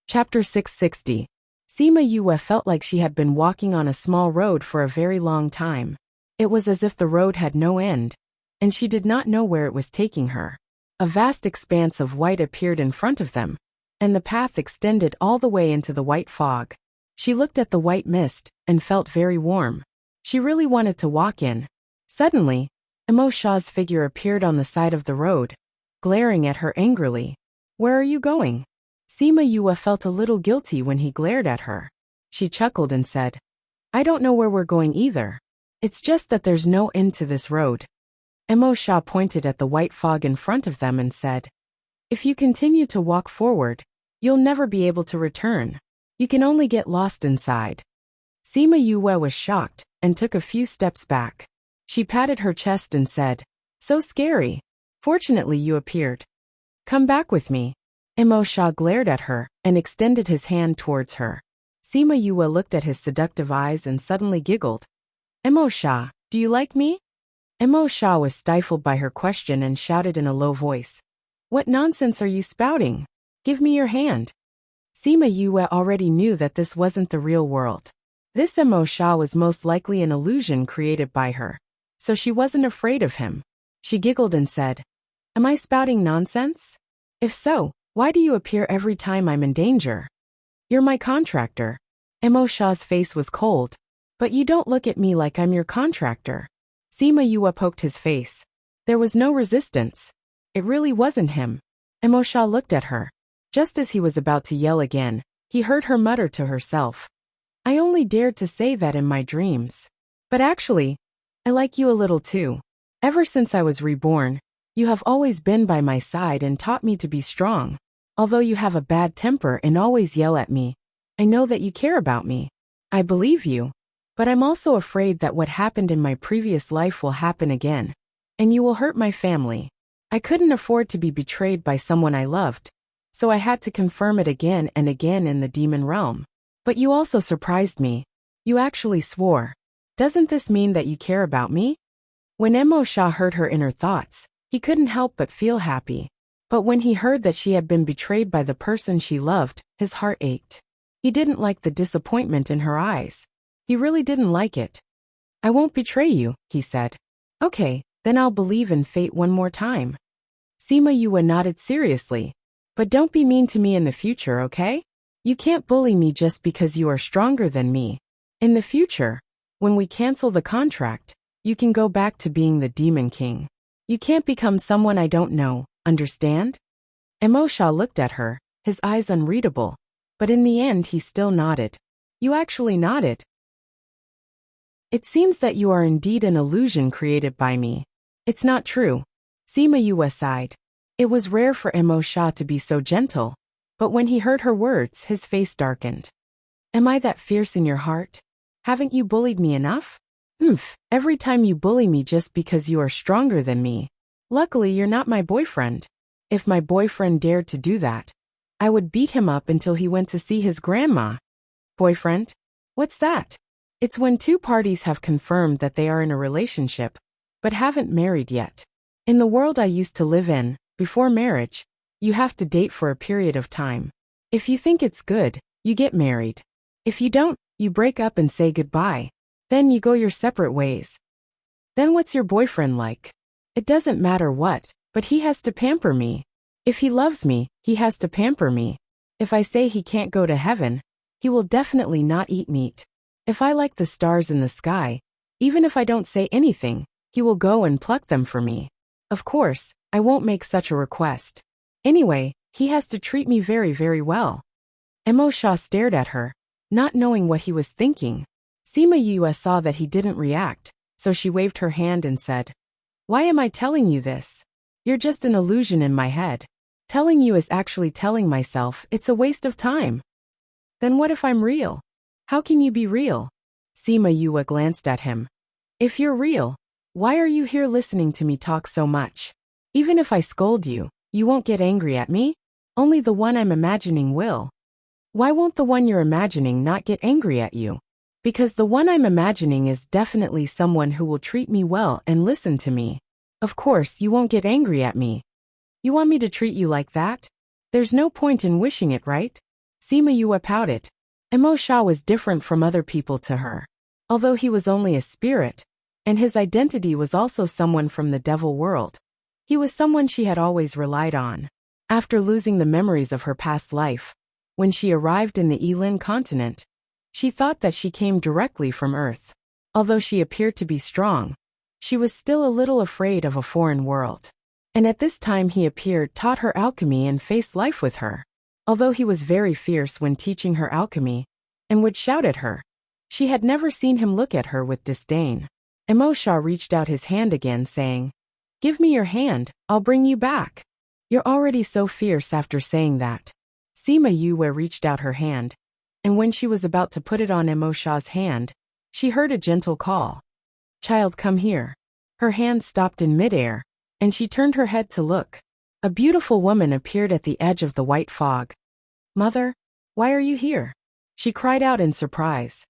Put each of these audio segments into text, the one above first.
Chapter 660. Sima Yue felt like she had been walking on a small road for a very long time. It was as if the road had no end, and she did not know where it was taking her. A vast expanse of white appeared in front of them, and the path extended all the way into the white fog. She looked at the white mist and felt very warm. She really wanted to walk in. Suddenly, Emo Shaw's figure appeared on the side of the road, glaring at her angrily. "Where are you going?" Sima Yue felt a little guilty when he glared at her. She chuckled and said, "I don't know where we're going either. It's just that there's no end to this road." Emo Shaw pointed at the white fog in front of them and said, "If you continue to walk forward, you'll never be able to return. You can only get lost inside." Sima Yue was shocked and took a few steps back. She patted her chest and said, "So scary. Fortunately you appeared. Come back with me." Emo Shaw glared at her and extended his hand towards her. Sima Yue looked at his seductive eyes and suddenly giggled. "Emo Shaw, do you like me?" Emo Shaw was stifled by her question and shouted in a low voice, "What nonsense are you spouting? Give me your hand." Sima Yue already knew that this wasn't the real world. This Emo Shaw was most likely an illusion created by her, so she wasn't afraid of him. She giggled and said, "Am I spouting nonsense? If so, why do you appear every time I'm in danger? You're my contractor." Emo Shaw's face was cold. "But you don't look at me like I'm your contractor." Sima Yue poked his face. There was no resistance. It really wasn't him. Emo Shaw looked at her. Just as he was about to yell again, he heard her mutter to herself, "I only dared to say that in my dreams. But actually, I like you a little too. Ever since I was reborn, you have always been by my side and taught me to be strong. Although you have a bad temper and always yell at me, I know that you care about me. I believe you. But I'm also afraid that what happened in my previous life will happen again, and you will hurt my family. I couldn't afford to be betrayed by someone I loved, so I had to confirm it again and again in the demon realm. But you also surprised me. You actually swore. Doesn't this mean that you care about me?" When Emo Shaw heard her inner thoughts, he couldn't help but feel happy. But when he heard that she had been betrayed by the person she loved, his heart ached. He didn't like the disappointment in her eyes. He really didn't like it. "I won't betray you," he said. "Okay, then I'll believe in fate one more time." Sima Yue nodded seriously. "But don't be mean to me in the future, okay? You can't bully me just because you are stronger than me. In the future, when we cancel the contract, you can go back to being the Demon King. You can't become someone I don't know, understand?" Emo Shaw looked at her, his eyes unreadable. But in the end he still nodded. "You actually nodded. It seems that you are indeed an illusion created by me." "It's not true." Sima Yue sighed. It was rare for Emo Shaw to be so gentle, but when he heard her words his face darkened. "Am I that fierce in your heart? Haven't you bullied me enough?" Every time you bully me just because you are stronger than me. Luckily you're not my boyfriend. If my boyfriend dared to do that, I would beat him up until he went to see his grandma." "Boyfriend? What's that?" "It's when two parties have confirmed that they are in a relationship, but haven't married yet. In the world I used to live in, before marriage, you have to date for a period of time. If you think it's good, you get married. If you don't, you break up and say goodbye. Then you go your separate ways." "Then what's your boyfriend like?" "It doesn't matter what, but he has to pamper me. If he loves me, he has to pamper me. If I say he can't go to heaven, he will definitely not eat meat. If I like the stars in the sky, even if I don't say anything, he will go and pluck them for me. Of course, I won't make such a request. Anyway, he has to treat me very, very well." Emo Shaw stared at her, not knowing what he was thinking. Sima Yue saw that he didn't react, so she waved her hand and said, "Why am I telling you this? You're just an illusion in my head. Telling you is actually telling myself it's a waste of time. Then what if I'm real? How can you be real?" Sima Yue glanced at him. "If you're real, why are you here listening to me talk so much? Even if I scold you, you won't get angry at me? Only the one I'm imagining will. Why won't the one you're imagining not get angry at you? Because the one I'm imagining is definitely someone who will treat me well and listen to me. Of course, you won't get angry at me. You want me to treat you like that? There's no point in wishing it, right?" Sima Yue pouted. Emo Sha was different from other people to her. Although he was only a spirit, and his identity was also someone from the devil world, he was someone she had always relied on. After losing the memories of her past life, when she arrived in the Elin continent, she thought that she came directly from Earth. Although she appeared to be strong, she was still a little afraid of a foreign world. And at this time he appeared, taught her alchemy and faced life with her. Although he was very fierce when teaching her alchemy, and would shout at her, she had never seen him look at her with disdain. Emo Sha reached out his hand again, saying, "Give me your hand, I'll bring you back." "You're already so fierce." After saying that, Sima Yue reached out her hand, and when she was about to put it on Emo Sha's hand, she heard a gentle call. "Child, come here." Her hand stopped in midair, and she turned her head to look. A beautiful woman appeared at the edge of the white fog. "Mother, why are you here?" she cried out in surprise.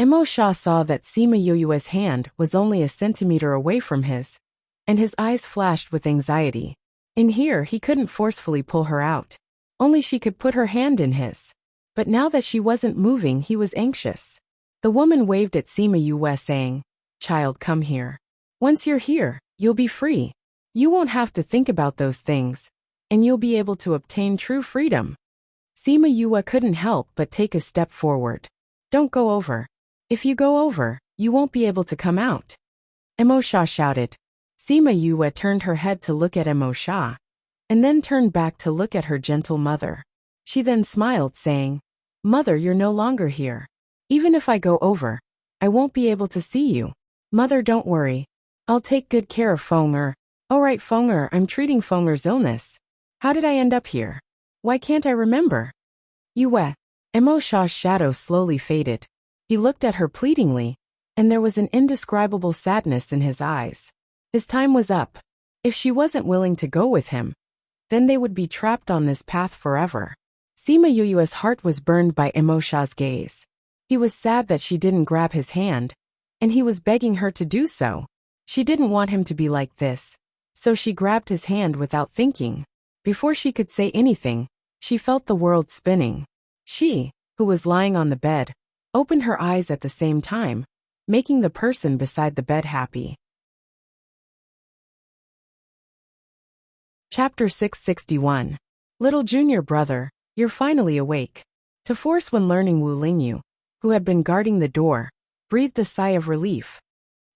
Emo Sha saw that Sima Yue's hand was only a centimeter away from his, and his eyes flashed with anxiety. In here he couldn't forcefully pull her out. Only she could put her hand in his. But now that she wasn't moving, he was anxious. The woman waved at Sima Yue, saying, "Child, come here. Once you're here, you'll be free. You won't have to think about those things, and you'll be able to obtain true freedom." Sima Yue couldn't help but take a step forward. "Don't go over. If you go over, you won't be able to come out." Emo Sha shouted. Sima Yue turned her head to look at Emo Sha, and then turned back to look at her gentle mother. She then smiled, saying, "Mother, you're no longer here. Even if I go over, I won't be able to see you. Mother, don't worry. I'll take good care of Feng. Alright Feng, I'm treating Feng's illness. How did I end up here? Why can't I remember?" Yue. Emo Sha's shadow slowly faded. He looked at her pleadingly, and there was an indescribable sadness in his eyes. His time was up. If she wasn't willing to go with him, then they would be trapped on this path forever. Sima Yue's heart was burned by Emo Sha's gaze. He was sad that she didn't grab his hand, and he was begging her to do so. She didn't want him to be like this, so she grabbed his hand without thinking. Before she could say anything, she felt the world spinning. She, who was lying on the bed, opened her eyes at the same time, making the person beside the bed happy. Chapter 661. Little junior brother, you're finally awake. To force when learning, Wu Lingyu, who had been guarding the door, breathed a sigh of relief.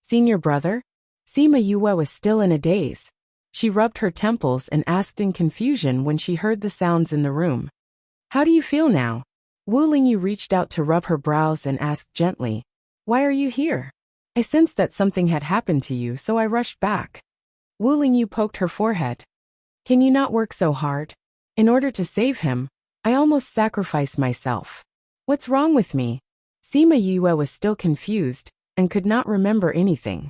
Senior brother? Sima Yue was still in a daze. She rubbed her temples and asked in confusion when she heard the sounds in the room. "How do you feel now?" Wu Lingyu reached out to rub her brows and asked gently, "Why are you here?" "I sensed that something had happened to you, so I rushed back." Wu Lingyu poked her forehead. "Can you not work so hard? In order to save him, I almost sacrificed myself. What's wrong with me?" Sima Yue was still confused and could not remember anything.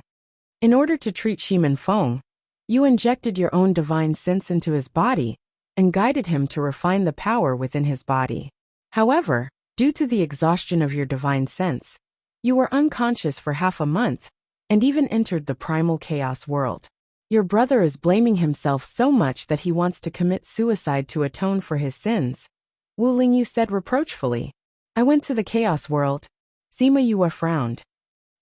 "In order to treat Shimen Feng, you injected your own divine sense into his body and guided him to refine the power within his body. However, due to the exhaustion of your divine sense, you were unconscious for half a month and even entered the primal chaos world. Your brother is blaming himself so much that he wants to commit suicide to atone for his sins," Wu Lingyu said reproachfully. "I went to the chaos world." Sima Yue frowned.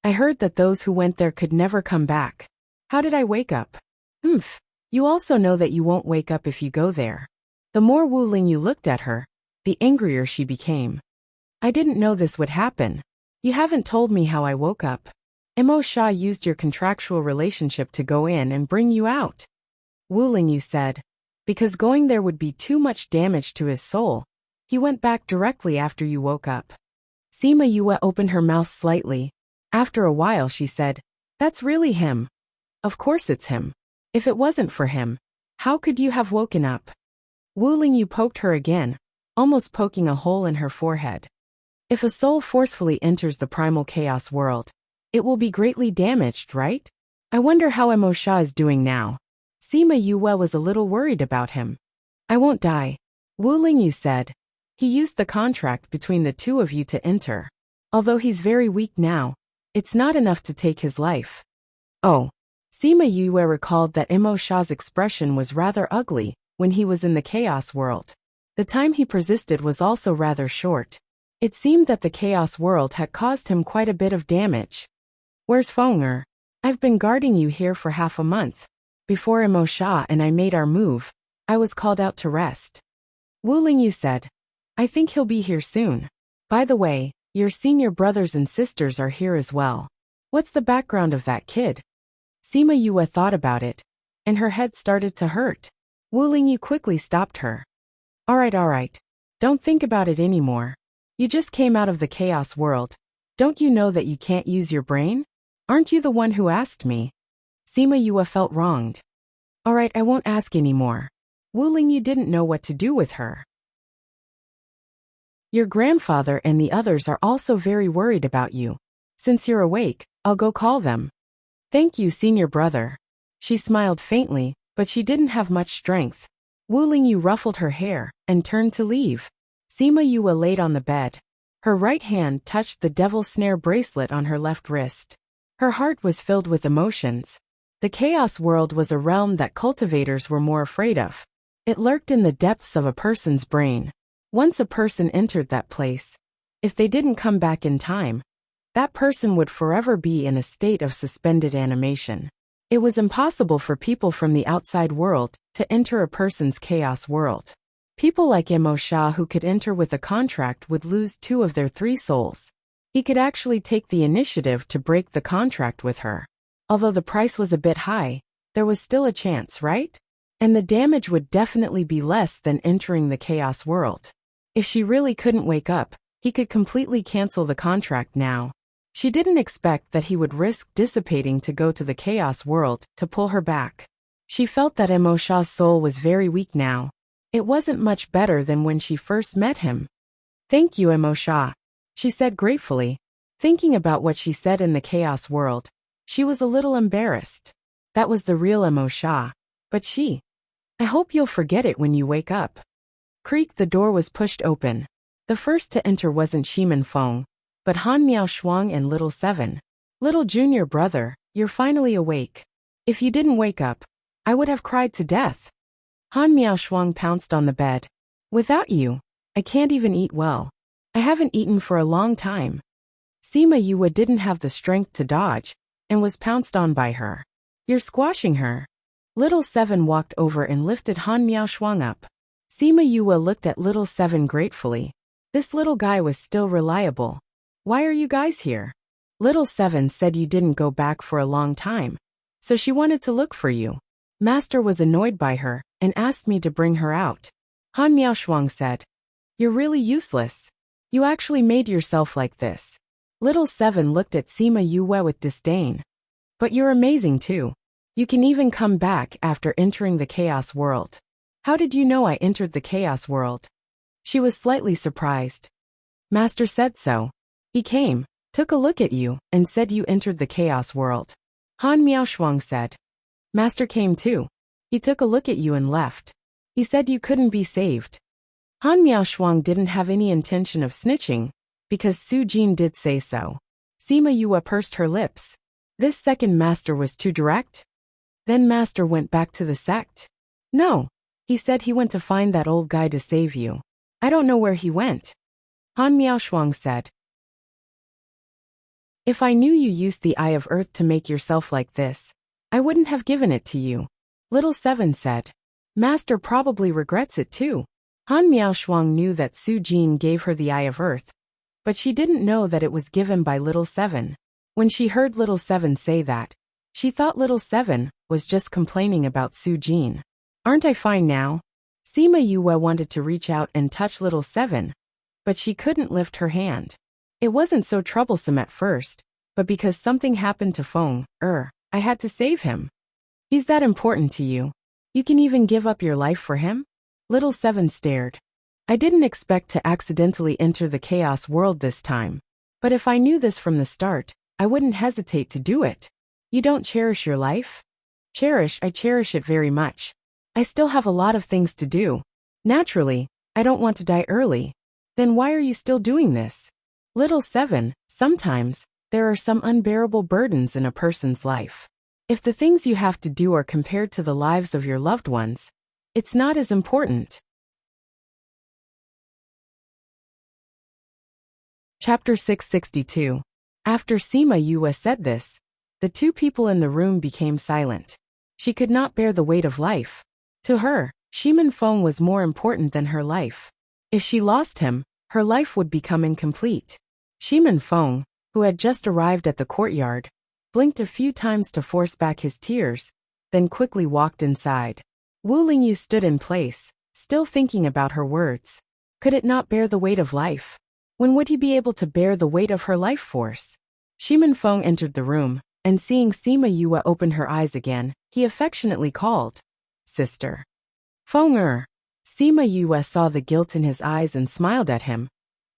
"I heard that those who went there could never come back. How did I wake up?" "Humph. You also know that you won't wake up if you go there." The more Wu Lingyu looked at her, the angrier she became. "I didn't know this would happen. You haven't told me how I woke up. Emo Sha used your contractual relationship to go in and bring you out." Wu Lingyu said, "Because going there would be too much damage to his soul. He went back directly after you woke up." Sima Yue opened her mouth slightly. After a while she said, "That's really him." "Of course it's him. If it wasn't for him, how could you have woken up?" Wu Lingyu poked her again, almost poking a hole in her forehead. "If a soul forcefully enters the primal chaos world, it will be greatly damaged, right? I wonder how Emo Sha is doing now." Sima Yue was a little worried about him. "I won't die," Wu Lingyu said. "He used the contract between the two of you to enter. Although he's very weak now, it's not enough to take his life." "Oh." Sima Yue recalled that Emo Sha's expression was rather ugly when he was in the chaos world. The time he persisted was also rather short. It seemed that the chaos world had caused him quite a bit of damage. Where's Feng? I've been guarding you here for half a month. Before Imo Sha and I made our move, I was called out to rest. Wu Lingyu said, I think he'll be here soon. By the way, your senior brothers and sisters are here as well. What's the background of that kid? Sima Yue thought about it, and her head started to hurt. Wu Lingyu quickly stopped her. Alright. Don't think about it anymore. You just came out of the chaos world. Don't you know that you can't use your brain? Aren't you the one who asked me? Sima Yue felt wronged. Alright, I won't ask anymore. Wu Lingyu didn't know what to do with her. Your grandfather and the others are also very worried about you. Since you're awake, I'll go call them. Thank you, senior brother. She smiled faintly, but she didn't have much strength. Wu Lingyu ruffled her hair and turned to leave. Sima Yue laid on the bed. Her right hand touched the devil's snare bracelet on her left wrist. Her heart was filled with emotions. The chaos world was a realm that cultivators were more afraid of. It lurked in the depths of a person's brain. Once a person entered that place, if they didn't come back in time, that person would forever be in a state of suspended animation. It was impossible for people from the outside world to enter a person's chaos world. People like Imo Sha who could enter with a contract would lose 2 of their 3 souls. He could actually take the initiative to break the contract with her. Although the price was a bit high, there was still a chance, right? And the damage would definitely be less than entering the chaos world. If she really couldn't wake up, he could completely cancel the contract now. She didn't expect that he would risk dissipating to go to the chaos world to pull her back. She felt that Imo Sha's soul was very weak now. It wasn't much better than when she first met him. Thank you, Imo Sha, she said gratefully. Thinking about what she said in the chaos world, she was a little embarrassed. That was the real Imo Sha. But I hope you'll forget it when you wake up. Creak, the door was pushed open. The first to enter wasn't Shiman Feng, but Han Miao Shuang and Little Seven. Little junior brother, you're finally awake. If you didn't wake up, I would have cried to death. Han Miao Shuang pounced on the bed. Without you, I can't even eat well. I haven't eaten for a long time. Sima Yue didn't have the strength to dodge, and was pounced on by her. You're squashing her. Little Seven walked over and lifted Han Miao Shuang up. Sima Yue looked at Little Seven gratefully. This little guy was still reliable. Why are you guys here? Little Seven said you didn't go back for a long time, so she wanted to look for you. Master was annoyed by her and asked me to bring her out. Han Miao Shuang said. You're really useless. You actually made yourself like this. Little Seven looked at Sima Yue with disdain. But you're amazing too. You can even come back after entering the chaos world. How did you know I entered the chaos world? She was slightly surprised. Master said so. He came, took a look at you, and said you entered the chaos world. Han Miao Shuang said. Master came too. He took a look at you and left. He said you couldn't be saved. Han Miao Shuang didn't have any intention of snitching, because Su Jin did say so. Sima Yue pursed her lips. This second master was too direct? Then master went back to the sect? No. He said he went to find that old guy to save you. I don't know where he went. Han Miao Shuang said. If I knew you used the Eye of Earth to make yourself like this, I wouldn't have given it to you. Little Seven said. Master probably regrets it too. Han Miao Shuang knew that Su Jin gave her the Eye of Earth, but she didn't know that it was given by Little Seven. When she heard Little Seven say that, she thought Little Seven was just complaining about Su Jin. Aren't I fine now? Sima Yue wanted to reach out and touch Little Seven, but she couldn't lift her hand. It wasn't so troublesome at first, but because something happened to Feng, I had to save him. He's that important to you. You can even give up your life for him? Little Seven stared. I didn't expect to accidentally enter the chaos world this time. But if I knew this from the start, I wouldn't hesitate to do it. You don't cherish your life? I cherish it very much. I still have a lot of things to do. Naturally, I don't want to die early. Then why are you still doing this? Little Seven, sometimes, there are some unbearable burdens in a person's life. If the things you have to do are compared to the lives of your loved ones, it's not as important. Chapter 662. After Sima Yue said this, the two people in the room became silent. She could not bear the weight of life. To her, Shimin Feng was more important than her life. If she lost him, her life would become incomplete. Shimin Feng, who had just arrived at the courtyard, blinked a few times to force back his tears, then quickly walked inside. Wu Lingyu stood in place, still thinking about her words. Could it not bear the weight of life? When would he be able to bear the weight of her life force? Shimin Feng entered the room, and seeing Sima Yue open her eyes again, he affectionately called, "Sister." Feng. Sima Yue saw the guilt in his eyes and smiled at him,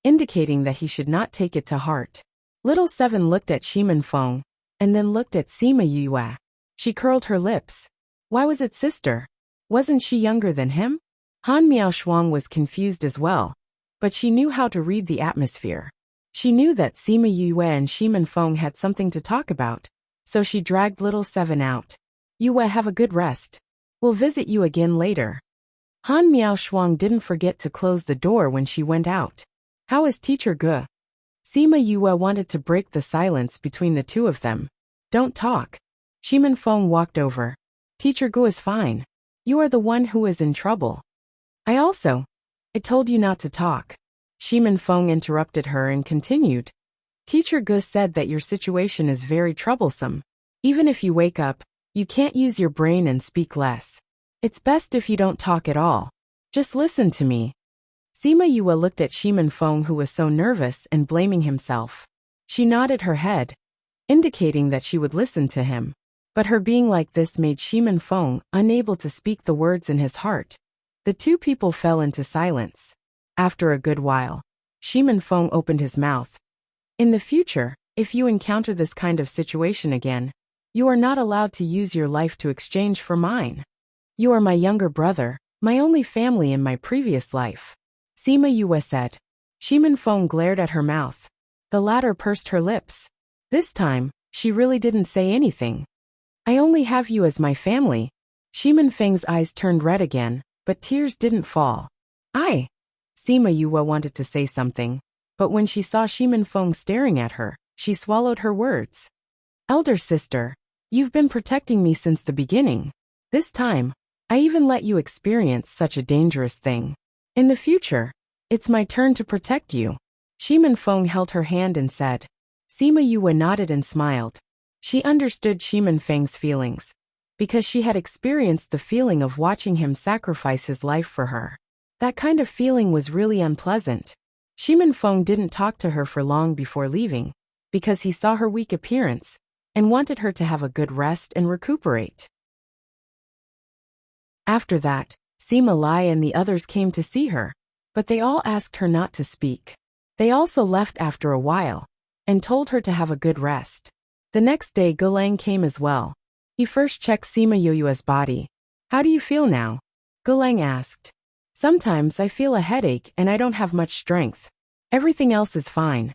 indicating that he should not take it to heart. Little Seven looked at Shimin Feng, and then looked at Sima Yue. She curled her lips. Why was it sister? Wasn't she younger than him? Han Miaoshuang was confused as well, but she knew how to read the atmosphere. She knew that Sima Yue and Shimin Feng had something to talk about, so she dragged Little Seven out. Yue, have a good rest. We'll visit you again later. Han Miaoshuang didn't forget to close the door when she went out. How is Teacher Ge? Sima Yue wanted to break the silence between the two of them. Don't talk. Shimin Feng walked over. Teacher Ge is fine. You are the one who is in trouble. I told you not to talk. Shimin Feng interrupted her and continued. Teacher Ge said that your situation is very troublesome. Even if you wake up, you can't use your brain and speak less. It's best if you don't talk at all. Just listen to me. Sima Yue looked at Shimin Feng, who was so nervous and blaming himself. She nodded her head, indicating that she would listen to him. But her being like this made Shimin Feng unable to speak the words in his heart. The two people fell into silence. After a good while, Shimin Feng opened his mouth. In the future, if you encounter this kind of situation again, you are not allowed to use your life to exchange for mine. You are my younger brother, my only family in my previous life. Sima Yue said. Shimin Feng glared at her mouth. The latter pursed her lips. This time, she really didn't say anything. I only have you as my family. Shimin Feng's eyes turned red again, but tears didn't fall. Sima Yue wanted to say something, but when she saw Shimin Feng staring at her, she swallowed her words. Elder sister, you've been protecting me since the beginning. This time, I even let you experience such a dangerous thing. In the future, it's my turn to protect you. Shimin Feng held her hand and said. Sima Yue nodded and smiled. She understood Shimin Feng's feelings, because she had experienced the feeling of watching him sacrifice his life for her. That kind of feeling was really unpleasant. Shimin Feng didn't talk to her for long before leaving, because he saw her weak appearance, and wanted her to have a good rest and recuperate. After that, Sima Lai and the others came to see her, but they all asked her not to speak. They also left after a while, and told her to have a good rest. The next day Gulang came as well. He first checked Sima Yue's body. How do you feel now? Gulang asked. Sometimes I feel a headache and I don't have much strength. Everything else is fine.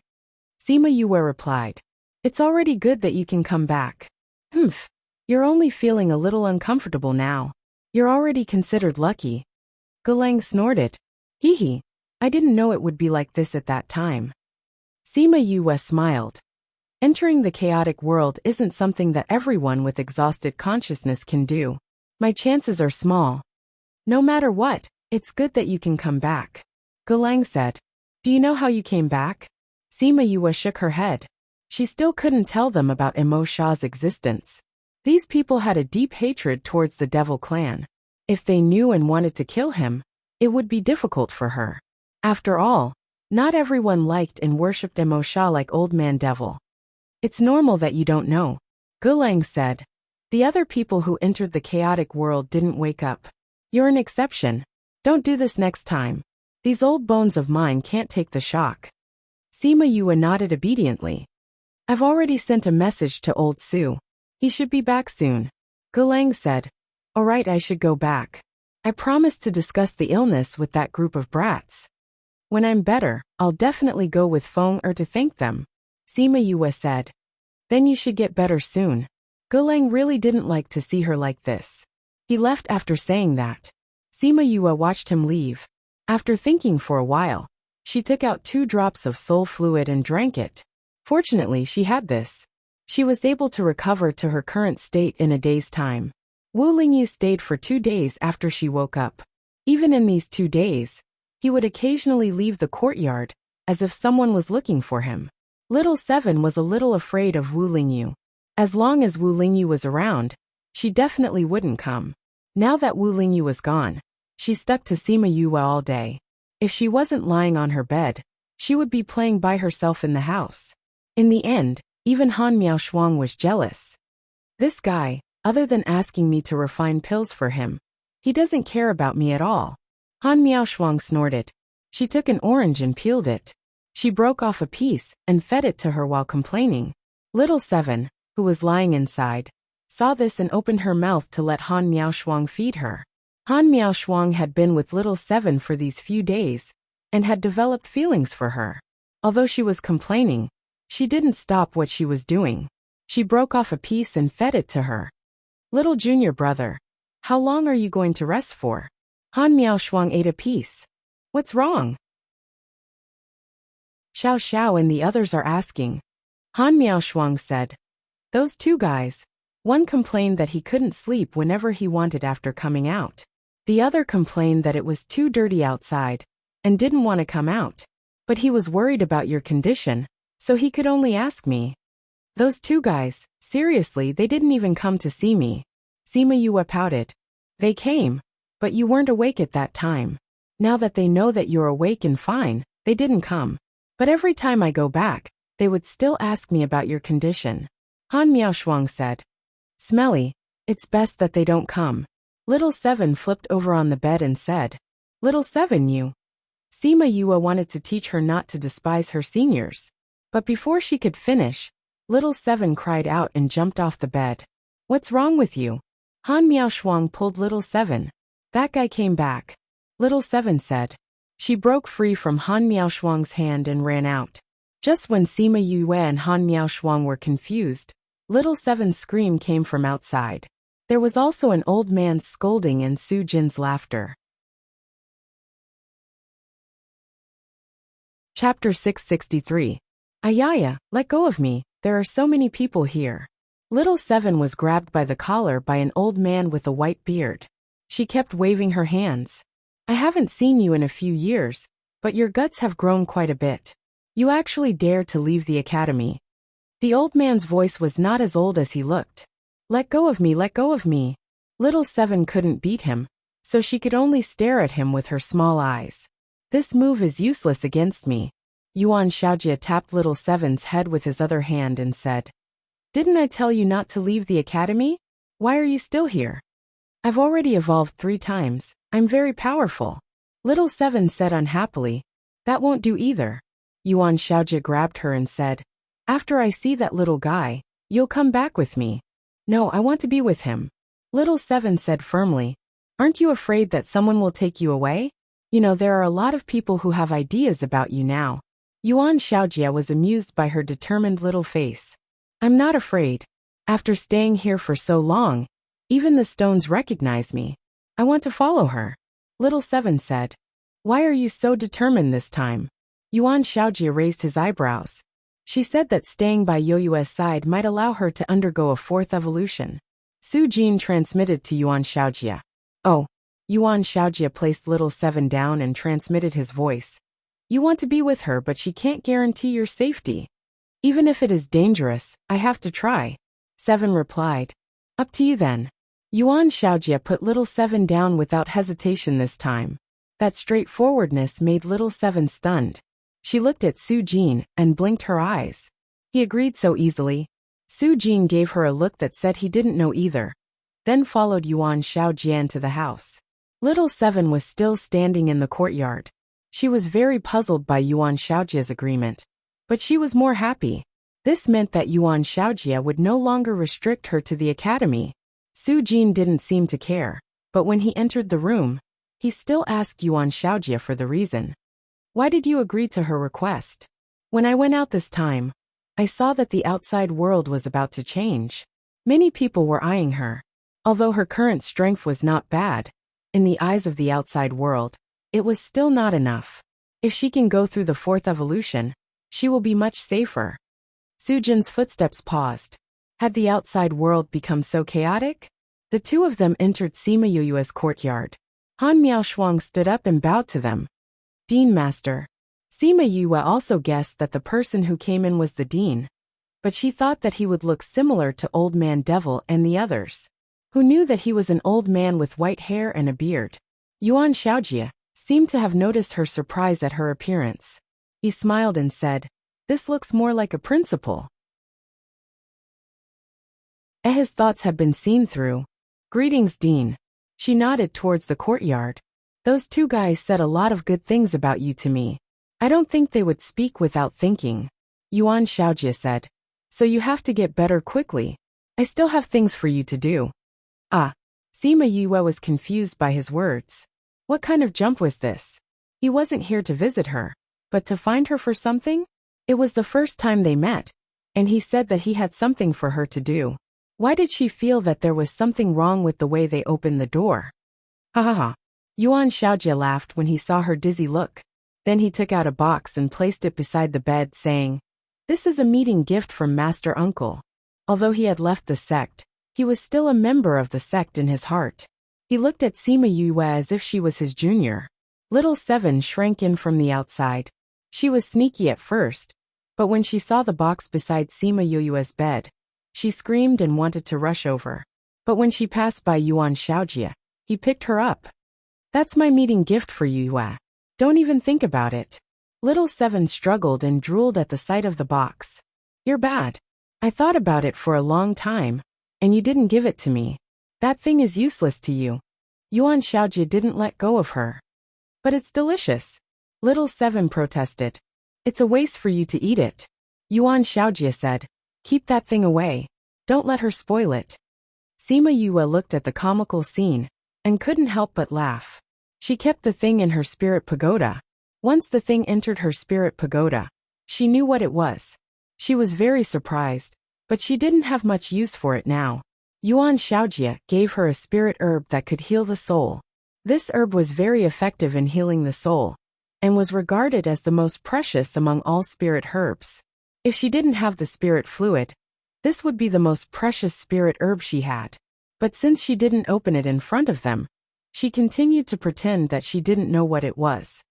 Sima Yue replied. It's already good that you can come back. You're only feeling a little uncomfortable now. You're already considered lucky. Gulang snorted. Hee, I didn't know it would be like this at that time. Sima Yue smiled. Entering the chaotic world isn't something that everyone with exhausted consciousness can do. My chances are small. No matter what, it's good that you can come back. Gulang said. Do you know how you came back? Sima Yue shook her head. She still couldn't tell them about Emo Sha's existence. These people had a deep hatred towards the Devil clan. If they knew and wanted to kill him, it would be difficult for her. After all, not everyone liked and worshipped Emo Sha like Old Man Devil. It's normal that you don't know, Gulang said. The other people who entered the chaotic world didn't wake up. You're an exception. Don't do this next time. These old bones of mine can't take the shock. Sima Yue nodded obediently. I've already sent a message to Old Su. He should be back soon. Gulang said. Alright, I should go back. I promised to discuss the illness with that group of brats. When I'm better, I'll definitely go with Feng to thank them. Sima Yue said. Then you should get better soon. Gulang really didn't like to see her like this. He left after saying that. Sima Yue watched him leave. After thinking for a while, She took out 2 drops of soul fluid and drank it. Fortunately, she had this. She was able to recover to her current state in a day's time. Wu Lingyu stayed for 2 days after she woke up. Even in these 2 days, he would occasionally leave the courtyard, as if someone was looking for him. Little Seven was a little afraid of Wu Lingyu. As long as Wu Lingyu was around, she definitely wouldn't come. Now that Wu Lingyu was gone, she stuck to Sima Yue all day. If she wasn't lying on her bed, she would be playing by herself in the house. In the end, even Han Miaoshuang was jealous. This guy, other than asking me to refine pills for him, he doesn't care about me at all. Han Miaoshuang snorted. She took an orange and peeled it. She broke off a piece and fed it to her while complaining. Little Seven, who was lying inside, saw this and opened her mouth to let Han Miaoshuang feed her. Han Miaoshuang had been with Little Seven for these few days and had developed feelings for her. Although she was complaining, she didn't stop what she was doing. She broke off a piece and fed it to her. Little junior brother, how long are you going to rest for? Han Miaoshuang ate a piece. What's wrong? Xiao Xiao and the others are asking. Han Miaoshuang said. Those 2 guys. One complained that he couldn't sleep whenever he wanted after coming out. The other complained that it was too dirty outside and didn't want to come out. But he was worried about your condition, so he could only ask me. Those 2 guys, seriously, they didn't even come to see me. Sima Yue pouted. They came, but you weren't awake at that time. Now that they know that you're awake and fine, they didn't come. But every time I go back, they would still ask me about your condition. Han Miaoshuang said. Smelly, it's best that they don't come. Little Seven flipped over on the bed and said. Little Seven, you. Sima Yue wanted to teach her not to despise her seniors. But before she could finish, Little Seven cried out and jumped off the bed. What's wrong with you? Han Miaoshuang pulled Little Seven. That guy came back. Little Seven said. She broke free from Han Miaoshuang's hand and ran out. Just when Sima Yue and Han Miaoshuang were confused, Little Seven's scream came from outside. There was also an old man's scolding and Su Jin's laughter. Chapter 663. Ayaya, let go of me, there are so many people here. Little Seven was grabbed by the collar by an old man with a white beard. She kept waving her hands. I haven't seen you in a few years, but your guts have grown quite a bit. You actually dare to leave the academy. The old man's voice was not as old as he looked. Let go of me, let go of me. Little Seven couldn't beat him, so she could only stare at him with her small eyes. This move is useless against me. Yuan Xiaojie tapped Little Seven's head with his other hand and said, Didn't I tell you not to leave the academy? Why are you still here? I've already evolved 3 times. I'm very powerful. Little Seven said unhappily. That won't do either. Yuan Xiaojie grabbed her and said, After I see that little guy, you'll come back with me. No, I want to be with him. Little Seven said firmly. Aren't you afraid that someone will take you away? You know, there are a lot of people who have ideas about you now. Yuan Xiaojie was amused by her determined little face. I'm not afraid. After staying here for so long, even the stones recognize me. I want to follow her. Little Seven said. Why are you so determined this time? Yuan Xiaojie raised his eyebrows. She said that staying by Yoyue's side might allow her to undergo a 4th evolution. Su Jin transmitted to Yuan Xiaojie. Oh. Yuan Xiaojie placed Little Seven down and transmitted his voice. You want to be with her, but she can't guarantee your safety. Even if it is dangerous, I have to try. Seven replied. Up to you then. Yuan Xiaojie put Little Seven down without hesitation this time. That straightforwardness made Little Seven stunned. She looked at Su Jin and blinked her eyes. He agreed so easily. Su Jin gave her a look that said he didn't know either, then followed Yuan Xiaojie to the house. Little Seven was still standing in the courtyard. She was very puzzled by Yuan Xiaojie's agreement, but she was more happy. This meant that Yuan Xiaojie would no longer restrict her to the academy. Su Jin didn't seem to care, but when he entered the room, he still asked Yuan Xiaojie for the reason. Why did you agree to her request? When I went out this time, I saw that the outside world was about to change. Many people were eyeing her. Although her current strength was not bad, in the eyes of the outside world, it was still not enough. If she can go through the fourth evolution, she will be much safer. Sujin's footsteps paused. Had the outside world become so chaotic? The two of them entered Sima Yuyue's courtyard. Han Miaoshuang stood up and bowed to them. Dean Master. Sima Yue also guessed that the person who came in was the dean, but she thought that he would look similar to Old Man Devil and the others, who knew that he was an old man with white hair and a beard. Yuan Xiaojie seemed to have noticed her surprise at her appearance. He smiled and said, "This looks more like a principal." His thoughts had been seen through. "Greetings, Dean." She nodded towards the courtyard. "Those two guys said a lot of good things about you to me. I don't think they would speak without thinking." Yuan Xiaojie said, "So you have to get better quickly. I still have things for you to do." Ah. Sima Yue was confused by his words. What kind of jump was this? He wasn't here to visit her, but to find her for something? It was the first time they met, and he said that he had something for her to do. Why did she feel that there was something wrong with the way they opened the door? Ha ha ha. Yuan Xiaojie laughed when he saw her dizzy look. Then he took out a box and placed it beside the bed, saying, "This is a meeting gift from Master Uncle." Although he had left the sect, he was still a member of the sect in his heart. He looked at Sima Yue as if she was his junior. Little Seven shrank in from the outside. She was sneaky at first, but when she saw the box beside Sima Yue's bed, she screamed and wanted to rush over. But when she passed by Yuan Xiaojie, he picked her up. "That's my meeting gift for you, Yue. Don't even think about it." Little Seven struggled and drooled at the sight of the box. "You're bad. I thought about it for a long time, and you didn't give it to me. That thing is useless to you." Yuan Xiaojie didn't let go of her. "But it's delicious." Little Seven protested. "It's a waste for you to eat it." Yuan Xiaojie said, "Keep that thing away. Don't let her spoil it." Sima Yue looked at the comical scene and couldn't help but laugh. She kept the thing in her spirit pagoda. Once the thing entered her spirit pagoda, she knew what it was. She was very surprised, but she didn't have much use for it now. Yuan Xiaojie gave her a spirit herb that could heal the soul. This herb was very effective in healing the soul, and was regarded as the most precious among all spirit herbs. If she didn't have the spirit fluid, this would be the most precious spirit herb she had. But since she didn't open it in front of them, she continued to pretend that she didn't know what it was.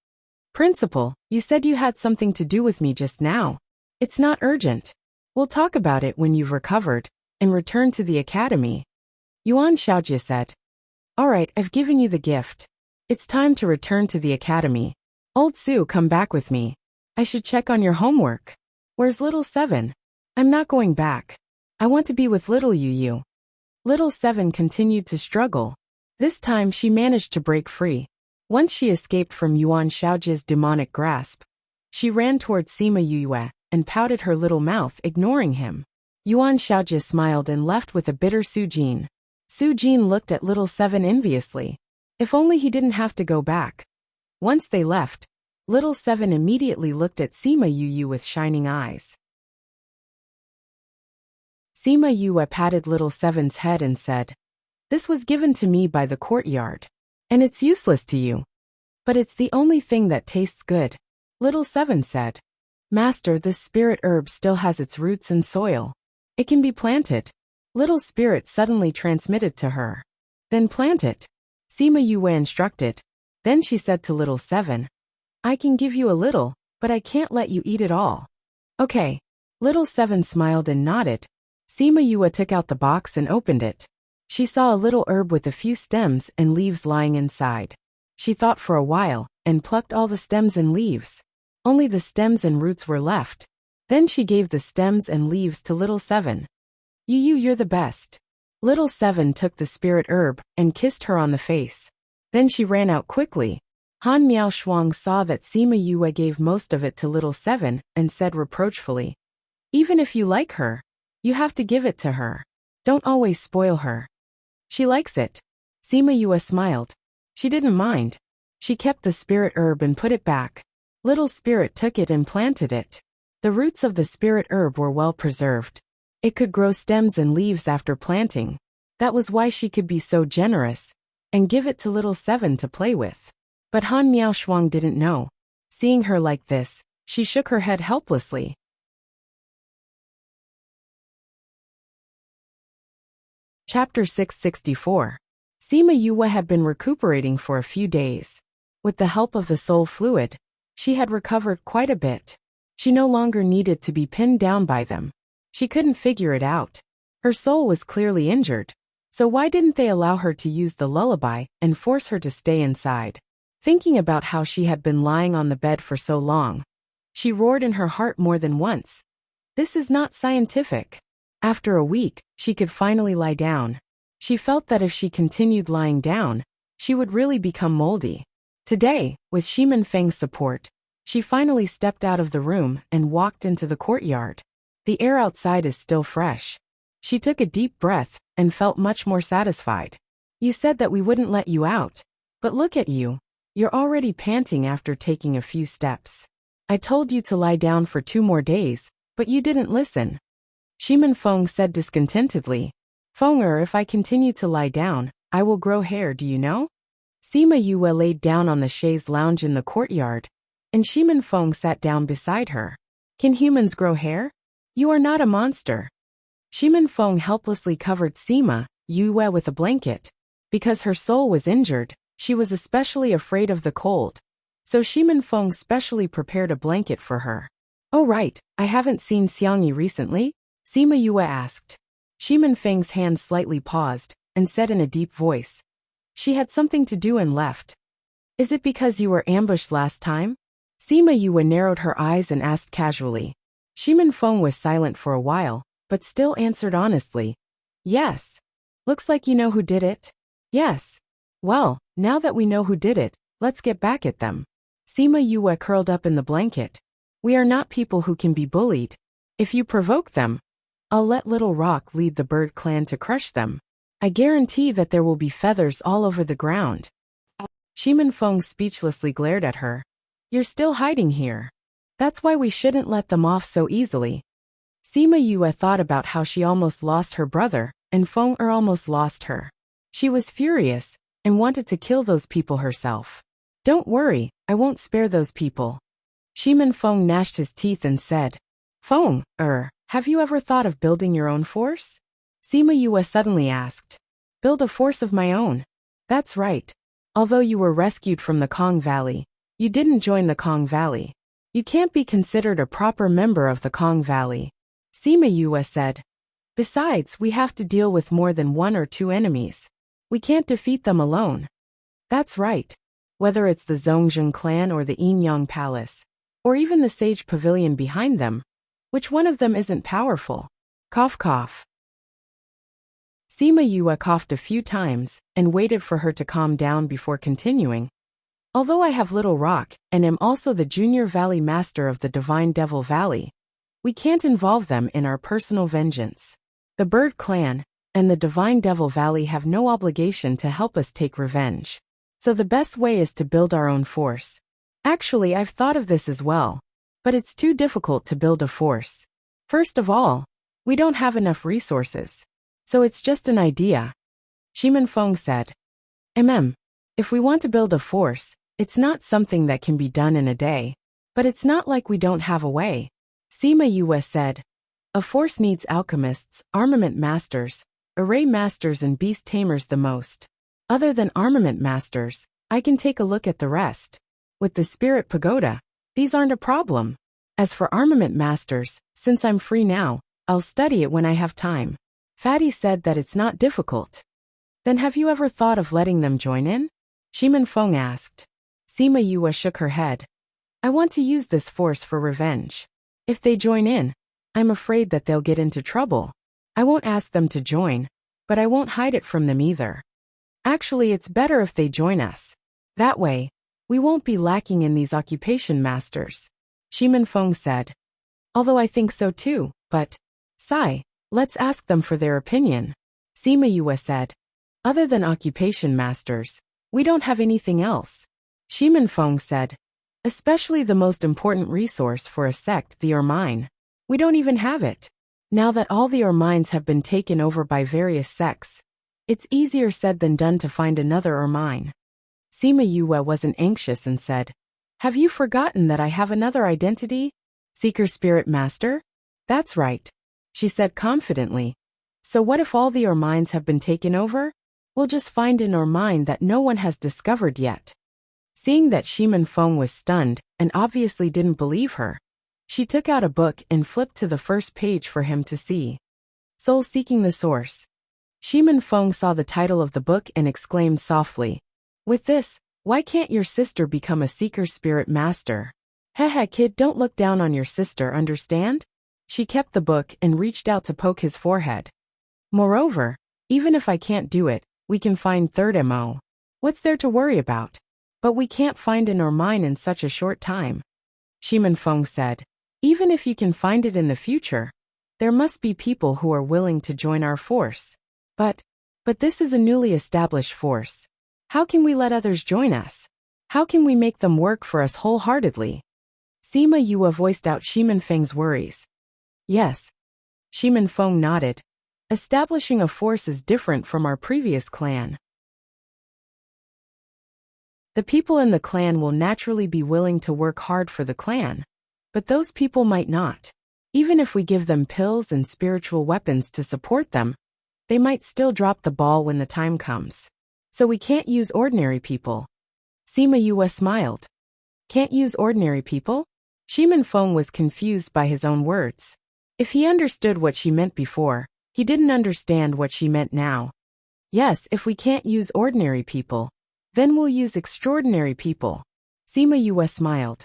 "Principal, you said you had something to do with me just now. It's not urgent. We'll talk about it when you've recovered and returned to the academy." Yuan Xiaojie said, "All right, I've given you the gift. It's time to return to the academy. Old Sue, come back with me. I should check on your homework." "Where's Little Seven?" "I'm not going back. I want to be with Little Yu. Little Seven continued to struggle. This time she managed to break free. Once she escaped from Yuan Xiaojie's demonic grasp, she ran towards Sima Yue and pouted her little mouth, ignoring him. Yuan Xiaojie smiled and left with a bitter Sujin. Sujin looked at Little Seven enviously. If only he didn't have to go back. Once they left, Little Seven immediately looked at Sima Yu with shining eyes. Sima Yue patted Little Seven's head and said, "This was given to me by the courtyard, and it's useless to you. But it's the only thing that tastes good." Little Seven said, "Master, this spirit herb still has its roots in soil. It can be planted." Little Spirit suddenly transmitted to her. "Then plant it." Sima Yue instructed. Then she said to Little Seven, "I can give you a little, but I can't let you eat it all." "Okay." Little Seven smiled and nodded. Sima Yue took out the box and opened it. She saw a little herb with a few stems and leaves lying inside. She thought for a while and plucked all the stems and leaves. Only the stems and roots were left. Then she gave the stems and leaves to Little Seven. You're the best." Little Seven took the spirit herb and kissed her on the face. Then she ran out quickly. Han Miaoshuang saw that Sima Yue gave most of it to Little Seven and said reproachfully, "Even if you like her, you have to give it to her. Don't always spoil her." "She likes it." Sima Yue smiled. She didn't mind. She kept the spirit herb and put it back. Little Spirit took it and planted it. The roots of the spirit herb were well preserved. It could grow stems and leaves after planting. That was why she could be so generous and give it to Little Seven to play with. But Han Miaoshuang didn't know. Seeing her like this, she shook her head helplessly. Chapter 664. Sima Yue had been recuperating for a few days. With the help of the soul fluid, she had recovered quite a bit. She no longer needed to be pinned down by them. She couldn't figure it out. Her soul was clearly injured. So why didn't they allow her to use the lullaby and force her to stay inside? Thinking about how she had been lying on the bed for so long, she roared in her heart more than once. This is not scientific. After a week, she could finally lie down. She felt that if she continued lying down, she would really become moldy. Today, with Shimin Feng's support, she finally stepped out of the room and walked into the courtyard. The air outside is still fresh. She took a deep breath and felt much more satisfied. You said that we wouldn't let you out. But look at you. You're already panting after taking a few steps. I told you to lie down for 2 more days, but you didn't listen. Shimin Feng said discontentedly. Fenger, if I continue to lie down, I will grow hair, do you know? Sima Yue laid down on the chaise lounge in the courtyard, and Shimin Feng sat down beside her. Can humans grow hair? You are not a monster. Shimin Feng helplessly covered Sima Yue with a blanket. Because her soul was injured, she was especially afraid of the cold. So Shimin Feng specially prepared a blanket for her. Oh right, I haven't seen Xiangyi recently? Sima Yue asked. Shimin Feng's hand slightly paused, and said in a deep voice. She had something to do and left. Is it because you were ambushed last time? Sima Yue narrowed her eyes and asked casually. Shimin Feng was silent for a while, but still answered honestly. Yes. Looks like you know who did it? Yes. Well, now that we know who did it, let's get back at them. Sima Yue curled up in the blanket. We are not people who can be bullied. If you provoke them, I'll let Little Rock lead the bird clan to crush them. I guarantee that there will be feathers all over the ground. Shimin Feng speechlessly glared at her. You're still hiding here. That's why we shouldn't let them off so easily. Sima Yue thought about how she almost lost her brother, and Feng almost lost her. She was furious, and wanted to kill those people herself. Don't worry, I won't spare those people. Shimin Feng gnashed his teeth and said, Feng, have you ever thought of building your own force? Sima Yue suddenly asked. Build a force of my own. That's right. Although you were rescued from the Kong Valley, you didn't join the Kong Valley. You can't be considered a proper member of the Kong Valley. Sima Yue said. Besides, we have to deal with more than 1 or 2 enemies. We can't defeat them alone. That's right. Whether it's the Zhongjun clan or the Yinyang Palace, or even the Sage Pavilion behind them, which one of them isn't powerful? Cough cough. Sima Yue coughed a few times and waited for her to calm down before continuing. Although I have Little Rock and am also the Junior Valley Master of the Divine Devil Valley, we can't involve them in our personal vengeance. The Bird Clan and the Divine Devil Valley have no obligation to help us take revenge. So the best way is to build our own force. Actually, I've thought of this as well. But it's too difficult to build a force. First of all, we don't have enough resources. So it's just an idea. Shimin Feng said. If we want to build a force, it's not something that can be done in a day. But it's not like we don't have a way. Sima Yue said. A force needs alchemists, armament masters, array masters and beast tamers the most. Other than armament masters, I can take a look at the rest. With the spirit pagoda, these aren't a problem. As for armament masters, since I'm free now, I'll study it when I have time. Fatty said that it's not difficult. Then have you ever thought of letting them join in? Shimin Feng asked. Sima Yue shook her head. I want to use this force for revenge. If they join in, I'm afraid that they'll get into trouble. I won't ask them to join, but I won't hide it from them either. Actually, it's better if they join us. That way, we won't be lacking in these occupation masters. Shimin Feng said. Although I think so too, but, Sai, let's ask them for their opinion. Sima Yue said. Other than occupation masters, we don't have anything else. Shimin Feng said. Especially the most important resource for a sect, the Ermine. We don't even have it. Now that all the Ermines have been taken over by various sects, it's easier said than done to find another Ermine. Sima Yue wasn't anxious and said, Have you forgotten that I have another identity? Seeker Spirit Master? That's right, she said confidently. So what if all the minds have been taken over? We'll just find an mind that no one has discovered yet. Seeing that Shimin Feng was stunned and obviously didn't believe her, she took out a book and flipped to the first page for him to see. Soul Seeking the Source. Shimin Feng saw the title of the book and exclaimed softly, "With this, why can't your sister become a Seeker Spirit Master?" Heh kid, don't look down on your sister, understand? She kept the book and reached out to poke his forehead. Moreover, even if I can't do it, we can find third MO. What's there to worry about? But we can't find an mine in such a short time. Shimin Feng said, even if you can find it in the future, there must be people who are willing to join our force. But this is a newly established force. How can we let others join us? How can we make them work for us wholeheartedly? Sima Yue voiced out Shimin Feng's worries. Yes. Shimin Feng nodded. Establishing a force is different from our previous clan. The people in the clan will naturally be willing to work hard for the clan, but those people might not. Even if we give them pills and spiritual weapons to support them, they might still drop the ball when the time comes. So we can't use ordinary people. Sima Yue smiled. Can't use ordinary people? Shimin Feng was confused by his own words. If he understood what she meant before, he didn't understand what she meant now. Yes, if we can't use ordinary people, then we'll use extraordinary people. Sima Yue smiled.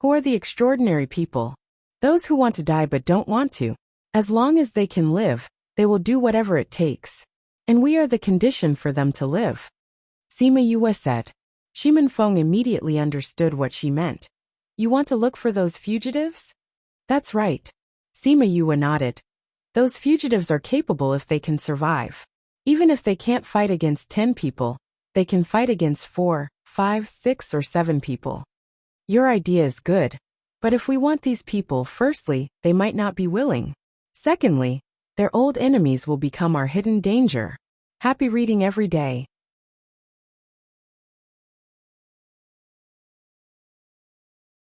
Who are the extraordinary people? Those who want to die but don't want to. As long as they can live, they will do whatever it takes. And we are the condition for them to live. Sima Yue said. Shimin Feng immediately understood what she meant. You want to look for those fugitives? That's right. Sima Yue nodded. Those fugitives are capable if they can survive. Even if they can't fight against 10 people, they can fight against 4, 5, 6, or 7 people. Your idea is good. But if we want these people, firstly, they might not be willing. Secondly, their old enemies will become our hidden danger. Happy reading every day.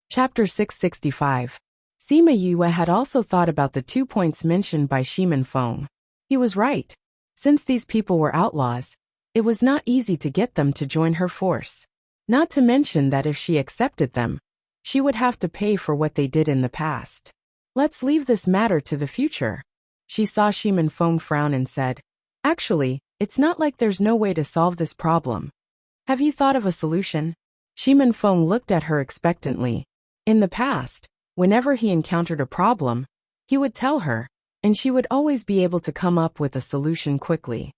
Chapter 665. Sima Yue had also thought about the 2 points mentioned by Shimin Feng. He was right. Since these people were outlaws, it was not easy to get them to join her force. Not to mention that if she accepted them, she would have to pay for what they did in the past. Let's leave this matter to the future. She saw Shimin Feng frown and said, actually, it's not like there's no way to solve this problem. Have you thought of a solution? Shimin Feng looked at her expectantly. In the past, whenever he encountered a problem, he would tell her, and she would always be able to come up with a solution quickly.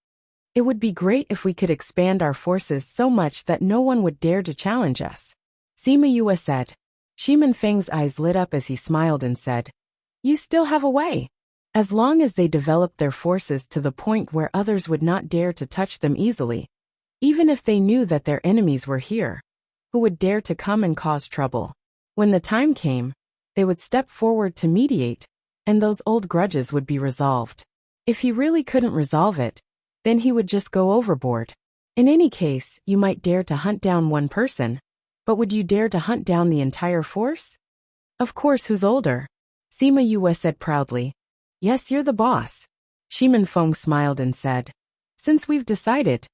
It would be great if we could expand our forces so much that no one would dare to challenge us. Sima Yue said. Shimin Feng's eyes lit up as he smiled and said, you still have a way. As long as they developed their forces to the point where others would not dare to touch them easily, even if they knew that their enemies were here, who would dare to come and cause trouble? When the time came, they would step forward to mediate, and those old grudges would be resolved. If he really couldn't resolve it, then he would just go overboard. In any case, you might dare to hunt down one person, but would you dare to hunt down the entire force? Of course, who's older? Sima Yue said proudly. Yes, you're the boss. Shimin Feng smiled and said, since we've decided,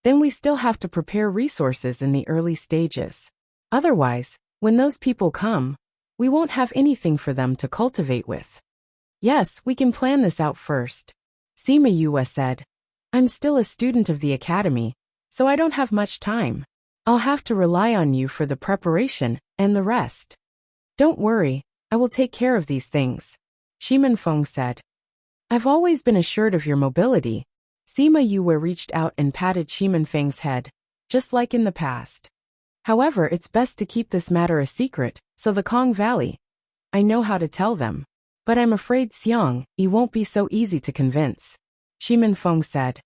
then we still have to prepare resources in the early stages. Otherwise, when those people come, we won't have anything for them to cultivate with. Yes, we can plan this out first. Sima Yue said, I'm still a student of the academy, so I don't have much time. I'll have to rely on you for the preparation and the rest. Don't worry, I will take care of these things. Shimin Feng said. I've always been assured of your mobility. Sima Yue reached out and patted Shimin Feng's head, just like in the past. However, it's best to keep this matter a secret, so the Kong Valley. I know how to tell them. But I'm afraid Xiang Yi won't be so easy to convince. Shimin Feng said.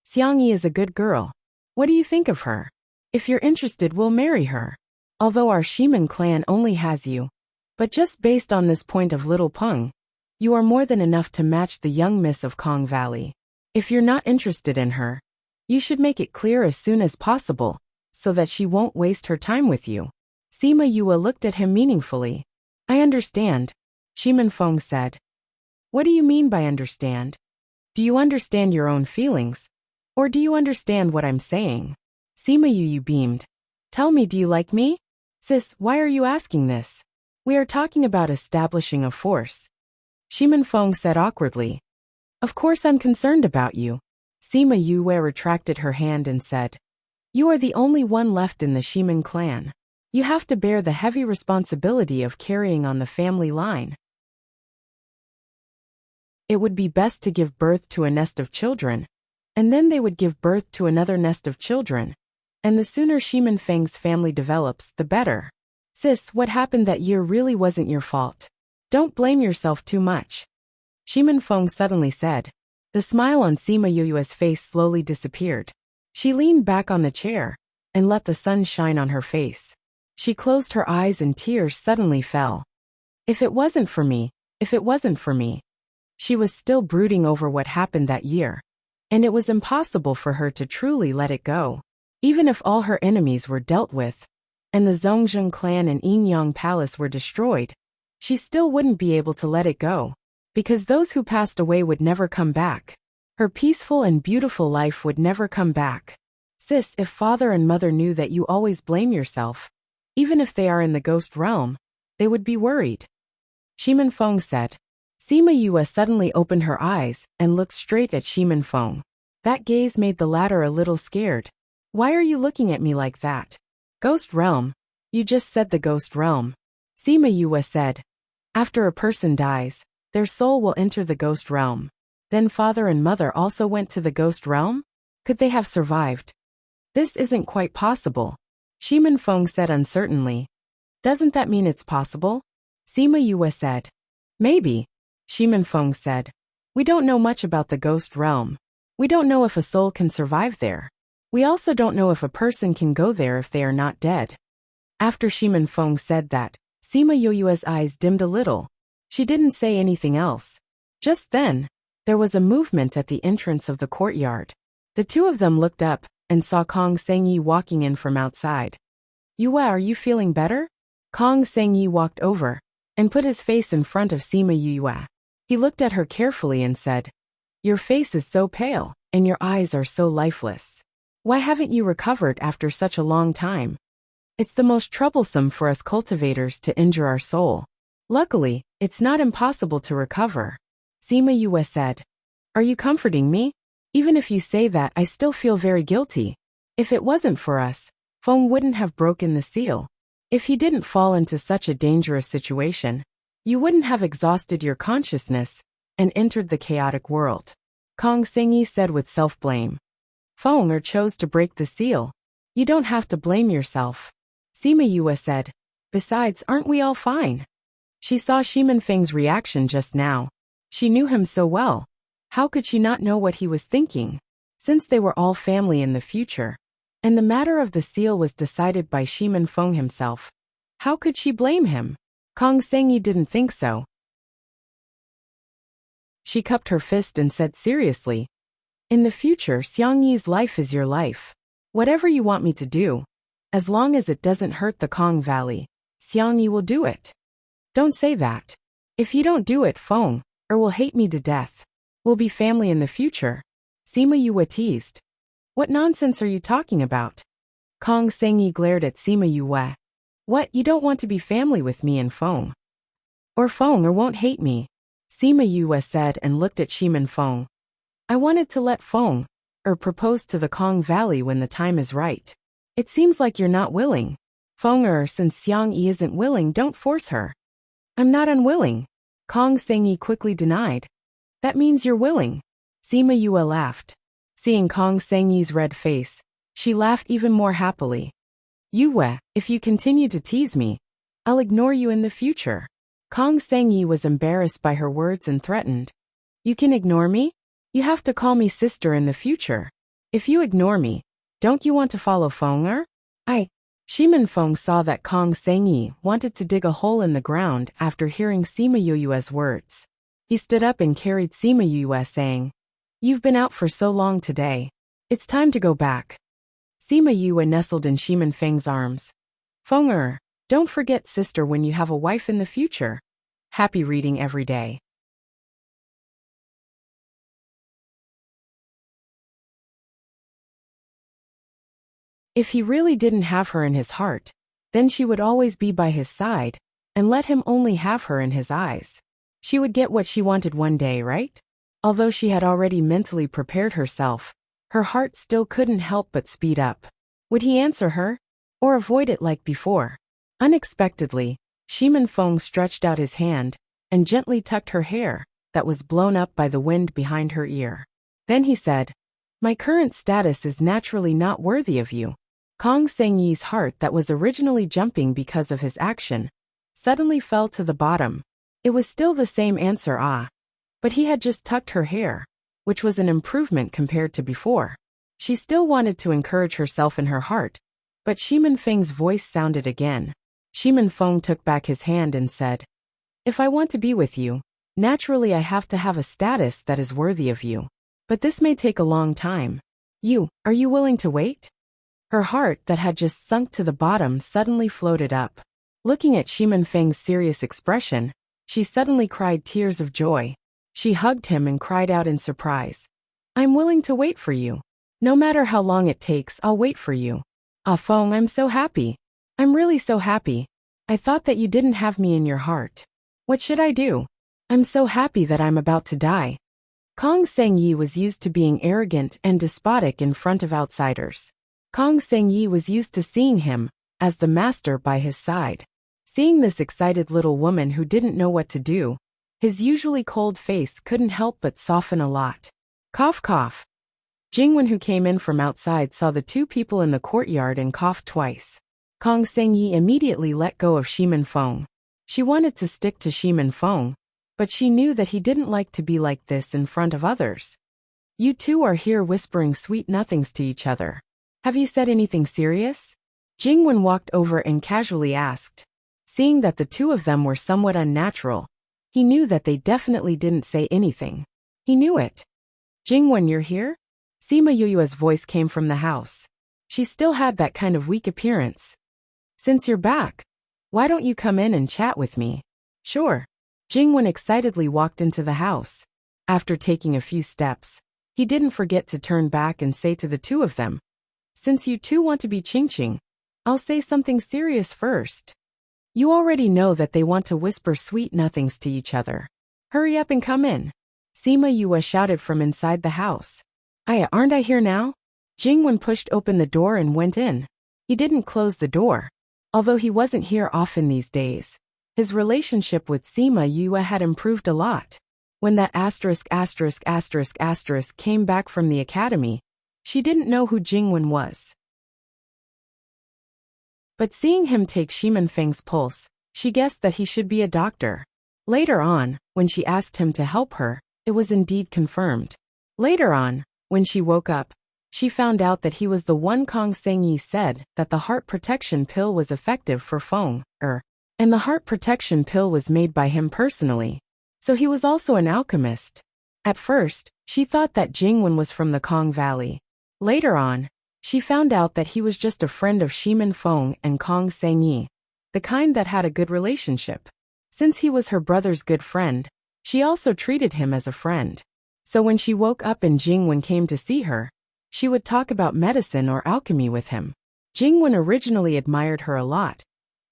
Xiang Yi is a good girl. What do you think of her? If you're interested, we'll marry her. Although our Shimin clan only has you. But just based on this point of little Peng, you are more than enough to match the young miss of Kong Valley. If you're not interested in her, you should make it clear as soon as possible, so that she won't waste her time with you. Sima Yue looked at him meaningfully. I understand, Shimin Feng said. What do you mean by understand? Do you understand your own feelings? Or do you understand what I'm saying? Sima Yue beamed. Tell me, do you like me? Sis, why are you asking this? We are talking about establishing a force. Shimin Feng said awkwardly. Of course I'm concerned about you. Sima Yue retracted her hand and said. You are the only one left in the Shimin clan. You have to bear the heavy responsibility of carrying on the family line. It would be best to give birth to a nest of children, and then they would give birth to another nest of children, and the sooner Shimin Feng's family develops, the better. Sis, what happened that year really wasn't your fault. Don't blame yourself too much. Shimin Feng suddenly said. The smile on Sima Yue's face slowly disappeared. She leaned back on the chair and let the sun shine on her face. She closed her eyes and tears suddenly fell. If it wasn't for me, if it wasn't for me. She was still brooding over what happened that year, and it was impossible for her to truly let it go. Even if all her enemies were dealt with, and the Zhongzheng clan and Yinyang Palace were destroyed, she still wouldn't be able to let it go, because those who passed away would never come back. Her peaceful and beautiful life would never come back. Sis, if father and mother knew that you always blame yourself, even if they are in the ghost realm, they would be worried. Shimin Feng said. Sima Yue suddenly opened her eyes and looked straight at Shimin Feng. That gaze made the latter a little scared. Why are you looking at me like that? Ghost realm? You just said the ghost realm. Sima Yue said. After a person dies, their soul will enter the ghost realm. Then father and mother also went to the ghost realm? Could they have survived? This isn't quite possible, Shimin Feng said uncertainly. Doesn't that mean it's possible? Sima Yue said. Maybe, Shimin Feng said. We don't know much about the ghost realm. We don't know if a soul can survive there. We also don't know if a person can go there if they are not dead. After Shimin Feng said that, Sima Yue's eyes dimmed a little. She didn't say anything else. Just then, there was a movement at the entrance of the courtyard. The two of them looked up and saw Kong Sengyi walking in from outside. Yue, are you feeling better? Kong Sengyi walked over and put his face in front of Sima Yue. He looked at her carefully and said, Your face is so pale, and your eyes are so lifeless. Why haven't you recovered after such a long time? It's the most troublesome for us cultivators to injure our soul. Luckily, it's not impossible to recover. Sima Yue said. Are you comforting me? Even if you say that, I still feel very guilty. If it wasn't for us, Feng wouldn't have broken the seal. If he didn't fall into such a dangerous situation, you wouldn't have exhausted your consciousness and entered the chaotic world. Kong Sengyi said with self-blame. Feng chose to break the seal. You don't have to blame yourself. Sima Yue said. Besides, aren't we all fine? She saw Shimin Feng's reaction just now. She knew him so well. How could she not know what he was thinking? Since they were all family in the future, and the matter of the seal was decided by Shimin Feng himself, how could she blame him? Kong Sengyi didn't think so. She cupped her fist and said seriously, In the future, Xiangyi's life is your life. Whatever you want me to do, as long as it doesn't hurt the Kong Valley, Xiangyi will do it. Don't say that. If you don't do it, Feng will hate me to death. We'll be family in the future. Sima Yue teased. What nonsense are you talking about? Kong Sengyi glared at Sima Yue. What, you don't want to be family with me and Feng? Or Feng won't hate me, Sima Yue said and looked at Shimin Feng. I wanted to let Feng propose to the Kong Valley when the time is right. It seems like you're not willing. Feng since Xiangyi isn't willing, don't force her. I'm not unwilling, Kong Sengyi quickly denied. That means you're willing. Sima Yue laughed. Seeing Kong Sengyi's red face, she laughed even more happily. Yue, if you continue to tease me, I'll ignore you in the future. Kong Sengyi was embarrassed by her words and threatened. You can ignore me? You have to call me sister in the future. If you ignore me, don't you want to follow Feng? Shimin Feng saw that Kong Sengyi wanted to dig a hole in the ground after hearing Sima Yue's words. He stood up and carried Sima Yue, saying, You've been out for so long today. It's time to go back. Sima Yue nestled in Shimin Feng's arms. Feng, Don't forget sister when you have a wife in the future. Happy reading every day. If he really didn't have her in his heart, then she would always be by his side, and let him only have her in his eyes. She would get what she wanted one day, right? Although she had already mentally prepared herself, her heart still couldn't help but speed up. Would he answer her? Or avoid it like before? Unexpectedly, Shimin Feng stretched out his hand and gently tucked her hair that was blown up by the wind behind her ear. Then he said, "My current status is naturally not worthy of you." Kong Sengyi's heart that was originally jumping because of his action suddenly fell to the bottom. It was still the same answer, but he had just tucked her hair, which was an improvement compared to before. She still wanted to encourage herself in her heart, but Shimin Feng's voice sounded again. Shimin Feng took back his hand and said, "If I want to be with you, naturally I have to have a status that is worthy of you. But this may take a long time. Are you willing to wait?" Her heart that had just sunk to the bottom suddenly floated up. Looking at Shimin Feng's serious expression, she suddenly cried tears of joy. She hugged him and cried out in surprise, "I'm willing to wait for you. No matter how long it takes, I'll wait for you. Ah Feng, I'm so happy. I'm really so happy. I thought that you didn't have me in your heart. What should I do? I'm so happy that I'm about to die." Kong Sengyi was used to being arrogant and despotic in front of outsiders. Kong Sengyi was used to seeing him as the master by his side. Seeing this excited little woman who didn't know what to do, his usually cold face couldn't help but soften a lot. Cough cough. Jingwen, who came in from outside, saw the two people in the courtyard and coughed twice. Kong Sengyi immediately let go of Shimin Feng. She wanted to stick to Shimin Feng, but she knew that he didn't like to be like this in front of others. "You two are here whispering sweet nothings to each other. Have you said anything serious?" Jingwen walked over and casually asked. Seeing that the two of them were somewhat unnatural, he knew that they definitely didn't say anything. He knew it. "Jingwen, you're here?" Sima Yuyua's voice came from the house. She still had that kind of weak appearance. "Since you're back, why don't you come in and chat with me?" "Sure." Jingwen excitedly walked into the house. After taking a few steps, he didn't forget to turn back and say to the two of them, "Since you two want to be ching-ching, I'll say something serious first. You already know that they want to whisper sweet nothings to each other. Hurry up and come in." Sima Yue shouted from inside the house. Aren't I here now?" Jingwen pushed open the door and went in. He didn't close the door. Although he wasn't here often these days, his relationship with Sima Yue had improved a lot. When that **** came back from the academy, she didn't know who Jingwen was. But seeing him take Shimin Feng's pulse, she guessed that he should be a doctor. Later on, when she asked him to help her, it was indeed confirmed. Later on, when she woke up, she found out that he was the one Kong Sengyi said that the heart protection pill was effective for Feng, and the heart protection pill was made by him personally. So he was also an alchemist. At first, she thought that Jingwen was from the Kong Valley. Later on, she found out that he was just a friend of Shimin Feng and Kong Sengyi, the kind that had a good relationship. Since he was her brother's good friend, she also treated him as a friend. So when she woke up and Jingwen came to see her, she would talk about medicine or alchemy with him. Jingwen originally admired her a lot,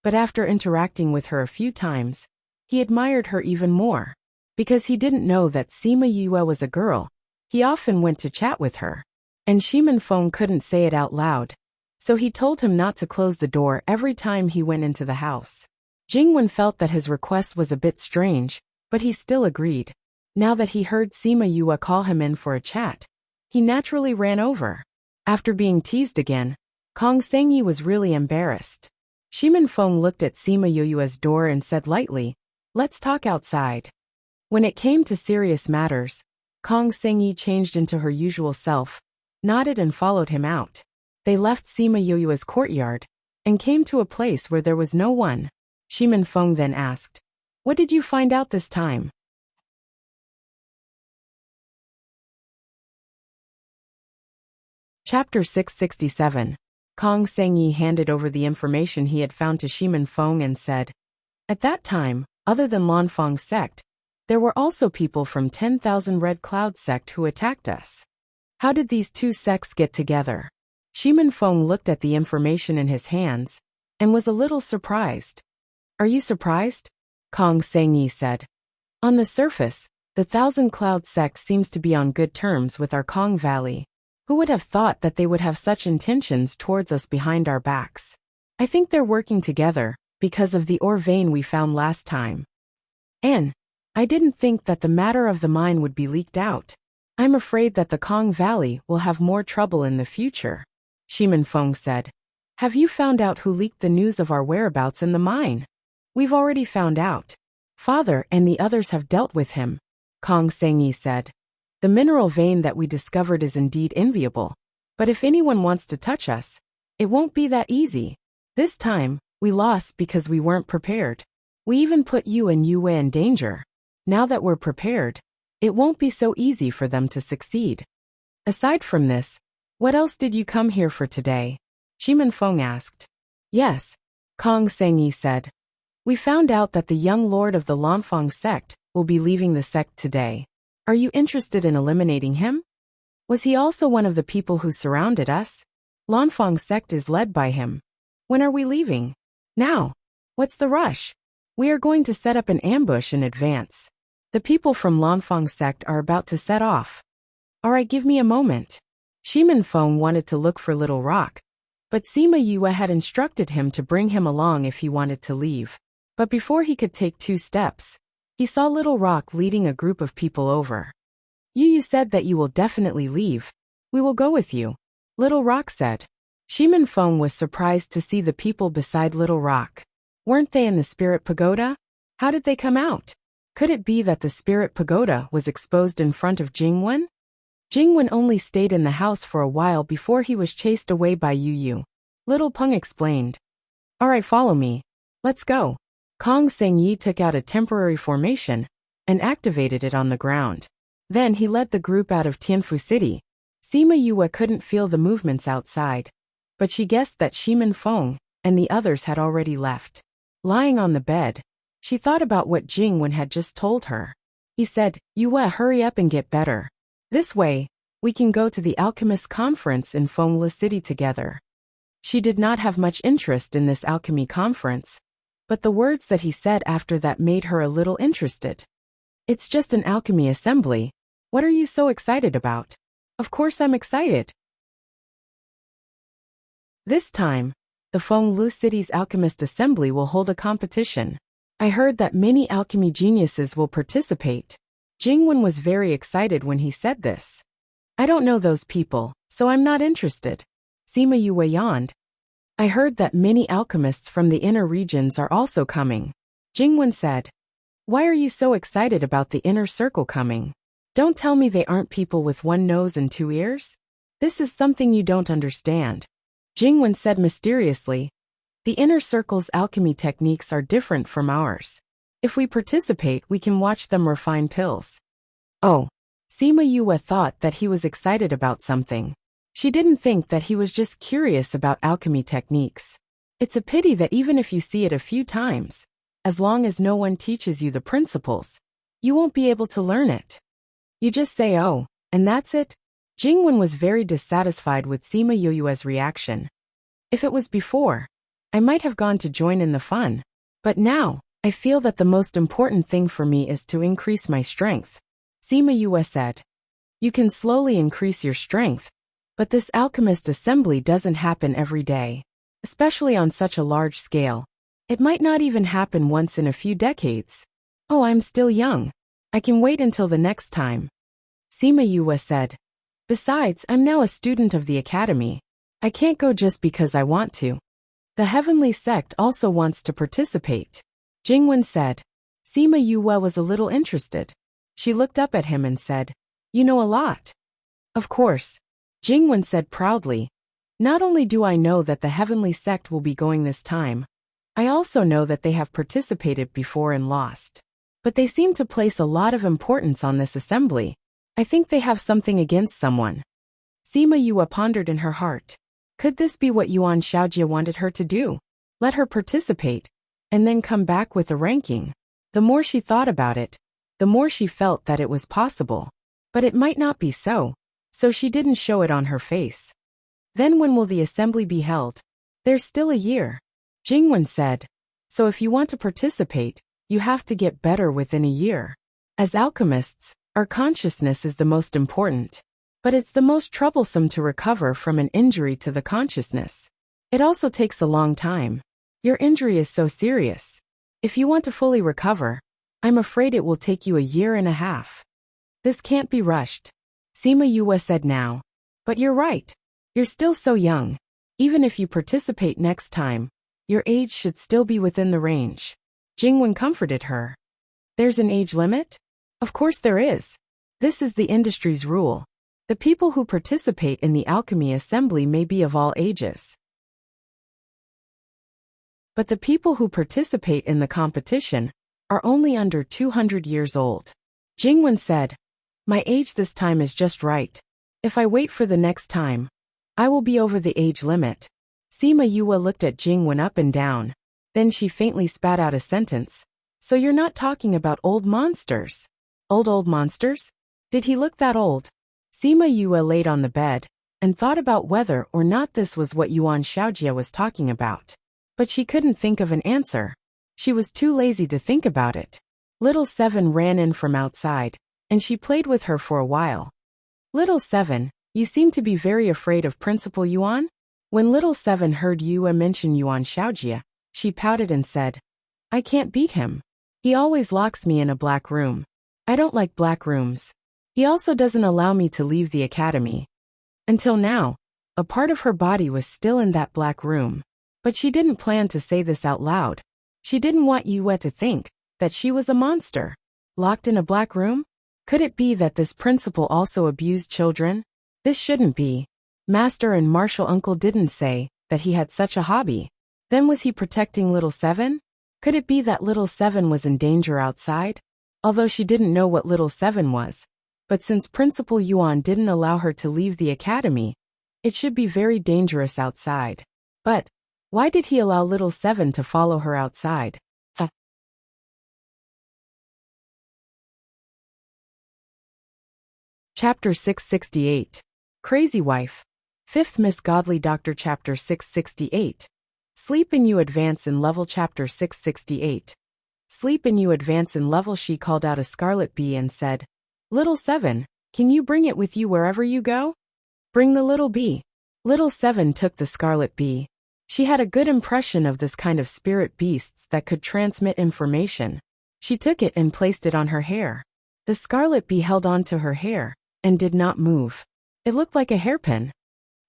but after interacting with her a few times, he admired her even more. Because he didn't know that Sima Yue was a girl, he often went to chat with her. And Shimin Feng couldn't say it out loud, so he told him not to close the door every time he went into the house. Jingwen felt that his request was a bit strange, but he still agreed. Now that he heard Sima Yue call him in for a chat, he naturally ran over. After being teased again, Kong Sengyi was really embarrassed. Shimin Feng looked at Sima Yue's door and said lightly, "Let's talk outside." When it came to serious matters, Kong Sengyi changed into her usual self, nodded and followed him out. They left Sima Yue's courtyard and came to a place where there was no one. Shimin Feng then asked, "What did you find out this time?" Chapter 667. Kong Sengyi handed over the information he had found to Shimin Feng and said, "At that time, other than Lanfang sect, there were also people from 10,000 Red Cloud sect who attacked us. How did these two sects get together?" Shimin Feng looked at the information in his hands and was a little surprised. "Are you surprised?" Kong Sengyi said. "On the surface, the Thousand Cloud sect seems to be on good terms with our Kong Valley. Who would have thought that they would have such intentions towards us behind our backs? I think they're working together because of the ore vein we found last time. And I didn't think that the matter of the mine would be leaked out. I'm afraid that the Kong Valley will have more trouble in the future," Shimin Feng said. "Have you found out who leaked the news of our whereabouts in the mine?" "We've already found out. Father and the others have dealt with him," Kong Sengyi said. "The mineral vein that we discovered is indeed enviable. But if anyone wants to touch us, it won't be that easy. This time, we lost because we weren't prepared. We even put you and Yue in danger. Now that we're prepared, it won't be so easy for them to succeed. Aside from this, what else did you come here for today?" Shimin Feng asked. "Yes," Kong Sengyi said. "We found out that the young lord of the Lanfang sect will be leaving the sect today. Are you interested in eliminating him? Was he also one of the people who surrounded us? Lanfang sect is led by him. When are we leaving?" "Now. What's the rush? We are going to set up an ambush in advance. The people from Lanfang sect are about to set off." "Alright, give me a moment." Shimin Feng wanted to look for Little Rock, but Sima Yue had instructed him to bring him along if he wanted to leave. But before he could take 2 steps, he saw Little Rock leading a group of people over. You said that you will definitely leave. We will go with you," Little Rock said. Shimin Feng was surprised to see the people beside Little Rock. Weren't they in the Spirit Pagoda? How did they come out? Could it be that the Spirit Pagoda was exposed in front of Jingwen? Jingwen only stayed in the house for a while before he was chased away by Yu. Little Peng explained. "Alright, follow me. Let's go." Kong Sengyi took out a temporary formation and activated it on the ground. Then he led the group out of Tianfu City. Sima Yue couldn't feel the movements outside, but she guessed that Shimin Feng and the others had already left. Lying on the bed, she thought about what Jingwen had just told her. He said, "Yue, hurry up and get better. This way, we can go to the alchemist conference in Fengli City together." She did not have much interest in this alchemy conference, but the words that he said after that made her a little interested. "It's just an alchemy assembly. What are you so excited about?" "Of course I'm excited." This time, the Fengli City's alchemist assembly will hold a competition. I heard that many alchemy geniuses will participate. Jingwen was very excited when he said this. "I don't know those people, so I'm not interested." Sima Yue yawned. "I heard that many alchemists from the inner regions are also coming," Jingwen said. "Why are you so excited about the inner circle coming? Don't tell me they aren't people with 1 nose and 2 ears? This is something you don't understand," Jingwen said mysteriously. "The inner circle's alchemy techniques are different from ours. If we participate, we can watch them refine pills." Oh, Sima Yue thought that he was excited about something. She didn't think that he was just curious about alchemy techniques. It's a pity that even if you see it a few times, as long as no one teaches you the principles, you won't be able to learn it. You just say, "Oh," and that's it. Jingwen was very dissatisfied with Sima Yue's reaction. "If it was before, I might have gone to join in the fun. But now, I feel that the most important thing for me is to increase my strength," Sima Yue said. "You can slowly increase your strength, but this alchemist assembly doesn't happen every day, especially on such a large scale. It might not even happen once in a few decades. Oh, I'm still young. I can wait until the next time," Sima Yue said. "Besides, I'm now a student of the academy. I can't go just because I want to." "The heavenly sect also wants to participate," Jingwen said. Sima Yue was a little interested. She looked up at him and said, "You know a lot." "Of course," Jingwen said proudly. "Not only do I know that the heavenly sect will be going this time, I also know that they have participated before and lost. But they seem to place a lot of importance on this assembly. I think they have something against someone." Sima Yue pondered in her heart. Could this be what Yuan Xiaojie wanted her to do? Let her participate, and then come back with a ranking. The more she thought about it, the more she felt that it was possible. But it might not be so she didn't show it on her face. Then when will the assembly be held? There's still a year. Jingwen said. So if you want to participate, you have to get better within a year. As alchemists, our consciousness is the most important. But it's the most troublesome to recover from an injury to the consciousness. It also takes a long time. Your injury is so serious. If you want to fully recover, I'm afraid it will take you a year and a half. This can't be rushed. Sima Yue said now. But you're right. You're still so young. Even if you participate next time, your age should still be within the range. Jingwen comforted her. There's an age limit? Of course there is. This is the industry's rule. The people who participate in the alchemy assembly may be of all ages. But the people who participate in the competition are only under 200 years old. Jingwen said, my age this time is just right. If I wait for the next time, I will be over the age limit. Sima Yue looked at Jingwen up and down. Then she faintly spat out a sentence. So you're not talking about old monsters? Old monsters? Did he look that old? Sima Yue laid on the bed and thought about whether or not this was what Yuan Xiaojie was talking about. But she couldn't think of an answer. She was too lazy to think about it. Little Seven ran in from outside, and she played with her for a while. Little Seven, you seem to be very afraid of Principal Yuan? When Little Seven heard Yue mention Yuan Xiaojie, she pouted and said, I can't beat him. He always locks me in a black room. I don't like black rooms. He also doesn't allow me to leave the academy. Until now, a part of her body was still in that black room. But she didn't plan to say this out loud. She didn't want Yue to think that she was a monster. Locked in a black room? Could it be that this principal also abused children? This shouldn't be. Master and martial uncle didn't say that he had such a hobby. Then was he protecting Little Seven? Could it be that Little Seven was in danger outside? Although she didn't know what Little Seven was. But since Principal Yuan didn't allow her to leave the academy, it should be very dangerous outside. But why did he allow Little Seven to follow her outside? Chapter 668. Crazy Wife. 5th Miss Godly Doctor Chapter 668. Sleep and you advance in level Chapter 668. Sleep and you advance in level. She called out a scarlet bee and said, Little Seven, can you bring it with you wherever you go? Bring the little bee. Little Seven took the scarlet bee. She had a good impression of this kind of spirit beasts that could transmit information. She took it and placed it on her hair. The scarlet bee held on to her hair and did not move. It looked like a hairpin.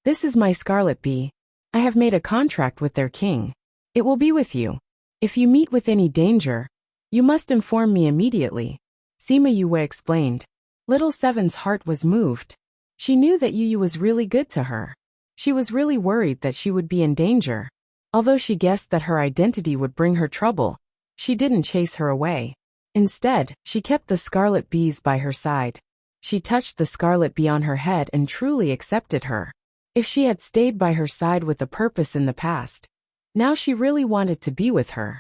This is my scarlet bee. I have made a contract with their king. It will be with you. If you meet with any danger, you must inform me immediately. Sima Yue explained. Little Seven's heart was moved. She knew that Yu was really good to her. She was really worried that she would be in danger. Although she guessed that her identity would bring her trouble, she didn't chase her away. Instead, she kept the scarlet bees by her side. She touched the scarlet bee on her head and truly accepted her. If she had stayed by her side with a purpose in the past, now she really wanted to be with her.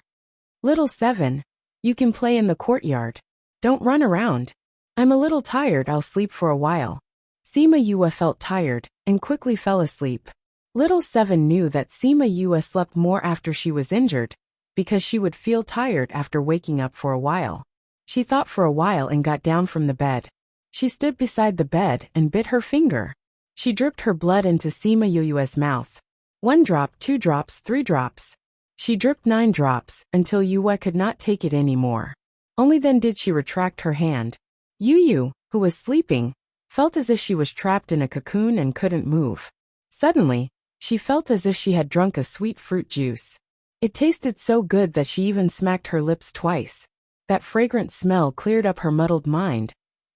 Little Seven, you can play in the courtyard. Don't run around. I'm a little tired, I'll sleep for a while. Sima Yue felt tired and quickly fell asleep. Little Seven knew that Sima Yue slept more after she was injured, because she would feel tired after waking up for a while. She thought for a while and got down from the bed. She stood beside the bed and bit her finger. She dripped her blood into Sima Yue's mouth. 1 drop, 2 drops, 3 drops. She dripped 9 drops until Yue could not take it anymore. Only then did she retract her hand. Yu, who was sleeping, felt as if she was trapped in a cocoon and couldn't move. Suddenly, she felt as if she had drunk a sweet fruit juice. It tasted so good that she even smacked her lips twice. That fragrant smell cleared up her muddled mind,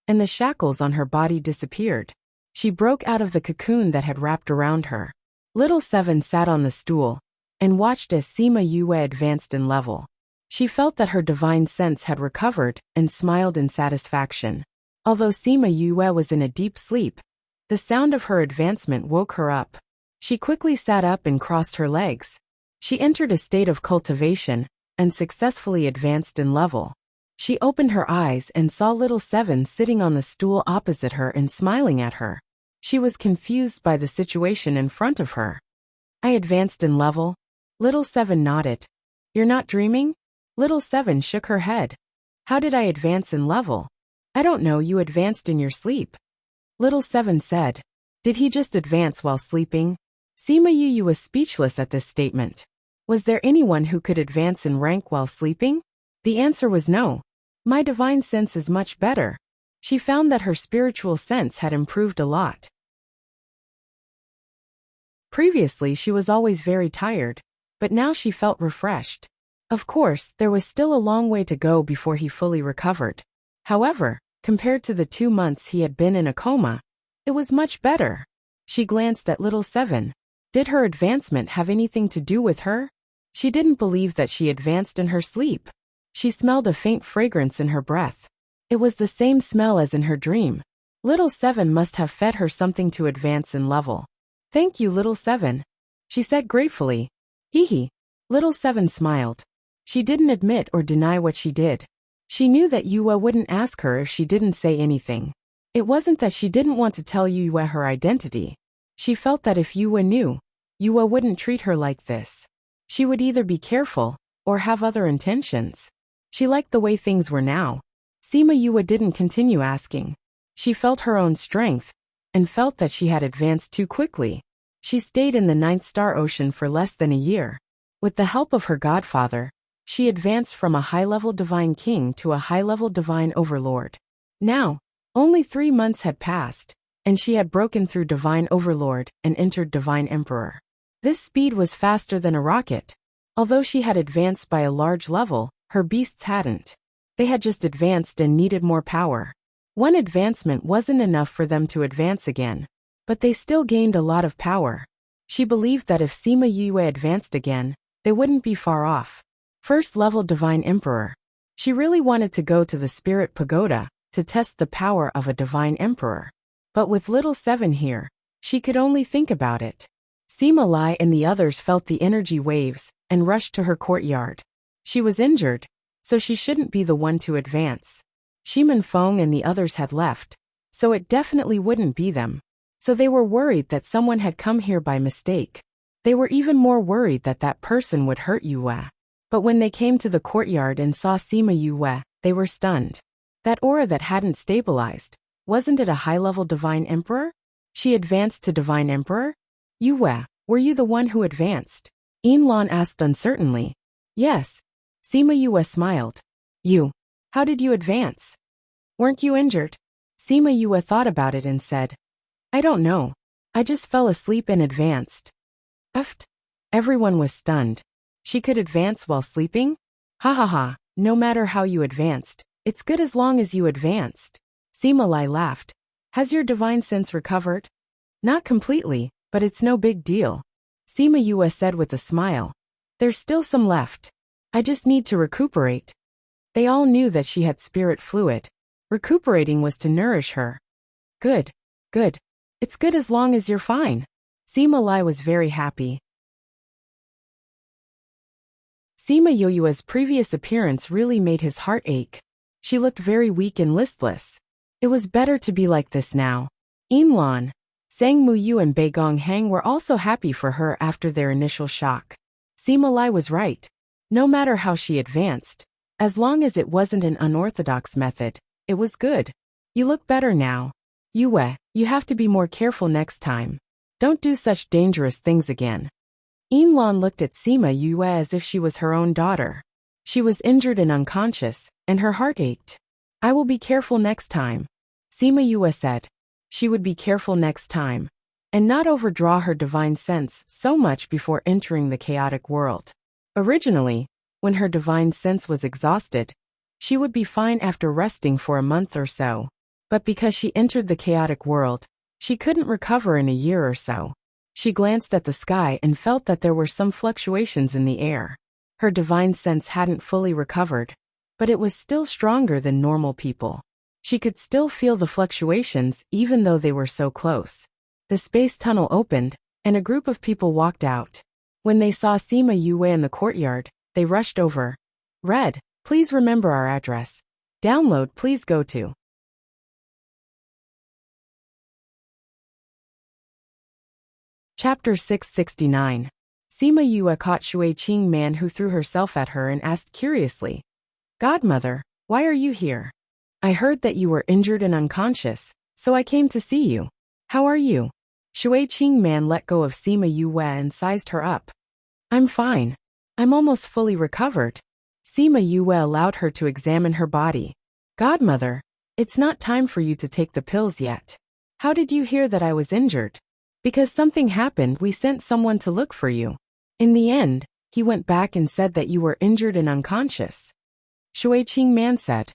and the shackles on her body disappeared. She broke out of the cocoon that had wrapped around her. Little Seven sat on the stool and watched as Sima Yue advanced in level. She felt that her divine sense had recovered and smiled in satisfaction. Although Sima Yue was in a deep sleep, the sound of her advancement woke her up. She quickly sat up and crossed her legs. She entered a state of cultivation and successfully advanced in level. She opened her eyes and saw little Seven sitting on the stool opposite her and smiling at her. She was confused by the situation in front of her. I advanced in level. Little Seven nodded. You're not dreaming? Little Seven shook her head. How did I advance in level? I don't know, you advanced in your sleep. Little Seven said. Did he just advance while sleeping? Sima Yu was speechless at this statement. Was there anyone who could advance in rank while sleeping? The answer was no. My divine sense is much better. She found that her spiritual sense had improved a lot. Previously she was always very tired, but now she felt refreshed. Of course, there was still a long way to go before he fully recovered. However, compared to the 2 months he had been in a coma, it was much better. She glanced at little Seven. Did her advancement have anything to do with her? She didn't believe that she advanced in her sleep. She smelled a faint fragrance in her breath. It was the same smell as in her dream. Little Seven must have fed her something to advance in level. Thank you, little Seven, she said gratefully. Hee hee. Little Seven smiled. She didn't admit or deny what she did. She knew that Yue wouldn't ask her if she didn't say anything. It wasn't that she didn't want to tell Yue her identity. She felt that if Yue knew, Yue wouldn't treat her like this. She would either be careful or have other intentions. She liked the way things were now. Sima Yue didn't continue asking. She felt her own strength and felt that she had advanced too quickly. She stayed in the 9th star ocean for less than a year. With the help of her godfather, she advanced from a high-level divine king to a high-level divine overlord. Now, only 3 months had passed, and she had broken through divine overlord and entered divine emperor. This speed was faster than a rocket. Although she had advanced by a large level, her beasts hadn't. They had just advanced and needed more power. One advancement wasn't enough for them to advance again, but they still gained a lot of power. She believed that if Sima Yue advanced again, they wouldn't be far off. First level divine emperor. She really wanted to go to the spirit pagoda to test the power of a divine emperor. But with little Seven here, she could only think about it. Sima Lai and the others felt the energy waves and rushed to her courtyard. She was injured, so she shouldn't be the one to advance. Shiman Feng and the others had left, so it definitely wouldn't be them. So they were worried that someone had come here by mistake. They were even more worried that that person would hurt Yue. But when they came to the courtyard and saw Sima Yue, they were stunned. That aura that hadn't stabilized, wasn't it a high-level divine emperor? She advanced to divine emperor? Yue, were you the one who advanced? Yinlan asked uncertainly. Yes. Sima Yue smiled. You. How did you advance? Weren't you injured? Sima Yue thought about it and said, I don't know. I just fell asleep and advanced. Uft. Everyone was stunned. She could advance while sleeping? Ha ha ha, no matter how you advanced, it's good as long as you advanced. Sima Lai laughed. Has your divine sense recovered? Not completely, but it's no big deal. Sima Yue said with a smile. There's still some left. I just need to recuperate. They all knew that she had spirit fluid. Recuperating was to nourish her. Good. Good. It's good as long as you're fine. Sima Lai was very happy. Sima Yue's previous appearance really made his heart ache. She looked very weak and listless. It was better to be like this now. Yinlan, Sang Muyu and Bei Gonghang were also happy for her after their initial shock. Sima Lai was right. No matter how she advanced, as long as it wasn't an unorthodox method, it was good. You look better now. Yue, you have to be more careful next time. Don't do such dangerous things again. Yinlan looked at Sima Yue as if she was her own daughter. She was injured and unconscious, and her heart ached. I will be careful next time. Sima Yue said. She would be careful next time, and not overdraw her divine sense so much before entering the chaotic world. Originally, when her divine sense was exhausted, she would be fine after resting for a month or so. But because she entered the chaotic world, she couldn't recover in a year or so. She glanced at the sky and felt that there were some fluctuations in the air. Her divine sense hadn't fully recovered, but it was still stronger than normal people. She could still feel the fluctuations even though they were so close. The space tunnel opened, and a group of people walked out. When they saw Sima Yue in the courtyard, they rushed over. Read, please remember our address. Download, please go to. Chapter 669. Sima Yue caught Shui Qing Man who threw herself at her and asked curiously, Godmother, why are you here? I heard that you were injured and unconscious, so I came to see you. How are you? Shui Qing Man let go of Sima Yue and sized her up. I'm fine. I'm almost fully recovered. Sima Yue allowed her to examine her body. Godmother, it's not time for you to take the pills yet. How did you hear that I was injured? Because something happened, we sent someone to look for you. In the end, he went back and said that you were injured and unconscious. Shui Qing Man said.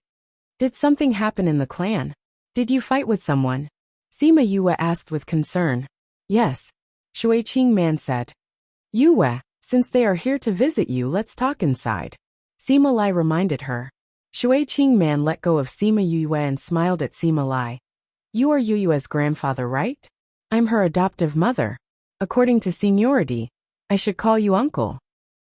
Did something happen in the clan? Did you fight with someone? Sima Yue asked with concern. Yes. Shui Qing Man said. Yue, since they are here to visit you, let's talk inside. Sima Lai reminded her. Shui Qing Man let go of Sima Yue and smiled at Sima Lai. You are Yue's grandfather, right? I'm her adoptive mother. According to seniority, I should call you uncle.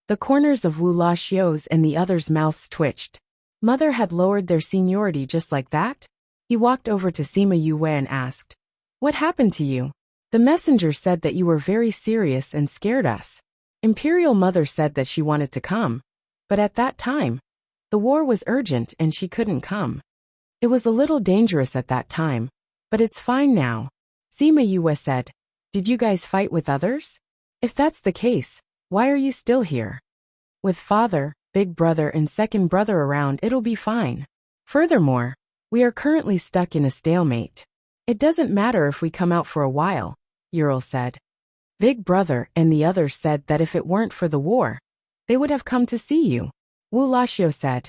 The corners of Wu La Xiu's and the others' mouths twitched. Mother had lowered their seniority just like that? He walked over to Sima Yue and asked, What happened to you? The messenger said that you were very serious and scared us. Imperial Mother said that she wanted to come. But at that time, the war was urgent and she couldn't come. It was a little dangerous at that time, but it's fine now. Sima Yue said, Did you guys fight with others? If that's the case, why are you still here? With father, big brother and second brother around, it'll be fine. Furthermore, we are currently stuck in a stalemate. It doesn't matter if we come out for a while, Ural said. Big brother and the others said that if it weren't for the war, they would have come to see you. Wu Laxiu said.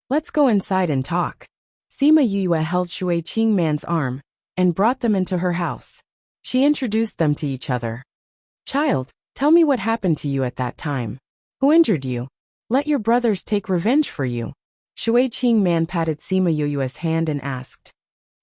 Let's go inside and talk. Sima Yue held Shui Qing Man's arm and brought them into her house. She introduced them to each other. Child, tell me what happened to you at that time. Who injured you? Let your brothers take revenge for you. Shui Qing Man patted Sima Yue's hand and asked.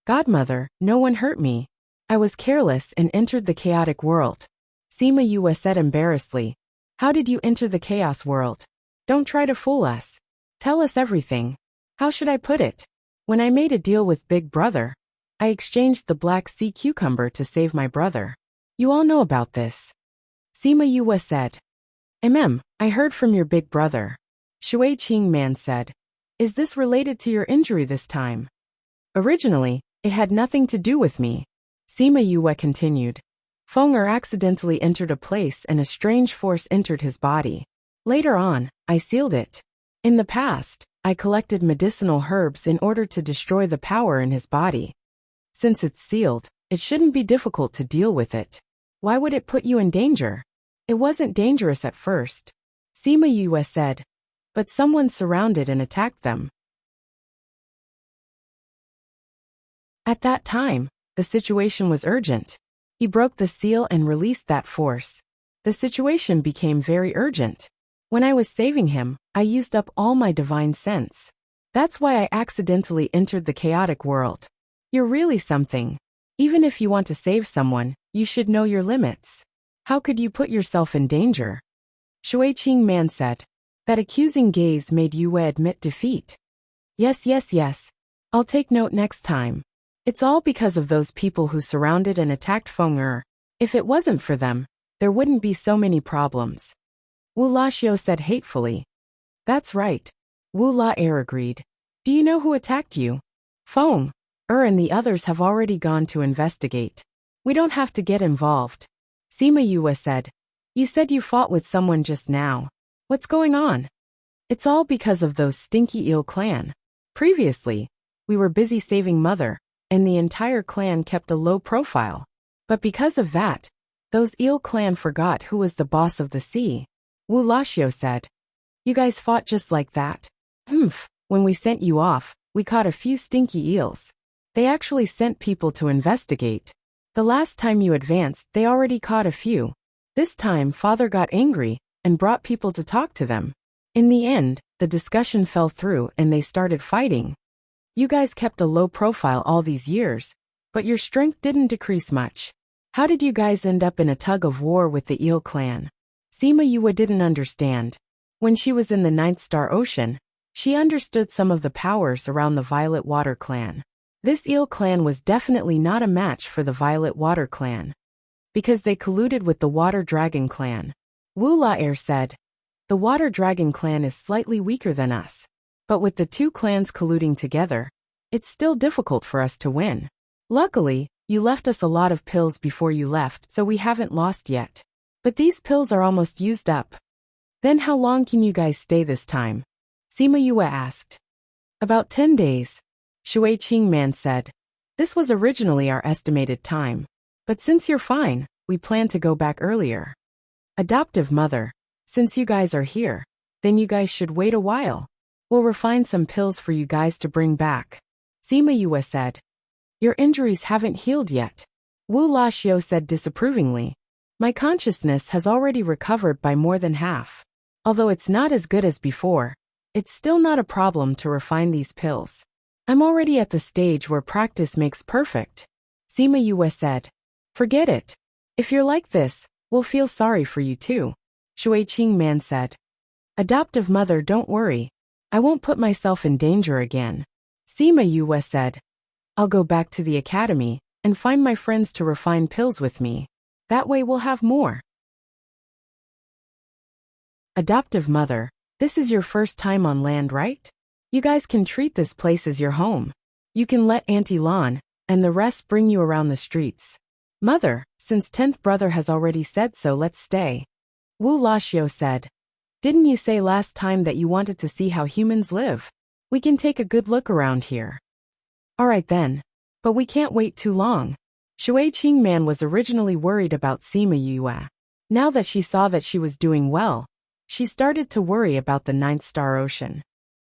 Godmother, no one hurt me. I was careless and entered the chaotic world. Sima Yue said embarrassedly. How did you enter the chaos world? Don't try to fool us. Tell us everything. How should I put it? When I made a deal with Big Brother, I exchanged the Black Sea cucumber to save my brother. You all know about this. Sima Yue said. I heard from your big brother. Shui Qing Man said. Is this related to your injury this time? Originally, it had nothing to do with me. Sima Yue continued. Feng'er accidentally entered a place and a strange force entered his body. Later on, I sealed it. In the past, I collected medicinal herbs in order to destroy the power in his body. Since it's sealed, it shouldn't be difficult to deal with it. Why would it put you in danger? It wasn't dangerous at first. Sima Yue said. But someone surrounded and attacked them. At that time, the situation was urgent. He broke the seal and released that force. The situation became very urgent. When I was saving him, I used up all my divine sense. That's why I accidentally entered the chaotic world. You're really something. Even if you want to save someone, you should know your limits. How could you put yourself in danger? Shui Qing Man said. That accusing gaze made Yue admit defeat. Yes. I'll take note next time. It's all because of those people who surrounded and attacked Feng'er. If it wasn't for them, there wouldn't be so many problems. Wu Laxiu said hatefully. That's right. Wu La agreed. Do you know who attacked you? Feng'er and the others have already gone to investigate. We don't have to get involved. Sima Yue said. You said you fought with someone just now. What's going on? It's all because of those stinky eel clan. Previously, we were busy saving Mother, and the entire clan kept a low profile. But because of that, those eel clan forgot who was the boss of the sea. Wu Laxiu said. You guys fought just like that? When we sent you off, we caught a few stinky eels. They actually sent people to investigate. The last time you advanced, they already caught a few. This time, Father got angry and brought people to talk to them. In the end, the discussion fell through and they started fighting. You guys kept a low profile all these years, but your strength didn't decrease much. How did you guys end up in a tug-of-war with the eel clan? Sima Yue didn't understand. When she was in the Ninth Star Ocean, she understood some of the powers around the Violet Water clan. This eel clan was definitely not a match for the Violet Water clan, because they colluded with the Water Dragon clan. Wu La-er said, "The Water Dragon clan is slightly weaker than us, but with the two clans colluding together, it's still difficult for us to win. Luckily, you left us a lot of pills before you left, so we haven't lost yet. But these pills are almost used up." "Then how long can you guys stay this time?" Sima Yue asked. "About 10 days. Shui Qingman said. "This was originally our estimated time. But since you're fine, we plan to go back earlier." "Adoptive mother, since you guys are here, then you guys should wait a while. We'll refine some pills for you guys to bring back," Sima Yue said. "Your injuries haven't healed yet," Wu Laxiu said disapprovingly. "My consciousness has already recovered by more than half. Although it's not as good as before, it's still not a problem to refine these pills. I'm already at the stage where practice makes perfect," Sima Yue said. "Forget it. If you're like this, we'll feel sorry for you too," Shui Qingman said. "Adoptive mother, don't worry. I won't put myself in danger again," Sima Yue said. "I'll go back to the academy and find my friends to refine pills with me. That way we'll have more." "Adoptive mother, this is your first time on land, right? You guys can treat this place as your home. You can let Auntie Lan and the rest bring you around the streets. Mother, since 10th brother has already said so, let's stay," Wu Laxiu said. "Didn't you say last time that you wanted to see how humans live? We can take a good look around here." "All right then. But we can't wait too long." Shui Qingman was originally worried about Sima Yue. Now that she saw that she was doing well, she started to worry about the Ninth Star Ocean.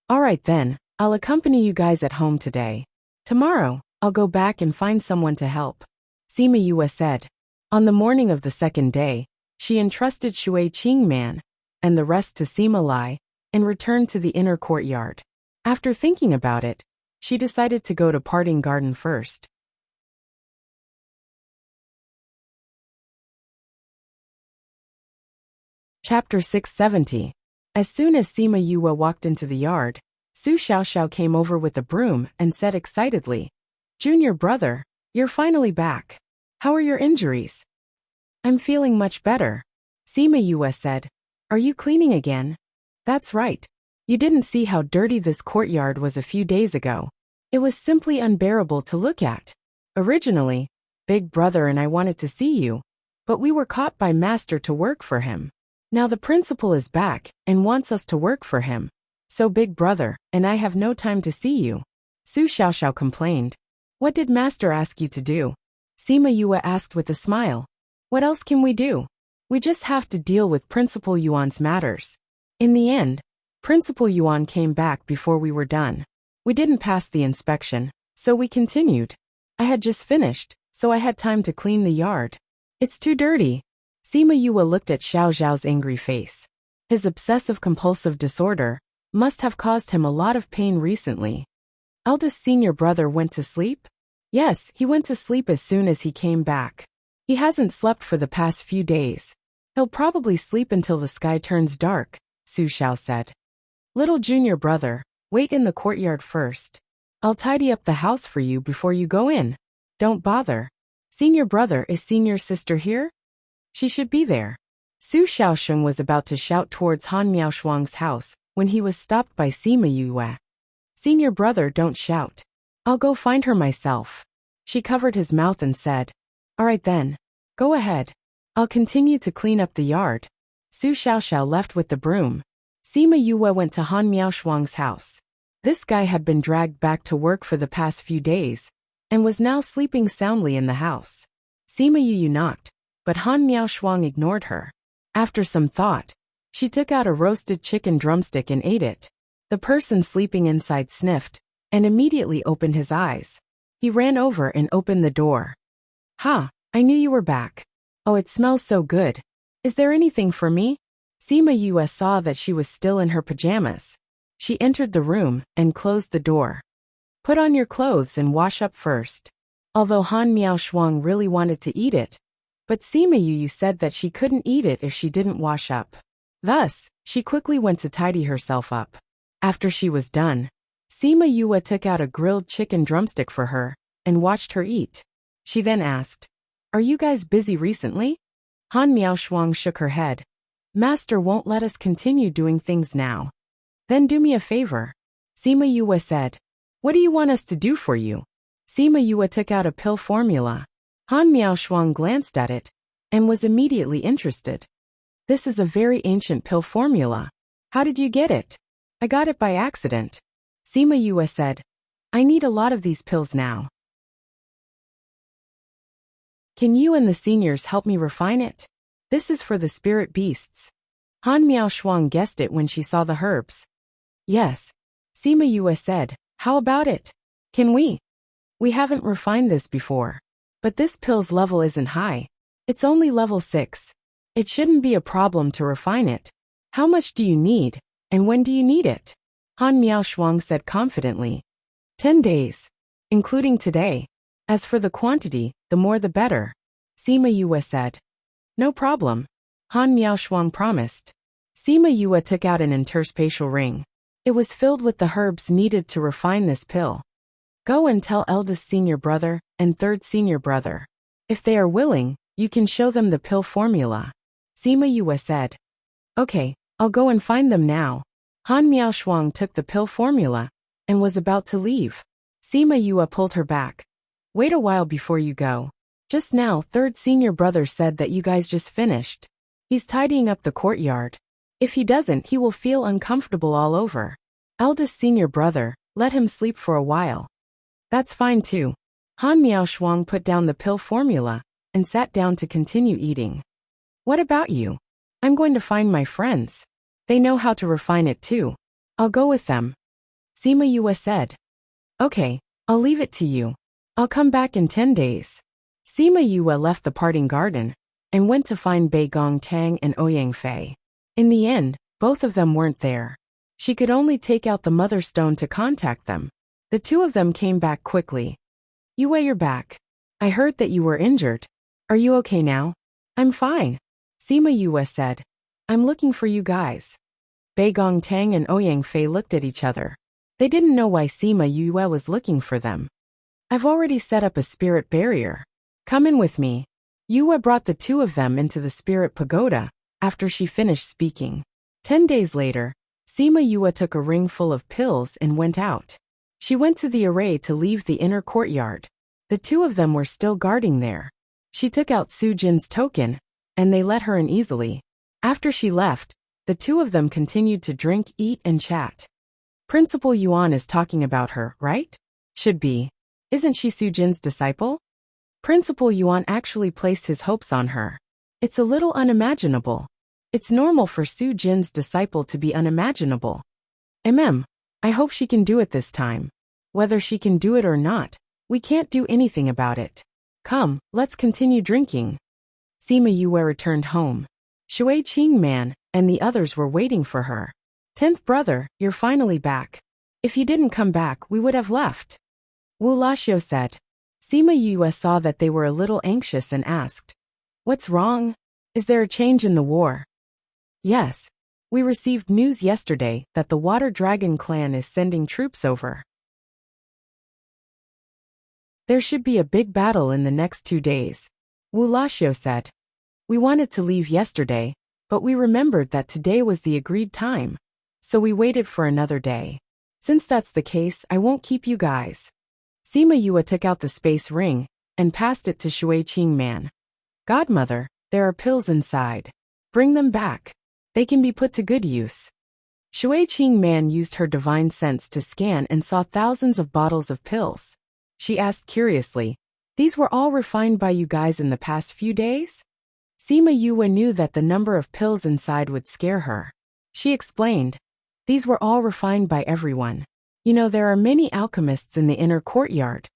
"All right then, I'll accompany you guys at home today. Tomorrow, I'll go back and find someone to help," Sima Yue said. On the morning of the second day, she entrusted Shui Qingman and the rest to Sima Lai and returned to the inner courtyard. After thinking about it, she decided to go to Parting Garden first. Chapter 670. As soon as Sima Yue walked into the yard, Su Xiaoxiao came over with a broom and said excitedly, "Junior brother, you're finally back. How are your injuries?" "I'm feeling much better," Sima Yue said. "Are you cleaning again?" "That's right. You didn't see how dirty this courtyard was a few days ago. It was simply unbearable to look at. Originally, Big Brother and I wanted to see you, but we were caught by Master to work for him. Now the principal is back and wants us to work for him. So Big Brother and I have no time to see you," Su Xiaoxiao complained. "What did Master ask you to do?" Sima Yue asked with a smile. "What else can we do? We just have to deal with Principal Yuan's matters." In the end, Principal Yuan came back before we were done. We didn't pass the inspection, so we continued. I had just finished, so I had time to clean the yard. "It's too dirty." Sima Yue looked at Xiao Zhao's angry face. His obsessive-compulsive disorder must have caused him a lot of pain recently. "Eldest senior brother went to sleep?" "Yes, he went to sleep as soon as he came back. He hasn't slept for the past few days. He'll probably sleep until the sky turns dark," Su Xiao said. "Little junior brother, wait in the courtyard first. I'll tidy up the house for you before you go in. Don't bother. Senior brother, is senior sister here? She should be there." Su Xiaosheng was about to shout towards Han Miaoshuang's house when he was stopped by Sima Yue. "Senior brother, don't shout. I'll go find her myself." She covered his mouth and said, "All right then. Go ahead. I'll continue to clean up the yard." Su Xiaoxiao left with the broom. Sima Yue went to Han Miaoshuang's house. This guy had been dragged back to work for the past few days and was now sleeping soundly in the house. Sima Yue knocked, but Han Miaoshuang ignored her. After some thought, she took out a roasted chicken drumstick and ate it. The person sleeping inside sniffed and immediately opened his eyes. He ran over and opened the door. "Ha, I knew you were back. Oh, it smells so good. Is there anything for me?" Sima Yue saw that she was still in her pajamas. She entered the room and closed the door. "Put on your clothes and wash up first." Although Han Miaoshuang really wanted to eat it, But Sima Yu said that she couldn't eat it if she didn't wash up. Thus, she quickly went to tidy herself up. After she was done, Sima Yue took out a grilled chicken drumstick for her and watched her eat. She then asked, "Are you guys busy recently?" Han Miaoshuang shook her head. "Master won't let us continue doing things now." "Then do me a favor," Sima Yue said. "What do you want us to do for you?" Sima Yue took out a pill formula. Han Miaoshuang glanced at it and was immediately interested. "This is a very ancient pill formula. How did you get it?" "I got it by accident," Sima Yue said. "I need a lot of these pills now. Can you and the seniors help me refine it? This is for the spirit beasts." Han Miaoshuang guessed it when she saw the herbs. "Yes," Sima Yue said. "How about it? Can we? We haven't refined this before. But this pill's level isn't high. It's only level 6. It shouldn't be a problem to refine it. How much do you need, and when do you need it?" Han Miaoshuang said confidently. 10 days, including today. As for the quantity, the more the better, Sima Yue said. "No problem," Han Miaoshuang promised. Sima Yue took out an interspatial ring. It was filled with the herbs needed to refine this pill. "Go and tell eldest senior brother and third senior brother. If they are willing, you can show them the pill formula," Sima Yue said. "Okay, I'll go and find them now." Han Miaoshuang took the pill formula and was about to leave. Sima Yue pulled her back. "Wait a while before you go. Just now, third senior brother said that you guys just finished. He's tidying up the courtyard. If he doesn't, he will feel uncomfortable all over. Eldest senior brother, let him sleep for a while." "That's fine too." Han Miaoshuang put down the pill formula and sat down to continue eating. "What about you?" "I'm going to find my friends. They know how to refine it too. I'll go with them," Sima Yue said. "Okay, I'll leave it to you. I'll come back in 10 days. Sima Yue left the parting garden and went to find Bei Gong Tang and Ouyang Fei. In the end, both of them weren't there. She could only take out the mother stone to contact them. The two of them came back quickly. "Yue, you're back. I heard that you were injured. Are you okay now?" "I'm fine," Sima Yue said. "I'm looking for you guys." Bei Gong Tang and Ouyang Fei looked at each other. They didn't know why Sima Yue was looking for them. "I've already set up a spirit barrier. Come in with me." Yue brought the two of them into the spirit pagoda after she finished speaking. 10 days later, Sima Yue took a ring full of pills and went out. She went to the array to leave the inner courtyard. The two of them were still guarding there. She took out Su Jin's token, and they let her in easily. After she left, the two of them continued to drink, eat, and chat. "Principal Yuan is talking about her, right?" "Should be. Isn't she Su Jin's disciple?" "Principal Yuan actually placed his hopes on her. It's a little unimaginable. It's normal for Su Jin's disciple to be unimaginable. I hope she can do it this time. Whether she can do it or not, we can't do anything about it. Come, let's continue drinking." Sima Yue returned home. Shui Qing Man and the others were waiting for her. "10th brother, you're finally back. If you didn't come back, we would have left," Wu Laxiu said. Sima Yue saw that they were a little anxious and asked, "What's wrong? Is there a change in the war?" "Yes. We received news yesterday that the Water Dragon clan is sending troops over. There should be a big battle in the next 2 days," Wu Laxiu said. "We wanted to leave yesterday, but we remembered that today was the agreed time, so we waited for another day. Since that's the case, I won't keep you guys." Sima Yue took out the space ring and passed it to Shui Qing Man. "Godmother, there are pills inside. Bring them back. They can be put to good use." Shui Qing Man used her divine sense to scan and saw thousands of bottles of pills. She asked curiously, "These were all refined by you guys in the past few days?" Sima Yue knew that the number of pills inside would scare her. She explained, "These were all refined by everyone. You know, there are many alchemists in the inner courtyard."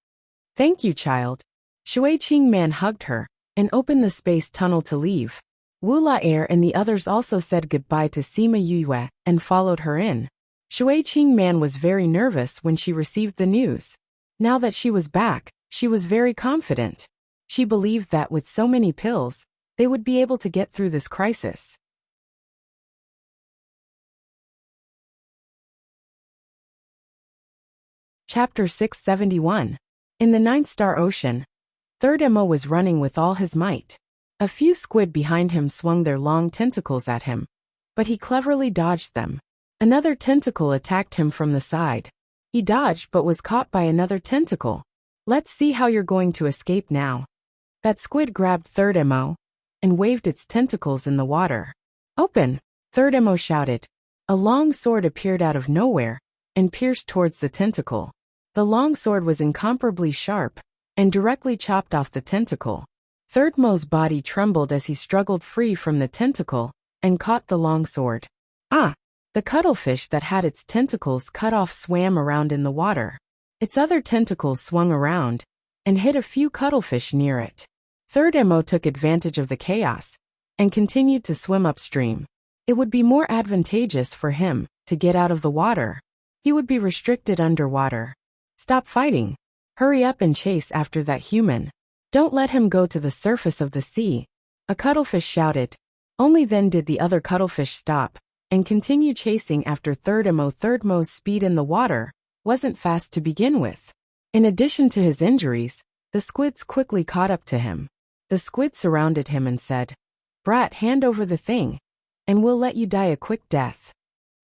"Thank you, child." Shui Qing Man hugged her and opened the space tunnel to leave. Wu La Air and the others also said goodbye to Sima Yue and followed her in. Shui Qing Man was very nervous when she received the news. Now that she was back, she was very confident. She believed that with so many pills, they would be able to get through this crisis. Chapter 671. In the Ninth-Star Ocean, Third Emo was running with all his might. A few squid behind him swung their long tentacles at him, but he cleverly dodged them. Another tentacle attacked him from the side. He dodged but was caught by another tentacle. Let's see how you're going to escape now. That squid grabbed Third Emo and waved its tentacles in the water. Open! Third Emo shouted. A long sword appeared out of nowhere and pierced towards the tentacle. The long sword was incomparably sharp and directly chopped off the tentacle. Third Emo's body trembled as he struggled free from the tentacle and caught the long sword. Ah! The cuttlefish that had its tentacles cut off swam around in the water. Its other tentacles swung around and hit a few cuttlefish near it. Third Emo took advantage of the chaos and continued to swim upstream. It would be more advantageous for him to get out of the water. He would be restricted underwater. Stop fighting. Hurry up and chase after that human. Don't let him go to the surface of the sea. A cuttlefish shouted. Only then did the other cuttlefish stop and continue chasing after Third Emo. Third Emo's speed in the water wasn't fast to begin with. In addition to his injuries, the squids quickly caught up to him. The squid surrounded him and said, "Brat, hand over the thing, and we'll let you die a quick death.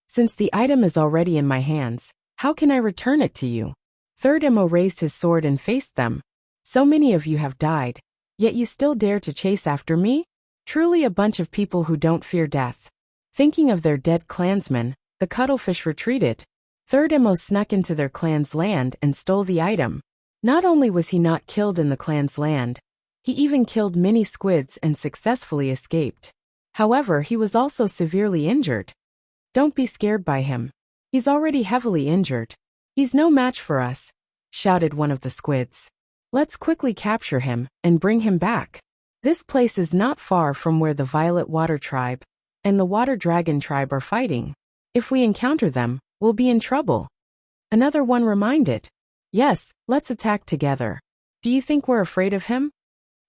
Since the item is already in my hands, how can I return it to you?" Third Emo raised his sword and faced them. "So many of you have died, yet you still dare to chase after me? Truly a bunch of people who don't fear death." Thinking of their dead clansmen, the cuttlefish retreated. Third Emo snuck into their clan's land and stole the item. Not only was he not killed in the clan's land, he even killed many squids and successfully escaped. However, he was also severely injured. "Don't be scared by him. He's already heavily injured. He's no match for us," shouted one of the squids. "Let's quickly capture him and bring him back. This place is not far from where the Violet Water Tribe and the Water Dragon Tribe are fighting. If we encounter them, we'll be in trouble." Another one reminded. "Yes, let's attack together. Do you think we're afraid of him?"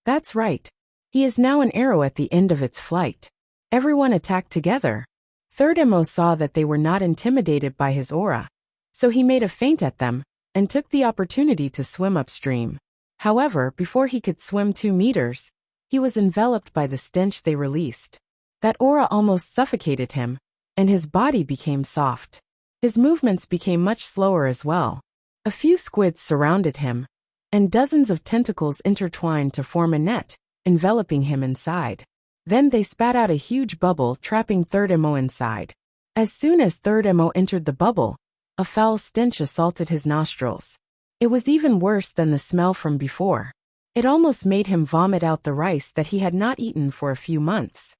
"That's right. He is now an arrow at the end of its flight." Everyone attacked together. Third Emo saw that they were not intimidated by his aura, so he made a feint at them and took the opportunity to swim upstream. However, before he could swim 2 meters, he was enveloped by the stench they released. That aura almost suffocated him, and his body became soft. His movements became much slower as well. A few squids surrounded him, and dozens of tentacles intertwined to form a net, enveloping him inside. Then they spat out a huge bubble, trapping Third Emo inside. As soon as Third Emo entered the bubble, a foul stench assaulted his nostrils. It was even worse than the smell from before. It almost made him vomit out the rice that he had not eaten for a few months.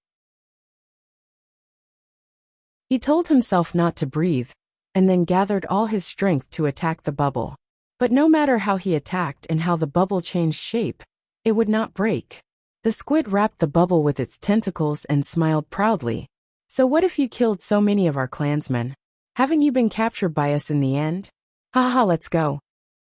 He told himself not to breathe, and then gathered all his strength to attack the bubble. But no matter how he attacked and how the bubble changed shape, it would not break. The squid wrapped the bubble with its tentacles and smiled proudly. "So what if you killed so many of our clansmen? Haven't you been captured by us in the end? Haha, let's go.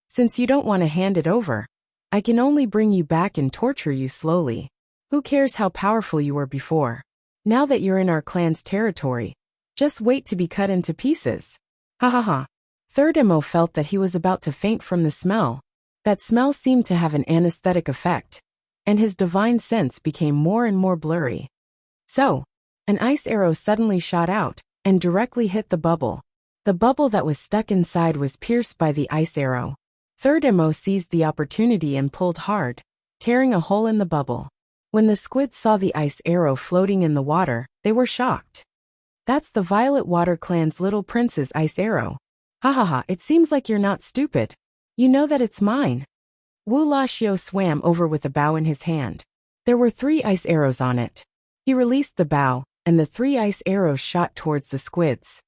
Since you don't want to hand it over, I can only bring you back and torture you slowly. Who cares how powerful you were before? Now that you're in our clan's territory, just wait to be cut into pieces." Ha ha ha. Third Emo felt that he was about to faint from the smell. That smell seemed to have an anesthetic effect, and his divine sense became more and more blurry. So, an ice arrow suddenly shot out and directly hit the bubble. The bubble that was stuck inside was pierced by the ice arrow. Third Emo seized the opportunity and pulled hard, tearing a hole in the bubble. When the squids saw the ice arrow floating in the water, they were shocked. "That's the Violet Water Clan's little prince's ice arrow. Ha ha ha, it seems like you're not stupid. You know that it's mine." Wu Laxiu swam over with a bow in his hand. There were 3 ice arrows on it. He released the bow, and the 3 ice arrows shot towards the squids.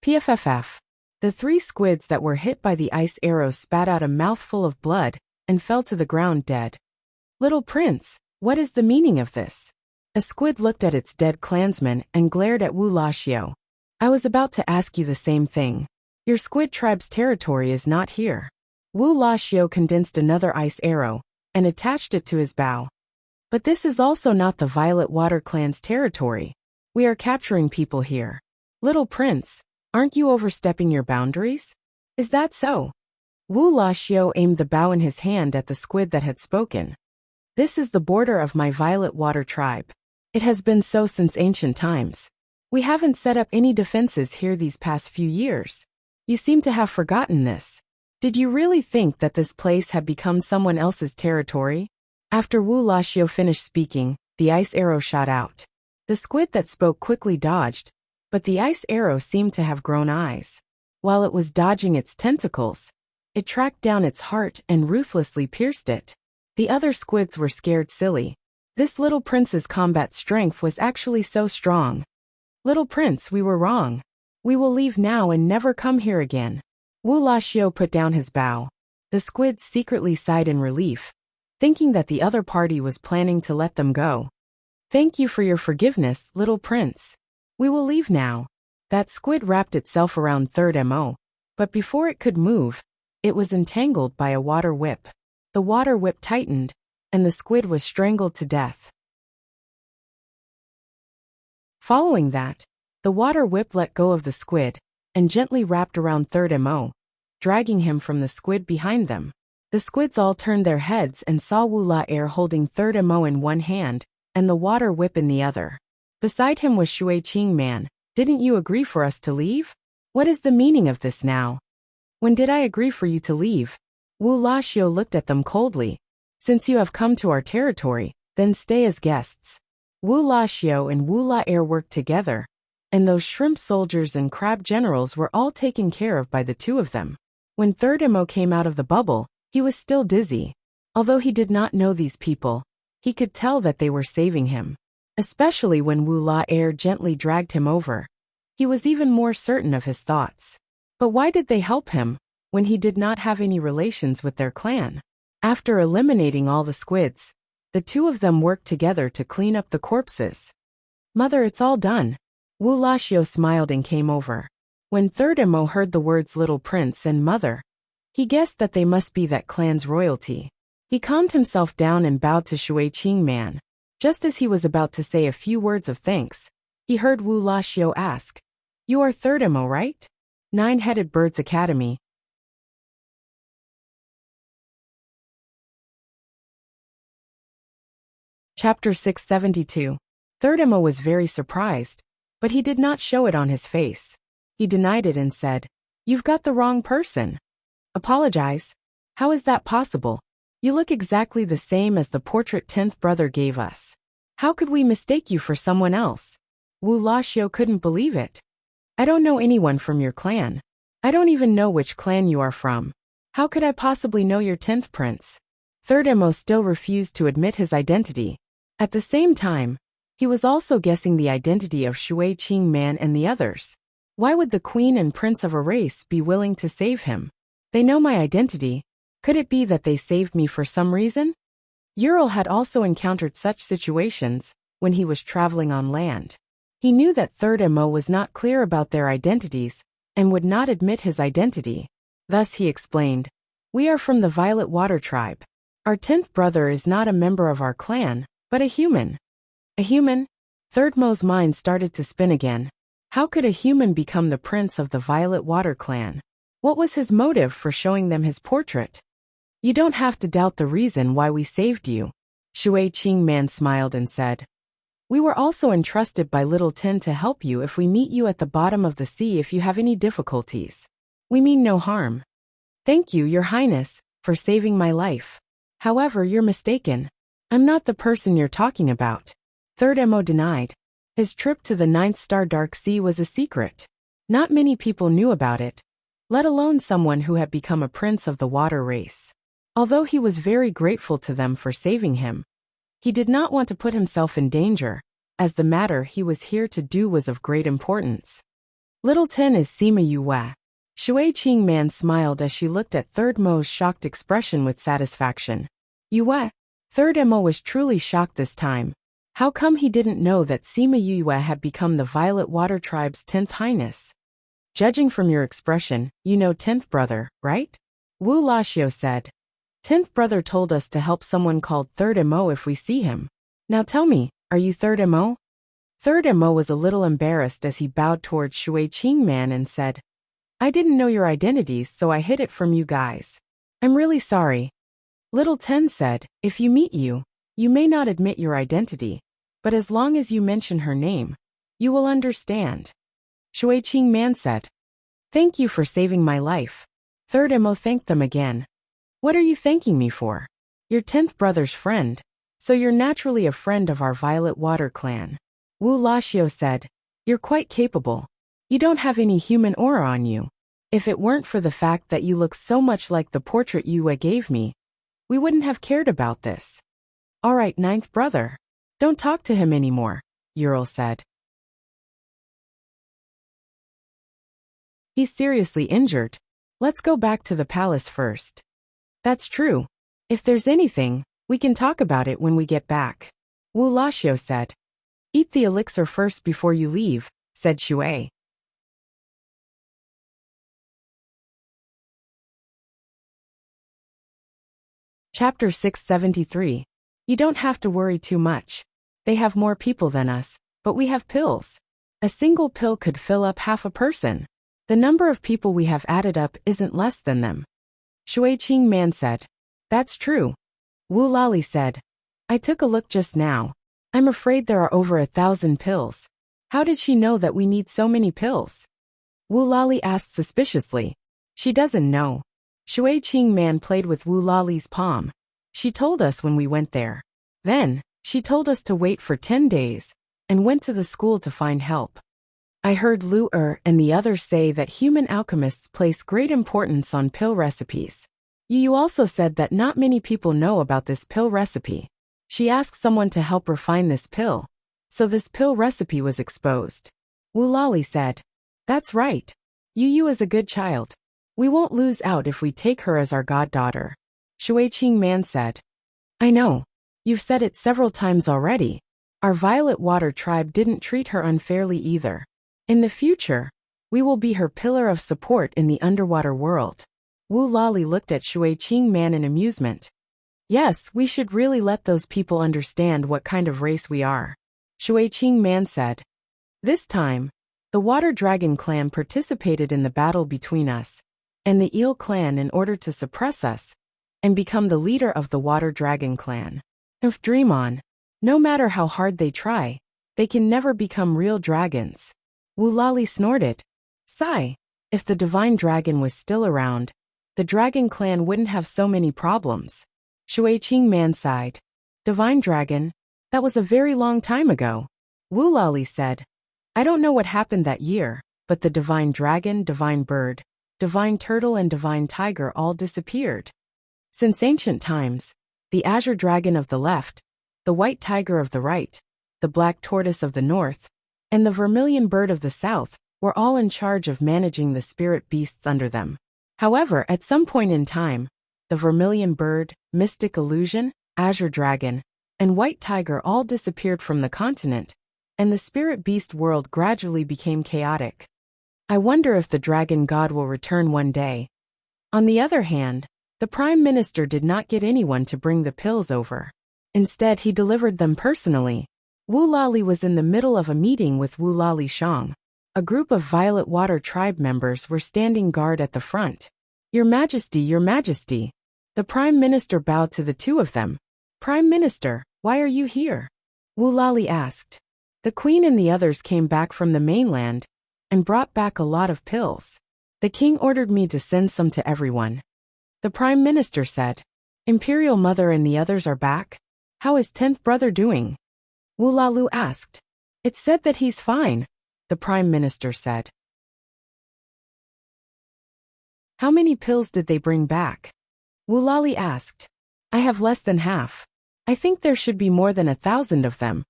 Pfff. The 3 squids that were hit by the ice arrows spat out a mouthful of blood and fell to the ground dead. "Little prince, what is the meaning of this?" A squid looked at its dead clansman and glared at Wu Laxiu. "I was about to ask you the same thing. Your squid tribe's territory is not here." Wu Laxiu condensed another ice arrow and attached it to his bow. But this is also not the Violet Water Clan's territory. We are capturing people here. Little Prince, aren't you overstepping your boundaries? Is that so? Wu Laxiu aimed the bow in his hand at the squid that had spoken. This is the border of my Violet Water tribe. It has been so since ancient times. We haven't set up any defenses here these past few years. You seem to have forgotten this. Did you really think that this place had become someone else's territory? After Wu Laxiu finished speaking, the ice arrow shot out. The squid that spoke quickly dodged, but the ice arrow seemed to have grown eyes. While it was dodging its tentacles, it tracked down its heart and ruthlessly pierced it. The other squids were scared silly. This little prince's combat strength was actually so strong. Little Prince, we were wrong. We will leave now and never come here again. Wu Laxiu put down his bow. The squids secretly sighed in relief, thinking that the other party was planning to let them go. Thank you for your forgiveness, little Prince. We will leave now. That squid wrapped itself around Third Mo, but before it could move, it was entangled by a water whip. The water whip tightened, and the squid was strangled to death. Following that, the water whip let go of the squid and gently wrapped around Third Mo, dragging him from the squid behind them. The squids all turned their heads and saw Wu La holding Third Mo in one hand and the water whip in the other. Beside him was Shui Qing Man. Didn't you agree for us to leave? What is the meaning of this now? When did I agree for you to leave? Wu Laxiu looked at them coldly. Since you have come to our territory, then stay as guests. Wu Laxiu and Wu La worked together, and those shrimp soldiers and crab generals were all taken care of by the two of them. When Third Mo came out of the bubble, he was still dizzy. Although he did not know these people, he could tell that they were saving him. Especially when Wu La gently dragged him over. He was even more certain of his thoughts. But why did they help him, when he did not have any relations with their clan? After eliminating all the squids, the two of them worked together to clean up the corpses. Mother, it's all done. Wu Laxiu smiled and came over. When Third Mo heard the words little prince and mother, he guessed that they must be that clan's royalty. He calmed himself down and bowed to Shui Qing Man. Just as he was about to say a few words of thanks, he heard Wu Laxiu ask, "You are Third Mo, right? Nine-Headed Birds Academy." Chapter 672. Third Mo was very surprised, but he did not show it on his face. He denied it and said, "You've got the wrong person." "Apologize? How is that possible? You look exactly the same as the portrait 10th brother gave us. How could we mistake you for someone else?" Wu Laxiu couldn't believe it. "I don't know anyone from your clan. I don't even know which clan you are from. How could I possibly know your 10th prince?" Third Mo still refused to admit his identity. At the same time, he was also guessing the identity of Shui Qing Man and the others. Why would the queen and prince of a race be willing to save him? They know my identity. Could it be that they saved me for some reason? Ural had also encountered such situations when he was traveling on land. He knew that Third Mo was not clear about their identities and would not admit his identity. Thus he explained, "We are from the Violet Water tribe. Our 10th brother is not a member of our clan, but a human." A human? Third Mo's mind started to spin again. How could a human become the prince of the Violet Water clan? What was his motive for showing them his portrait? "You don't have to doubt the reason why we saved you." Shui Qing Man smiled and said, "We were also entrusted by Little Tin to help you if we meet you at the bottom of the sea if you have any difficulties. We mean no harm." "Thank you, Your Highness, for saving my life. However, you're mistaken. I'm not the person you're talking about." Third Mo denied. His trip to the 9th Star Dark Sea was a secret. Not many people knew about it, let alone someone who had become a prince of the water race. Although he was very grateful to them for saving him, he did not want to put himself in danger, as the matter he was here to do was of great importance. "Little Tin is Sima Yue." Shui Qing Man smiled as she looked at Third Mo's shocked expression with satisfaction. "Yue?" Third Mo was truly shocked this time. How come he didn't know that Sima Yue had become the Violet Water tribe's 10th highness? "Judging from your expression, you know 10th brother, right?" Wu Laxiu said. 10th brother told us to help someone called Third Mo if we see him. Now tell me, are you Third Mo? Third Mo was a little embarrassed as he bowed towards Shui Qing Man and said, I didn't know your identities, so I hid it from you guys. I'm really sorry. Little Ten said, if you meet you, you may not admit your identity, but as long as you mention her name, you will understand. Shui Qing Man said, thank you for saving my life. Third Mo thanked them again. What are you thanking me for? Your 10th brother's friend, so you're naturally a friend of our Violet Water clan. Wu Laxiu said, you're quite capable. You don't have any human aura on you. If it weren't for the fact that you look so much like the portrait Yue gave me, we wouldn't have cared about this. All right, 9th brother. Don't talk to him anymore, Ural said. He's seriously injured. Let's go back to the palace first. That's true. If there's anything, we can talk about it when we get back. Wu Laxiu said. Eat the elixir first before you leave, said Shui. Chapter 673. You don't have to worry too much. They have more people than us, but we have pills. A single pill could fill up half a person. The number of people we have added up isn't less than them. Shui Qing Man said. That's true. Wu Lali said. I took a look just now. I'm afraid there are over 1,000 pills. How did she know that we need so many pills? Wu Lali asked suspiciously. She doesn't know. Shui Qing Man played with Wu Lali's palm. She told us when we went there. Then, she told us to wait for 10 days, and went to the school to find help. I heard Lu and the others say that human alchemists place great importance on pill recipes. You also said that not many people know about this pill recipe. She asked someone to help refine this pill, so this pill recipe was exposed. Wu Lali said. That's right. Yu is a good child. We won't lose out if we take her as our goddaughter. Shui Qing Man said. I know. You've said it several times already. Our Violet Water tribe didn't treat her unfairly either. In the future, we will be her pillar of support in the underwater world. Wu Lali looked at Shui Qing Man in amusement. Yes, we should really let those people understand what kind of race we are. Shui Qing Man said. This time, the Water Dragon clan participated in the battle between us and the Eel clan in order to suppress us and become the leader of the Water Dragon clan. If dream on, no matter how hard they try, they can never become real dragons. Wu Lali snorted. Sigh. If the divine dragon was still around, the dragon clan wouldn't have so many problems. Shui Qing Man sighed. Divine dragon? That was a very long time ago. Wu Lali said. I don't know what happened that year, but the divine dragon, divine bird, divine turtle and divine tiger all disappeared. Since ancient times, the azure dragon of the left, the white tiger of the right, the black tortoise of the north, and the vermilion bird of the south were all in charge of managing the spirit beasts under them. However, at some point in time, the vermilion bird, mystic illusion, azure dragon, and white tiger all disappeared from the continent, and the spirit beast world gradually became chaotic. I wonder if the dragon god will return one day. On the other hand, the prime minister did not get anyone to bring the pills over. Instead, he delivered them personally. Wu Lali was in the middle of a meeting with Wu Lali Shang. A group of Violet Water tribe members were standing guard at the front. Your Majesty, Your Majesty. The Prime Minister bowed to the two of them. Prime Minister, why are you here? Wu Lali asked. The Queen and the others came back from the mainland and brought back a lot of pills. The king ordered me to send some to everyone. The Prime Minister said. Imperial Mother and the others are back? How is 10th brother doing? Wu Lalu asked. It's said that he's fine, the Prime Minister said. How many pills did they bring back? Wu Lali asked. I have less than half. I think there should be more than 1,000 of them,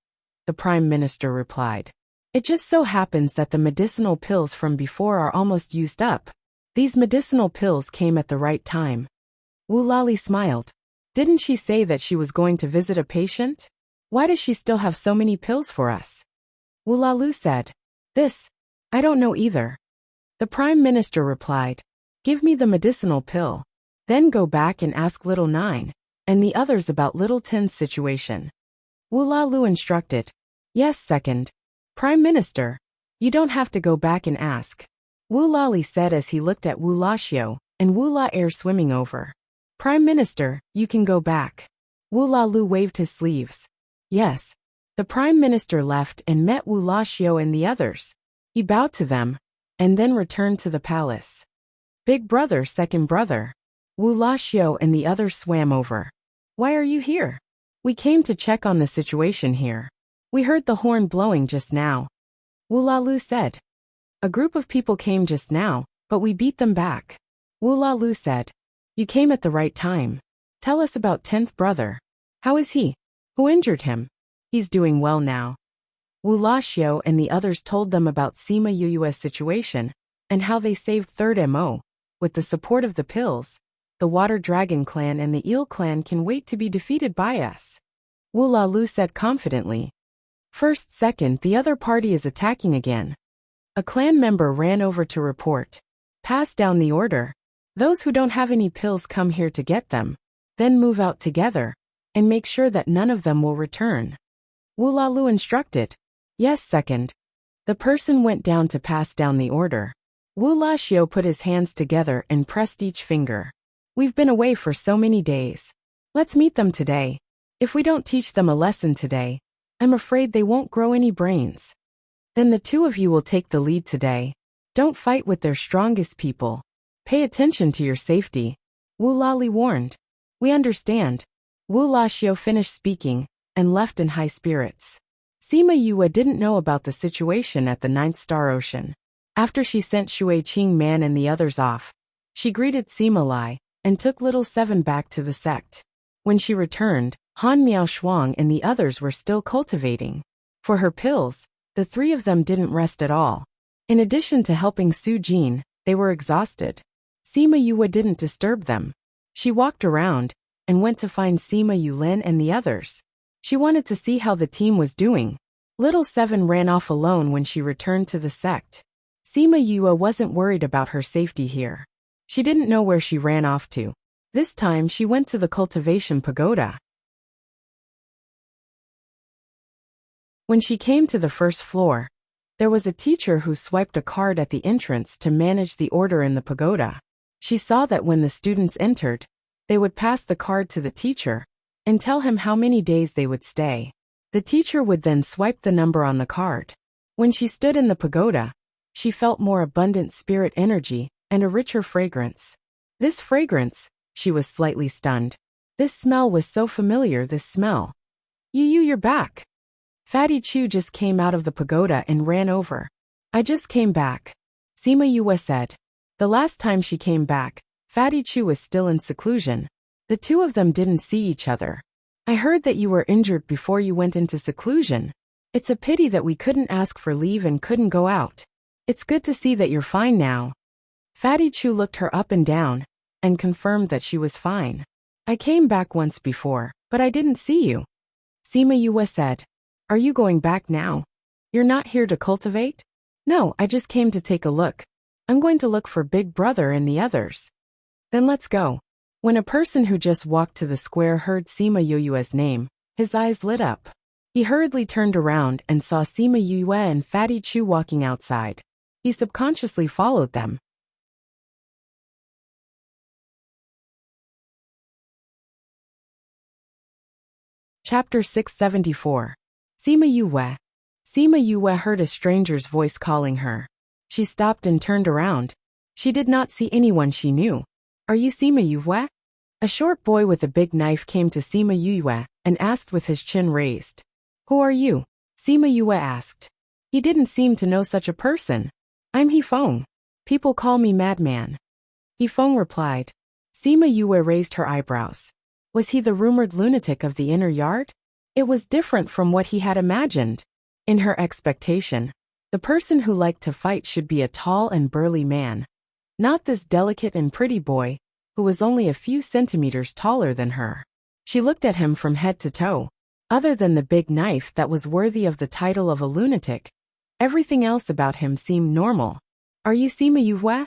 the Prime Minister replied. It just so happens that the medicinal pills from before are almost used up. These medicinal pills came at the right time. Wu Lali smiled. Didn't she say that she was going to visit a patient? Why does she still have so many pills for us? Wu Lalu said. I don't know either. The Prime Minister replied. Give me the medicinal pill. Then go back and ask little 9 and the others about little 10's situation. Wulalu instructed. Yes, second. Prime Minister. You don't have to go back and ask. Wulali said as he looked at Wulashio and Wula Air swimming over. Prime Minister, you can go back. Wulalu waved his sleeves. Yes. The Prime Minister left and met Wulashio and the others. He bowed to them and then returned to the palace. Big brother, second brother. Wulashio and the others swam over. Why are you here? We came to check on the situation here. We heard the horn blowing just now. Wulalu said. A group of people came just now, but we beat them back. Wulalu said. You came at the right time. Tell us about 10th brother. How is he? Who injured him? He's doing well now. Wulashio and the others told them about Sima Yu's situation and how they saved 3rd MO. With the support of the pills, the Water Dragon clan and the Eel clan can wait to be defeated by us. Wulalu said confidently. First, second, the other party is attacking again. A clan member ran over to report. Pass down the order. Those who don't have any pills come here to get them. Then move out together and make sure that none of them will return. Wulalu instructed. Yes, second. The person went down to pass down the order. Wulashio put his hands together and pressed each finger. We've been away for so many days. Let's meet them today. If we don't teach them a lesson today, I'm afraid they won't grow any brains. Then the two of you will take the lead today. Don't fight with their strongest people. Pay attention to your safety. Wulali warned. We understand. Wulashio finished speaking and left in high spirits. Sima Yue didn't know about the situation at the 9th Star Ocean. After she sent Shui Qing Man and the others off, she greeted Sima Lai and took little 7 back to the sect. When she returned, Han Miao Shuang and the others were still cultivating. For her pills, the 3 of them didn't rest at all. In addition to helping Su Jin, they were exhausted. Sima Yue didn't disturb them. She walked around and went to find Sima Yulin and the others. She wanted to see how the team was doing. Little 7 ran off alone when she returned to the sect. Sima Yue wasn't worried about her safety here. She didn't know where she ran off to. This time she went to the cultivation pagoda. When she came to the first floor, there was a teacher who swiped a card at the entrance to manage the order in the pagoda. She saw that when the students entered, they would pass the card to the teacher and tell him how many days they would stay. The teacher would then swipe the number on the card. When she stood in the pagoda, she felt more abundant spirit energy and a richer fragrance. This fragrance, she was slightly stunned. This smell was so familiar, this smell. You're back. Fatty Chu just came out of the pagoda and ran over. I just came back. Sima Yue said. The last time she came back, Fatty Chu was still in seclusion. The two of them didn't see each other. I heard that you were injured before you went into seclusion. It's a pity that we couldn't ask for leave and couldn't go out. It's good to see that you're fine now. Fatty Chu looked her up and down and confirmed that she was fine. I came back once before, but I didn't see you. Sima Yue said. Are you going back now? You're not here to cultivate? No, I just came to take a look. I'm going to look for Big Brother and the others. Then let's go. When a person who just walked to the square heard Sima Yue's name, his eyes lit up. He hurriedly turned around and saw Sima Yue and Fatty Chu walking outside. He subconsciously followed them. Chapter 674. Sima Yue. Sima Yue heard a stranger's voice calling her. She stopped and turned around. She did not see anyone she knew. Are you Sima Yue? A short boy with a big knife came to Sima Yue and asked with his chin raised. Who are you? Sima Yue asked. He didn't seem to know such a person. I'm Hifeng. People call me Madman. Hifeng replied. Sima Yue raised her eyebrows. Was he the rumored lunatic of the inner yard? It was different from what he had imagined. In her expectation, the person who liked to fight should be a tall and burly man, not this delicate and pretty boy, who was only a few centimeters taller than her. She looked at him from head to toe. Other than the big knife that was worthy of the title of a lunatic, everything else about him seemed normal. Are you Sima Yue?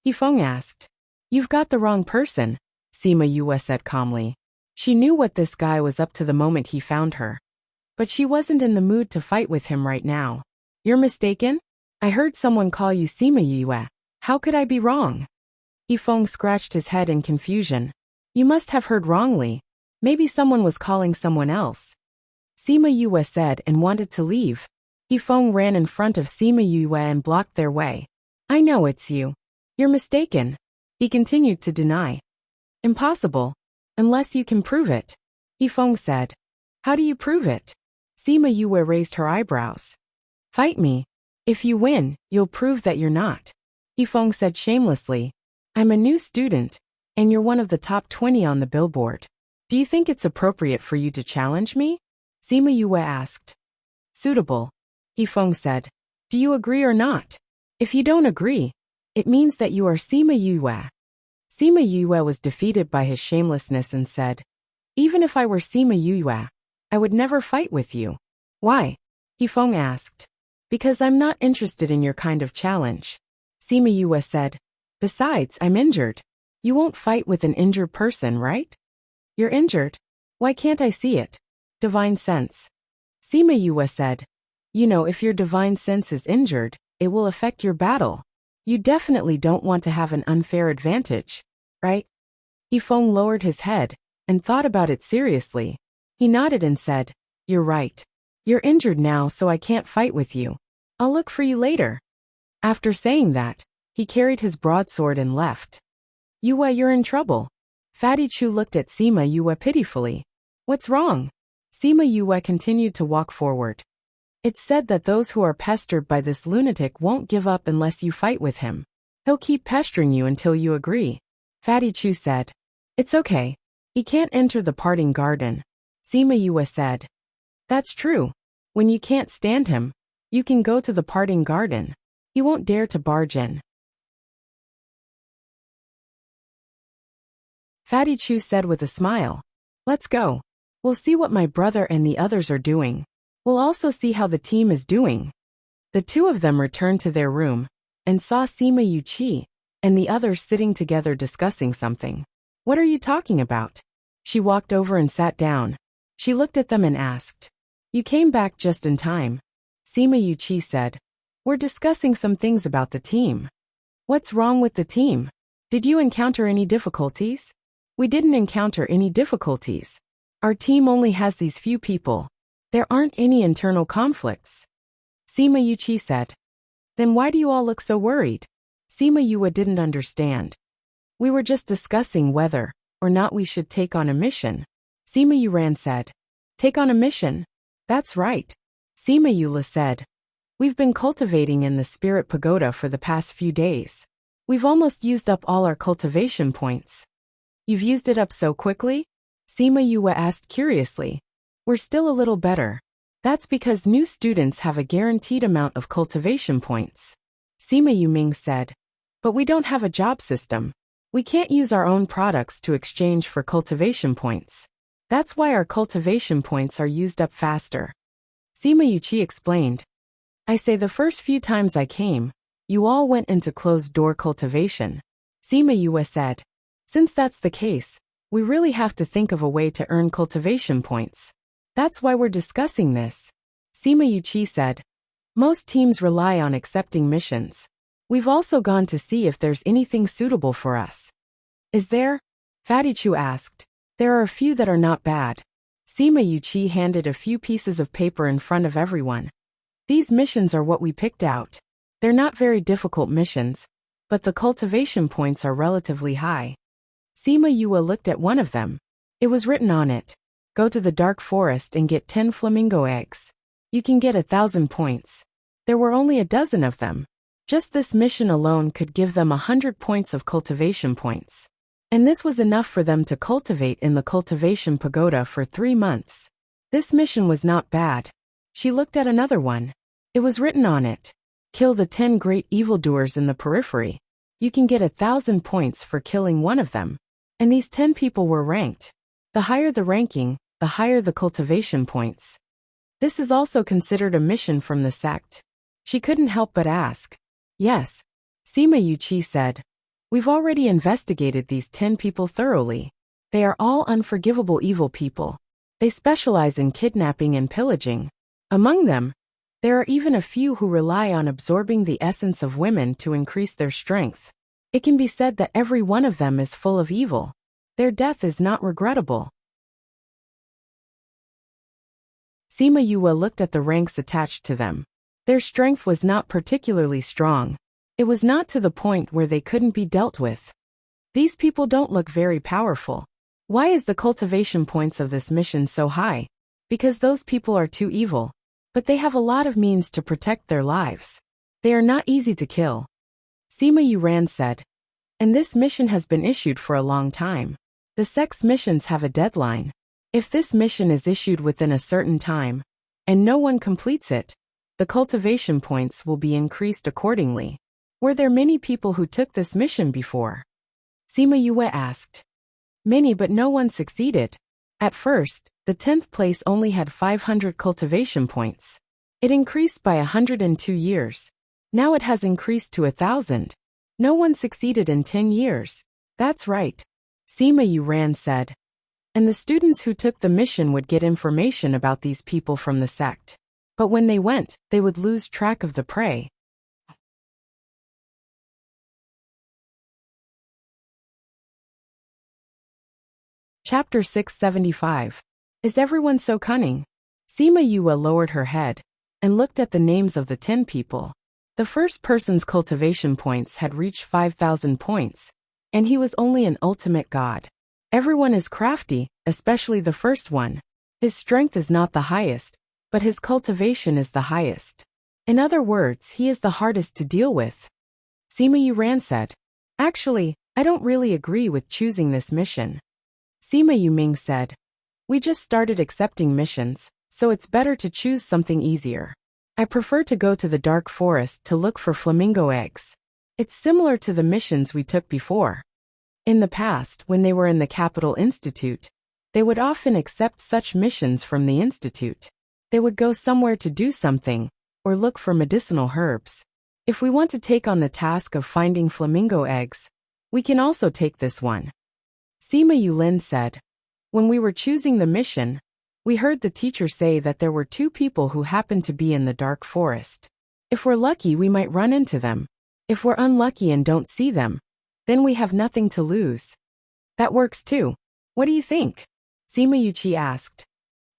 Hifeng asked. You've got the wrong person. Sima Yue said calmly. She knew what this guy was up to the moment he found her. But she wasn't in the mood to fight with him right now. You're mistaken? I heard someone call you Sima Yue. How could I be wrong? Yifeng scratched his head in confusion. You must have heard wrongly. Maybe someone was calling someone else. Sima Yue said and wanted to leave. Yifeng ran in front of Sima Yue and blocked their way. I know it's you. You're mistaken. He continued to deny. Impossible. Unless you can prove it. Yifeng said. How do you prove it? Sima Yue raised her eyebrows. Fight me. If you win, you'll prove that you're not. Yifeng said shamelessly. I'm a new student, and you're one of the top 20 on the billboard. Do you think it's appropriate for you to challenge me? Sima Yue asked. Suitable. Yifeng said. Do you agree or not? If you don't agree, it means that you are Sima Yue. Sima Yue was defeated by his shamelessness and said, even if I were Sima Yue, I would never fight with you. Why? Yifeng asked. Because I'm not interested in your kind of challenge. Sima Yue said. Besides, I'm injured. You won't fight with an injured person, right? You're injured? Why can't I see it? Divine sense. Sima Yue said. You know, if your divine sense is injured, it will affect your battle. You definitely don't want to have an unfair advantage, right? Yifeng lowered his head and thought about it seriously. He nodded and said, You're right. You're injured now, so I can't fight with you. I'll look for you later. After saying that, he carried his broadsword and left. Yue, you're in trouble. Fatty Chu looked at Sima Yue pitifully. What's wrong? Sima Yue continued to walk forward. It's said that those who are pestered by this lunatic won't give up unless you fight with him. He'll keep pestering you until you agree. Fatty Chu said. It's okay. He can't enter the parting garden. Sima Yue said. That's true. When you can't stand him, you can go to the parting garden. He won't dare to barge in. Fatty Chu said with a smile. Let's go. We'll see what my brother and the others are doing. We'll also see how the team is doing. The two of them returned to their room and saw Sima Yuqi and the others sitting together discussing something. What are you talking about? She walked over and sat down. She looked at them and asked. You came back just in time. Sima Yuqi said. We're discussing some things about the team. What's wrong with the team? Did you encounter any difficulties? We didn't encounter any difficulties. Our team only has these few people. There aren't any internal conflicts. Sima Yuqi said. Then why do you all look so worried? Sima Yue didn't understand. We were just discussing whether or not we should take on a mission. Sima Yuran said. Take on a mission? That's right. Sima Yule said. We've been cultivating in the spirit pagoda for the past few days. We've almost used up all our cultivation points. You've used it up so quickly? Sima Yue asked curiously. We're still a little better. That's because new students have a guaranteed amount of cultivation points. Sima Yuming said. But we don't have a job system. We can't use our own products to exchange for cultivation points. That's why our cultivation points are used up faster. Sima Yuqi explained. I say the first few times I came, you all went into closed-door cultivation. Sima Yue said. Since that's the case, we really have to think of a way to earn cultivation points. That's why we're discussing this. Sima Yuqi said. Most teams rely on accepting missions. We've also gone to see if there's anything suitable for us. Is there? Fatty Chu asked. There are a few that are not bad. Sima Yuqi handed a few pieces of paper in front of everyone. These missions are what we picked out. They're not very difficult missions, but the cultivation points are relatively high. Sima Yue looked at one of them. It was written on it. Go to the dark forest and get 10 flamingo eggs. You can get 1,000 points. There were only a dozen of them. Just this mission alone could give them 100 points of cultivation points. And this was enough for them to cultivate in the cultivation pagoda for 3 months. This mission was not bad. She looked at another one. It was written on it. Kill the 10 great evildoers in the periphery. You can get 1,000 points for killing one of them. And these 10 people were ranked. The higher the ranking, the higher the cultivation points. This is also considered a mission from the sect. She couldn't help but ask. Yes. Sima Yuqi said. We've already investigated these 10 people thoroughly. They are all unforgivable evil people. They specialize in kidnapping and pillaging. Among them, there are even a few who rely on absorbing the essence of women to increase their strength. It can be said that every one of them is full of evil. Their death is not regrettable. Sima Yue looked at the ranks attached to them. Their strength was not particularly strong. It was not to the point where they couldn't be dealt with. These people don't look very powerful. Why is the cultivation points of this mission so high? Because those people are too evil. But they have a lot of means to protect their lives. They are not easy to kill. Sima Yuran said. And this mission has been issued for a long time. The sex missions have a deadline. If this mission is issued within a certain time, and no one completes it, the cultivation points will be increased accordingly. Were there many people who took this mission before? Sima Yue asked. Many, but no one succeeded. At first, the 10th place only had 500 cultivation points. It increased by 102 years. Now it has increased to 1,000. No one succeeded in 10 years. That's right. Sima Yuran said. And the students who took the mission would get information about these people from the sect. But when they went, they would lose track of the prey. Chapter 675. Is everyone so cunning? Sima Yue lowered her head and looked at the names of the 10 people. The first person's cultivation points had reached 5,000 points, and he was only an ultimate god. Everyone is crafty, especially the first one. His strength is not the highest, but his cultivation is the highest. In other words, he is the hardest to deal with. Sima Yuran said. Actually, I don't really agree with choosing this mission. Sima Yuming said. We just started accepting missions, so it's better to choose something easier. I prefer to go to the dark forest to look for flamingo eggs. It's similar to the missions we took before. In the past, when they were in the Capital Institute, they would often accept such missions from the institute. They would go somewhere to do something, or look for medicinal herbs. If we want to take on the task of finding flamingo eggs, we can also take this one. Sima Yulin said. When we were choosing the mission, we heard the teacher say that there were 2 people who happened to be in the dark forest. If we're lucky, we might run into them. If we're unlucky and don't see them, then we have nothing to lose. That works too. What do you think? Sima Yuqi asked.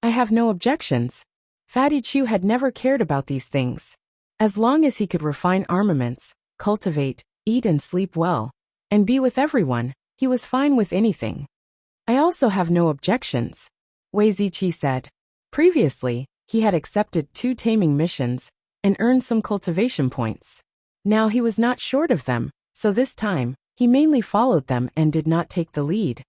I have no objections. Fatty Chu had never cared about these things. As long as he could refine armaments, cultivate, eat and sleep well, and be with everyone, he was fine with anything. I also have no objections, Wei Ziqi said. Previously, he had accepted 2 taming missions and earned some cultivation points. Now he was not short of them, so this time, he mainly followed them and did not take the lead.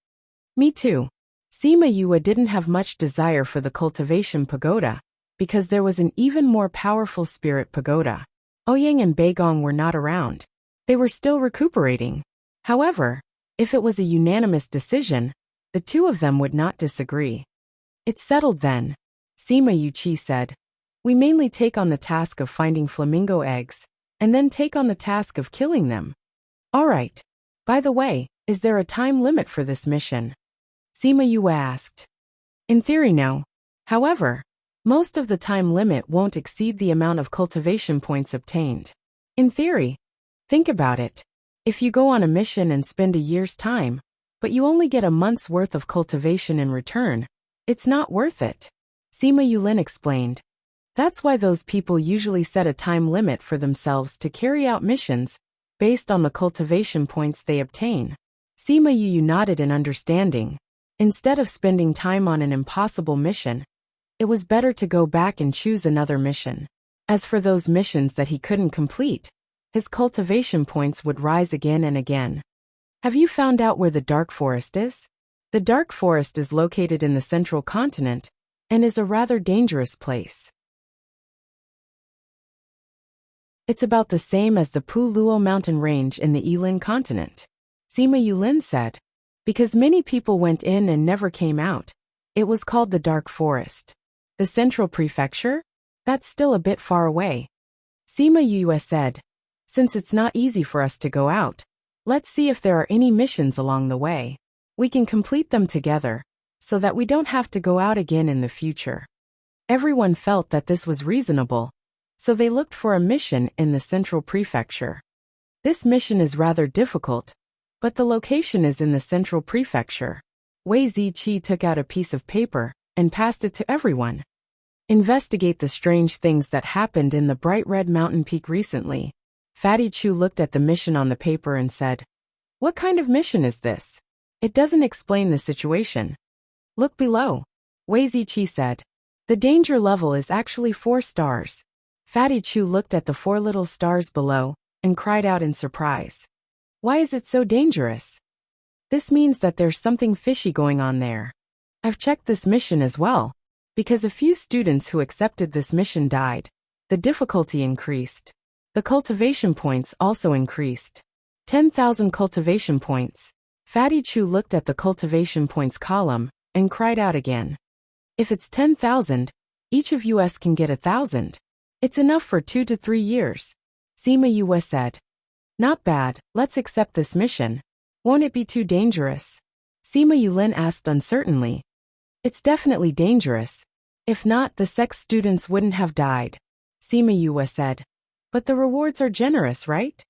Me too. Sima Yue didn't have much desire for the cultivation pagoda, because there was an even more powerful spirit pagoda. Ouyang and Beigong were not around. They were still recuperating. However, if it was a unanimous decision, the 2 of them would not disagree. It's settled then, Sima Yuqi said. We mainly take on the task of finding flamingo eggs, and then take on the task of killing them. All right. By the way, is there a time limit for this mission? Sima Yue asked. In theory, no. However, most of the time limit won't exceed the amount of cultivation points obtained. In theory, think about it. If you go on a mission and spend a year's time, but you only get a month's worth of cultivation in return, it's not worth it. Sima Yulin explained. That's why those people usually set a time limit for themselves to carry out missions based on the cultivation points they obtain. Sima Yu nodded in understanding. Instead of spending time on an impossible mission, it was better to go back and choose another mission. As for those missions that he couldn't complete, his cultivation points would rise again and again. Have you found out where the dark forest is? The dark forest is located in the central continent and is a rather dangerous place. It's about the same as the Pu Luo mountain range in the Yilin continent, Sima Yulin said. Because many people went in and never came out, it was called the dark forest. The central prefecture? That's still a bit far away. Sima Yue said. Since it's not easy for us to go out, Let's see if there are any missions along the way. We can complete them together, so that we don't have to go out again in the future. Everyone felt that this was reasonable, so they looked for a mission in the central prefecture. This mission is rather difficult, but the location is in the central prefecture. Wei Ziqi took out a piece of paper and passed it to everyone. Investigate the strange things that happened in the bright red mountain peak recently. Fatty Chu looked at the mission on the paper and said, "What kind of mission is this? It doesn't explain the situation." "Look below," Wei Ziqi said. "The danger level is actually 4 stars. Fatty Chu looked at the 4 little stars below and cried out in surprise. "Why is it so dangerous? This means that there's something fishy going on there. I've checked this mission as well, because a few students who accepted this mission died. The difficulty increased. The cultivation points also increased. 10,000 cultivation points." Fatty Chu looked at the cultivation points column and cried out again. "If it's 10,000, each of us can get 1,000. It's enough for 2 to 3 years. Sima Yue said. "Not bad, let's accept this mission. Won't it be too dangerous?" Sima Yulin asked uncertainly. "It's definitely dangerous. If not, the sex students wouldn't have died," Sima Yue said. "But the rewards are generous, right?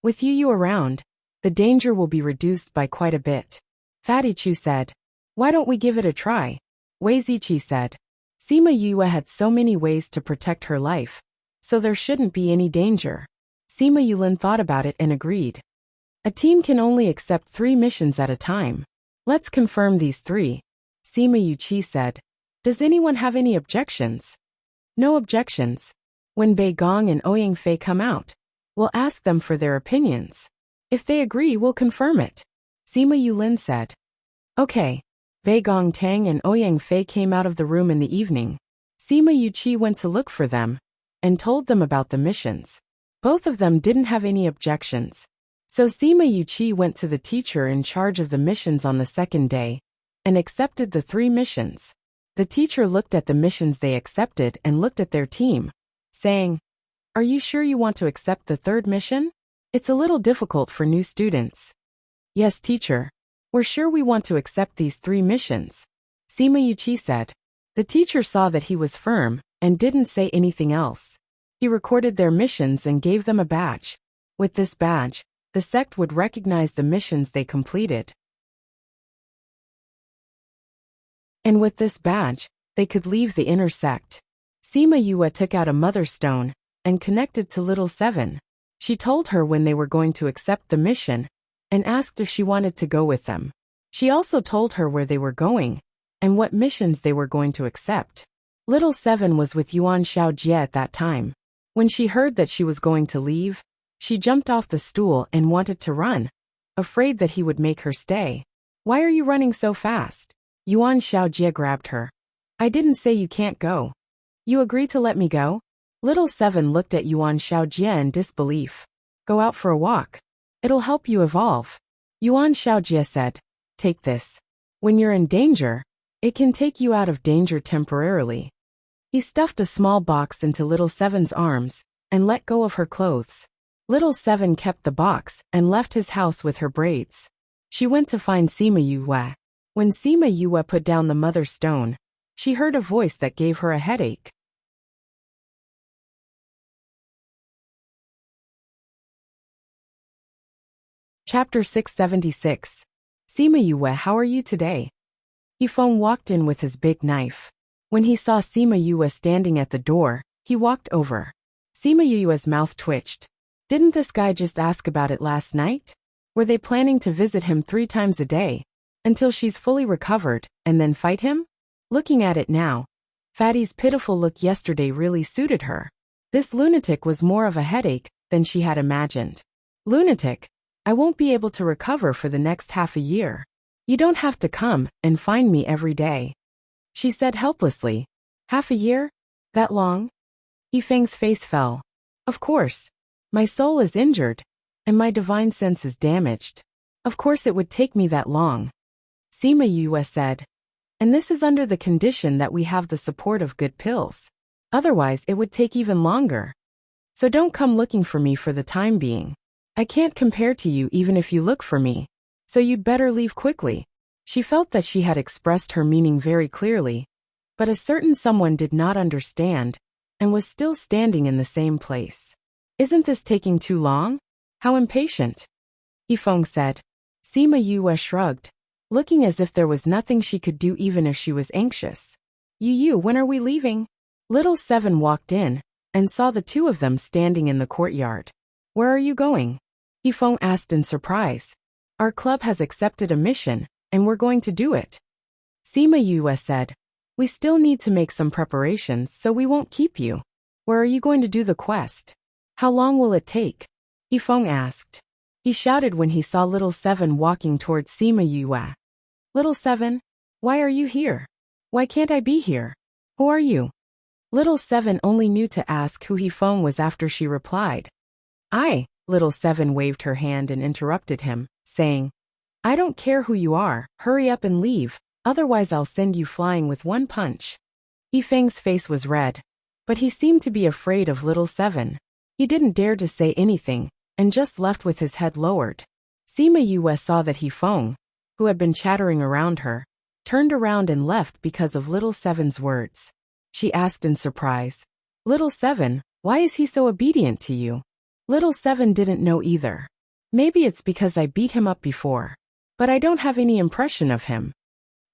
With you around, the danger will be reduced by quite a bit," Fatty Chu said. "Why don't we give it a try?" Wei Ziqi said. Sima Yue had so many ways to protect her life, so there shouldn't be any danger. Sima Yulin thought about it and agreed. "A team can only accept 3 missions at a time. Let's confirm these 3, Sima Yuqi said. "Does anyone have any objections?" "No objections. When Bei Gong and Ouyang Fei come out, we'll ask them for their opinions. If they agree, we'll confirm it," Sima Yulin said. "Okay." Bei Gong Tang and Ouyang Fei came out of the room in the evening. Sima Yuqi went to look for them and told them about the missions. Both of them didn't have any objections. So Sima Yuqi went to the teacher in charge of the missions on the second day and accepted the 3 missions. The teacher looked at the missions they accepted and looked at their team, saying, "Are you sure you want to accept the 3rd mission? It's a little difficult for new students." "Yes, teacher. We're sure we want to accept these 3 missions," Sima Yuqi said. The teacher saw that he was firm and didn't say anything else. He recorded their missions and gave them a badge. With this badge, the sect would recognize the missions they completed. And with this badge, they could leave the inner sect. Sima Yue took out a mother stone and connected to Little Seven. She told her when they were going to accept the mission and asked if she wanted to go with them. She also told her where they were going and what missions they were going to accept. Little Seven was with Yuan Xiaojie at that time. When she heard that she was going to leave, she jumped off the stool and wanted to run, afraid that he would make her stay. "Why are you running so fast?" Yuan Xiaojie grabbed her. "I didn't say you can't go. You agree to let me go?" Little Seven looked at Yuan Xiaojie in disbelief. "Go out for a walk. It'll help you evolve." Yuan Xiaojie said, "Take this. When you're in danger, it can take you out of danger temporarily." He stuffed a small box into Little Seven's arms and let go of her clothes. Little Seven kept the box and left his house with her braids. She went to find Sima Yue. When Sima Yue put down the mother stone, she heard a voice that gave her a headache. Chapter 676. Sima Yue, how are you today? Yifeng walked in with his big knife. When he saw Sima Yue standing at the door, he walked over. Sima Yue's mouth twitched. Didn't this guy just ask about it last night? Were they planning to visit him 3 times a day, until she's fully recovered, and then fight him? Looking at it now, Fatty's pitiful look yesterday really suited her. This lunatic was more of a headache than she had imagined. "Lunatic, I won't be able to recover for the next half a year. You don't have to come and find me every day," she said helplessly. "Half a year? That long?" Yifeng's face fell. "Of course. My soul is injured, and my divine sense is damaged. Of course it would take me that long," Sima Yue said. "And this is under the condition that we have the support of good pills. Otherwise it would take even longer. So don't come looking for me for the time being." I can't compare to you even if you look for me. So you'd better leave quickly. She felt that she had expressed her meaning very clearly, but a certain someone did not understand and was still standing in the same place. Isn't this taking too long? How impatient? Yifeng said. Sima Yue shrugged, looking as if there was nothing she could do even if she was anxious. Yu, when are we leaving? Little Seven walked in and saw the two of them standing in the courtyard. Where are you going? Yifeng asked in surprise. Our club has accepted a mission, and we're going to do it. Sima Yue said. We still need to make some preparations, so we won't keep you. Where are you going to do the quest? How long will it take? Yifeng asked. He shouted when he saw Little Seven walking towards Sima Yue. Little Seven, why are you here? Why can't I be here? Who are you? Little Seven only knew to ask who Yifeng was after she replied. Little Seven waved her hand and interrupted him, saying, I don't care who you are, hurry up and leave, otherwise I'll send you flying with one punch. Yifeng's face was red, but he seemed to be afraid of Little Seven. He didn't dare to say anything, and just left with his head lowered. Sima Yue saw that Yifeng, who had been chattering around her, turned around and left because of Little Seven's words. She asked in surprise, Little Seven, why is he so obedient to you? Little Seven didn't know either. Maybe it's because I beat him up before. But I don't have any impression of him.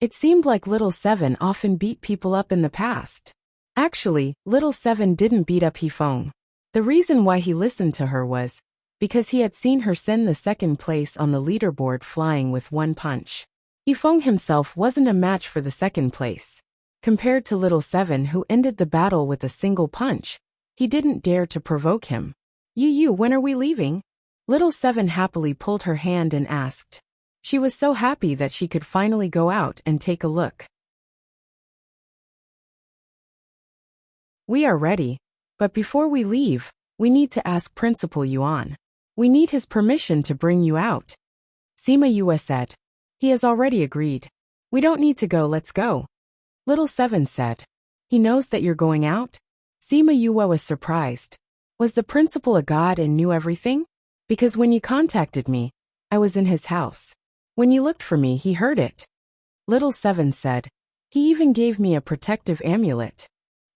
It seemed like Little Seven often beat people up in the past. Actually, Little Seven didn't beat up Yifeng. The reason why he listened to her was because he had seen her send the second place on the leaderboard flying with one punch. Yifeng himself wasn't a match for the second place. Compared to Little Seven, who ended the battle with a single punch, he didn't dare to provoke him. Yu, when are we leaving? Little Seven happily pulled her hand and asked. She was so happy that she could finally go out and take a look. We are ready, but before we leave, we need to ask Principal Yuan. We need his permission to bring you out. Sima Yue said. He has already agreed. We don't need to go, let's go. Little Seven said. He knows that you're going out? Sima Yue was surprised. Was the principal a god and knew everything? Because when you contacted me, I was in his house. When you looked for me, he heard it. Little Seven said. He even gave me a protective amulet.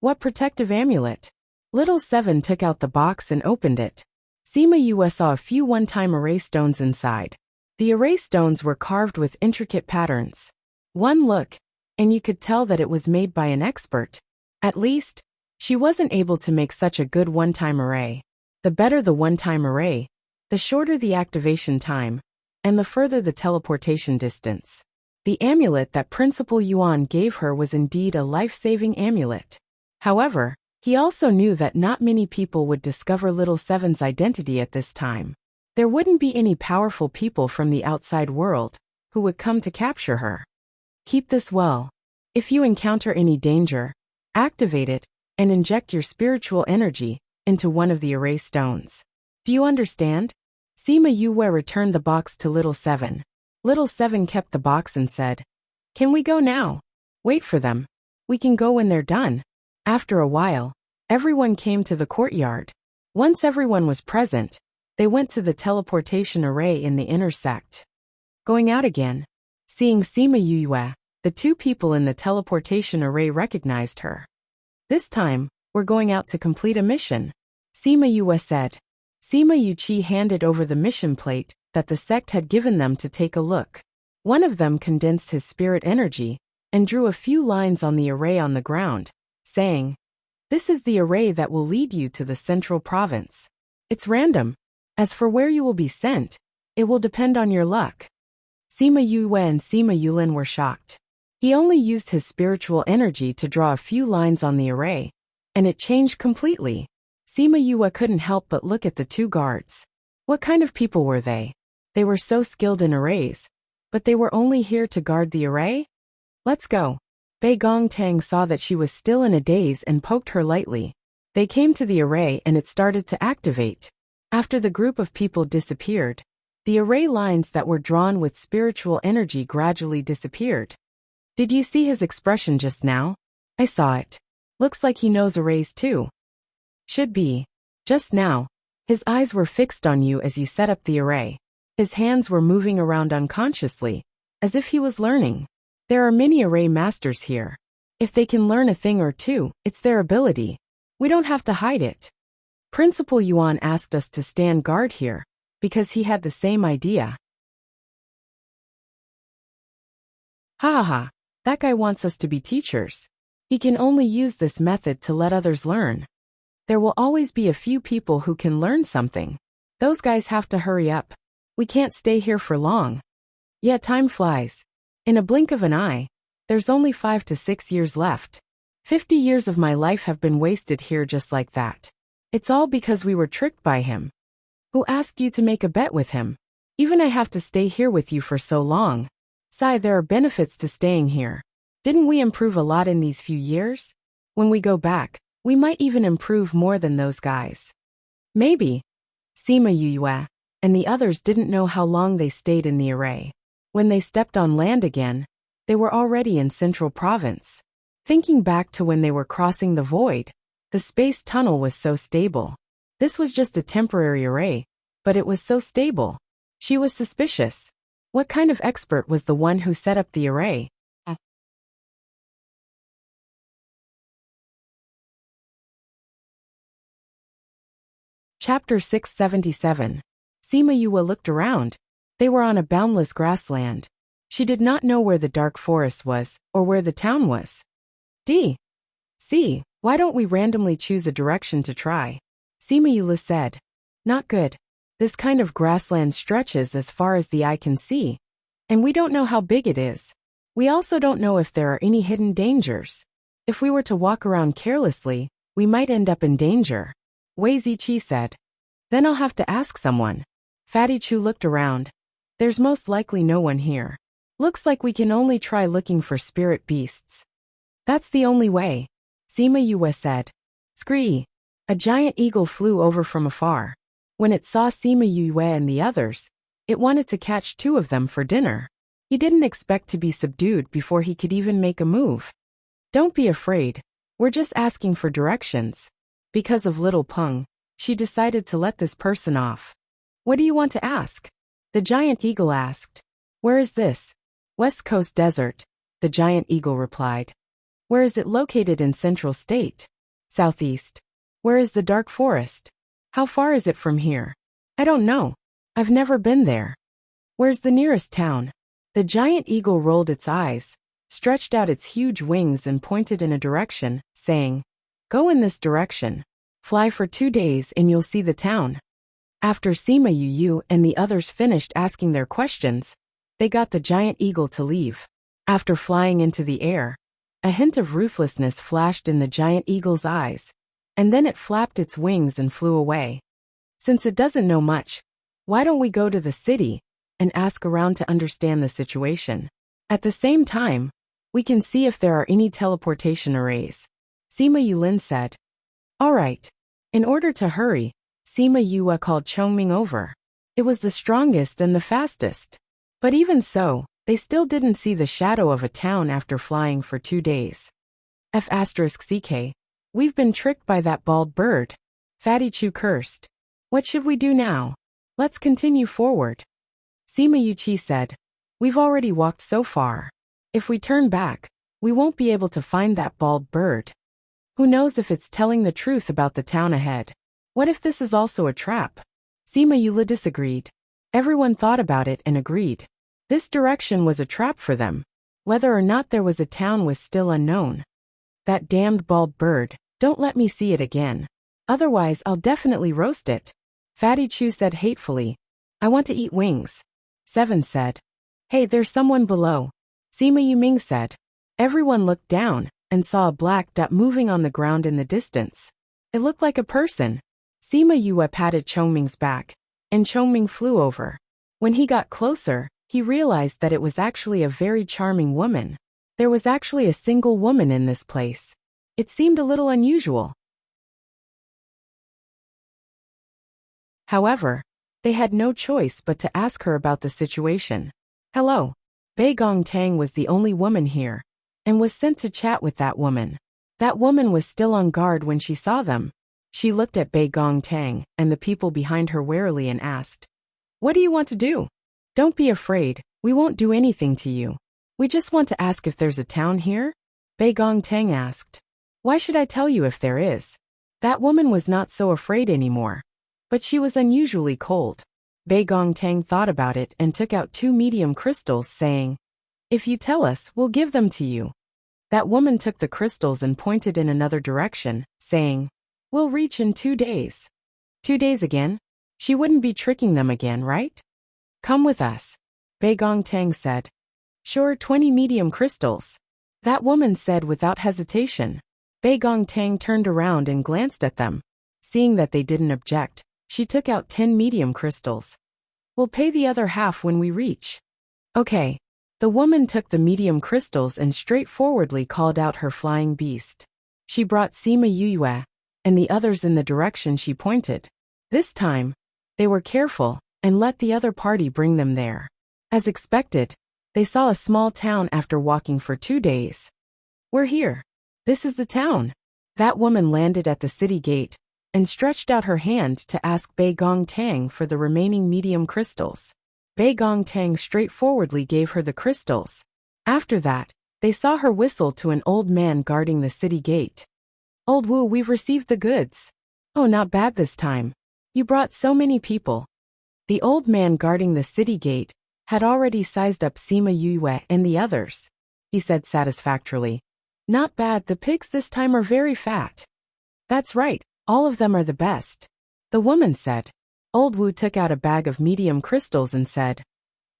What protective amulet? Little Seven took out the box and opened it. Sima Yue saw a few one-time erase stones inside. The erase stones were carved with intricate patterns. One look, and you could tell that it was made by an expert. At least, she wasn't able to make such a good one-time array. The better the one-time array, the shorter the activation time, and the further the teleportation distance. The amulet that Principal Yuan gave her was indeed a life-saving amulet. However, he also knew that not many people would discover Little Seven's identity at this time. There wouldn't be any powerful people from the outside world who would come to capture her. Keep this well. If you encounter any danger, activate it and inject your spiritual energy into one of the erase stones. Do you understand? Sima Yue returned the box to Little Seven. Little Seven kept the box and said, Can we go now? Wait for them. We can go when they're done. After a while, everyone came to the courtyard. Once everyone was present, they went to the teleportation array in the inner sect. Going out again. Seeing Sima Yue, the two people in the teleportation array recognized her. This time, we're going out to complete a mission, Sima Yue said. Sima Yuqi handed over the mission plate that the sect had given them to take a look. One of them condensed his spirit energy and drew a few lines on the array on the ground, saying, This is the array that will lead you to the central province. It's random. As for where you will be sent, it will depend on your luck. Sima Yue and Sima Yulin were shocked. He only used his spiritual energy to draw a few lines on the array, and it changed completely. Sima Yue couldn't help but look at the two guards. What kind of people were they? They were so skilled in arrays, but they were only here to guard the array? Let's go. Bei Gongtang saw that she was still in a daze and poked her lightly. They came to the array and it started to activate. After the group of people disappeared, the array lines that were drawn with spiritual energy gradually disappeared. Did you see his expression just now? I saw it. Looks like he knows arrays too. Should be. Just now, His eyes were fixed on you as you set up the array. His hands were moving around unconsciously, as if he was learning. There are many array masters here. If they can learn a thing or two, it's their ability. We don't have to hide it. Principal Yuan asked us to stand guard here, because he had the same idea. Ha ha ha, that guy wants us to be teachers. He can only use this method to let others learn. There will always be a few people who can learn something. Those guys have to hurry up. We can't stay here for long. Yet time flies. In a blink of an eye, there's only 5 to 6 years left. 50 years of my life have been wasted here just like that. It's all because we were tricked by him. Who asked you to make a bet with him? Even I have to stay here with you for so long. Sai, there are benefits to staying here. Didn't we improve a lot in these few years? When we go back, we might even improve more than those guys. Maybe. Sima Yue and the others didn't know how long they stayed in the array. When they stepped on land again, they were already in Central Province. Thinking back to when they were crossing the void, the space tunnel was so stable. This was just a temporary array, but it was so stable. She was suspicious. What kind of expert was the one who set up the array? Chapter 677. Sima Yue looked around. They were on a boundless grassland. She did not know where the dark forest was, or where the town was. Why don't we randomly choose a direction to try? Sima Yue said. Not good. This kind of grassland stretches as far as the eye can see. And we don't know how big it is. We also don't know if there are any hidden dangers. If we were to walk around carelessly, we might end up in danger. Wei Ziqi said. Then I'll have to ask someone. Fatty Chu looked around. There's most likely no one here. Looks like we can only try looking for spirit beasts. That's the only way. Sima Yue said. Scree! A giant eagle flew over from afar. When it saw Sima Yue and the others, it wanted to catch 2 of them for dinner. He didn't expect to be subdued before he could even make a move. Don't be afraid. We're just asking for directions. Because of little Peng, she decided to let this person off. What do you want to ask? The giant eagle asked. Where is this? West Coast Desert, the giant eagle replied. Where is it located in Central State? Southeast. Where is the dark forest? How far is it from here? I don't know. I've never been there. Where's the nearest town? The giant eagle rolled its eyes, stretched out its huge wings and pointed in a direction, saying, Go in this direction. Fly for 2 days and you'll see the town. After Sima Yue and the others finished asking their questions, they got the giant eagle to leave. After flying into the air, a hint of ruthlessness flashed in the giant eagle's eyes, and then it flapped its wings and flew away. Since it doesn't know much, why don't we go to the city and ask around to understand the situation? At the same time, we can see if there are any teleportation arrays. Sima Yulin said. All right. In order to hurry, Sima Yue called Chongming over. It was the strongest and the fastest. But even so, they still didn't see the shadow of a town after flying for 2 days. F***CK. We've been tricked by that bald bird. Fatty Chu cursed. What should we do now? Let's continue forward. Sima Yuchi said. We've already walked so far. If we turn back, we won't be able to find that bald bird. Who knows if it's telling the truth about the town ahead? What if this is also a trap? Sima Yule disagreed. Everyone thought about it and agreed. This direction was a trap for them. Whether or not there was a town was still unknown. That damned bald bird, don't let me see it again. Otherwise I'll definitely roast it. Fatty Chu said hatefully. I want to eat wings. Seven said. Hey, there's someone below. Sima Yuming said. Everyone looked down and saw a black dot moving on the ground in the distance. It looked like a person. Sima Yue patted Chongming's back, and Chongming flew over. When he got closer, he realized that it was actually a very charming woman. There was actually a single woman in this place. It seemed a little unusual. However, they had no choice but to ask her about the situation. Hello. Bei Gong Tang was the only woman here, and was sent to chat with that woman. That woman was still on guard when she saw them. She looked at Bei Gong Tang and the people behind her warily and asked, "What do you want to do?" "Don't be afraid, we won't do anything to you. We just want to ask if there's a town here?" Bei Gong Tang asked. "Why should I tell you if there is?" That woman was not so afraid anymore. But she was unusually cold. Bei Gong Tang thought about it and took out 2 medium crystals, saying, "If you tell us, we'll give them to you." That woman took the crystals and pointed in another direction, saying, "We'll reach in 2 days." 2 days again? She wouldn't be tricking them again, right? "Come with us," Bei Gong Tang said. "Sure, 20 medium crystals," that woman said without hesitation. Bei Gong Tang turned around and glanced at them. Seeing that they didn't object, she took out 10 medium crystals. "We'll pay the other half when we reach." "Okay." The woman took the medium crystals and straightforwardly called out her flying beast. She brought Sima Yue and the others in the direction she pointed. This time, they were careful and let the other party bring them there. As expected, they saw a small town after walking for 2 days. "We're here. This is the town." That woman landed at the city gate and stretched out her hand to ask Bei Gong Tang for the remaining medium crystals. Bei Gong Tang straightforwardly gave her the crystals. After that, they saw her whistle to an old man guarding the city gate. "Old Wu, we've received the goods." "Oh, not bad this time. You brought so many people." The old man guarding the city gate had already sized up Sima Yue and the others. He said satisfactorily, "Not bad, the pigs this time are very fat." "That's right, all of them are the best," the woman said. Old Wu took out a bag of medium crystals and said,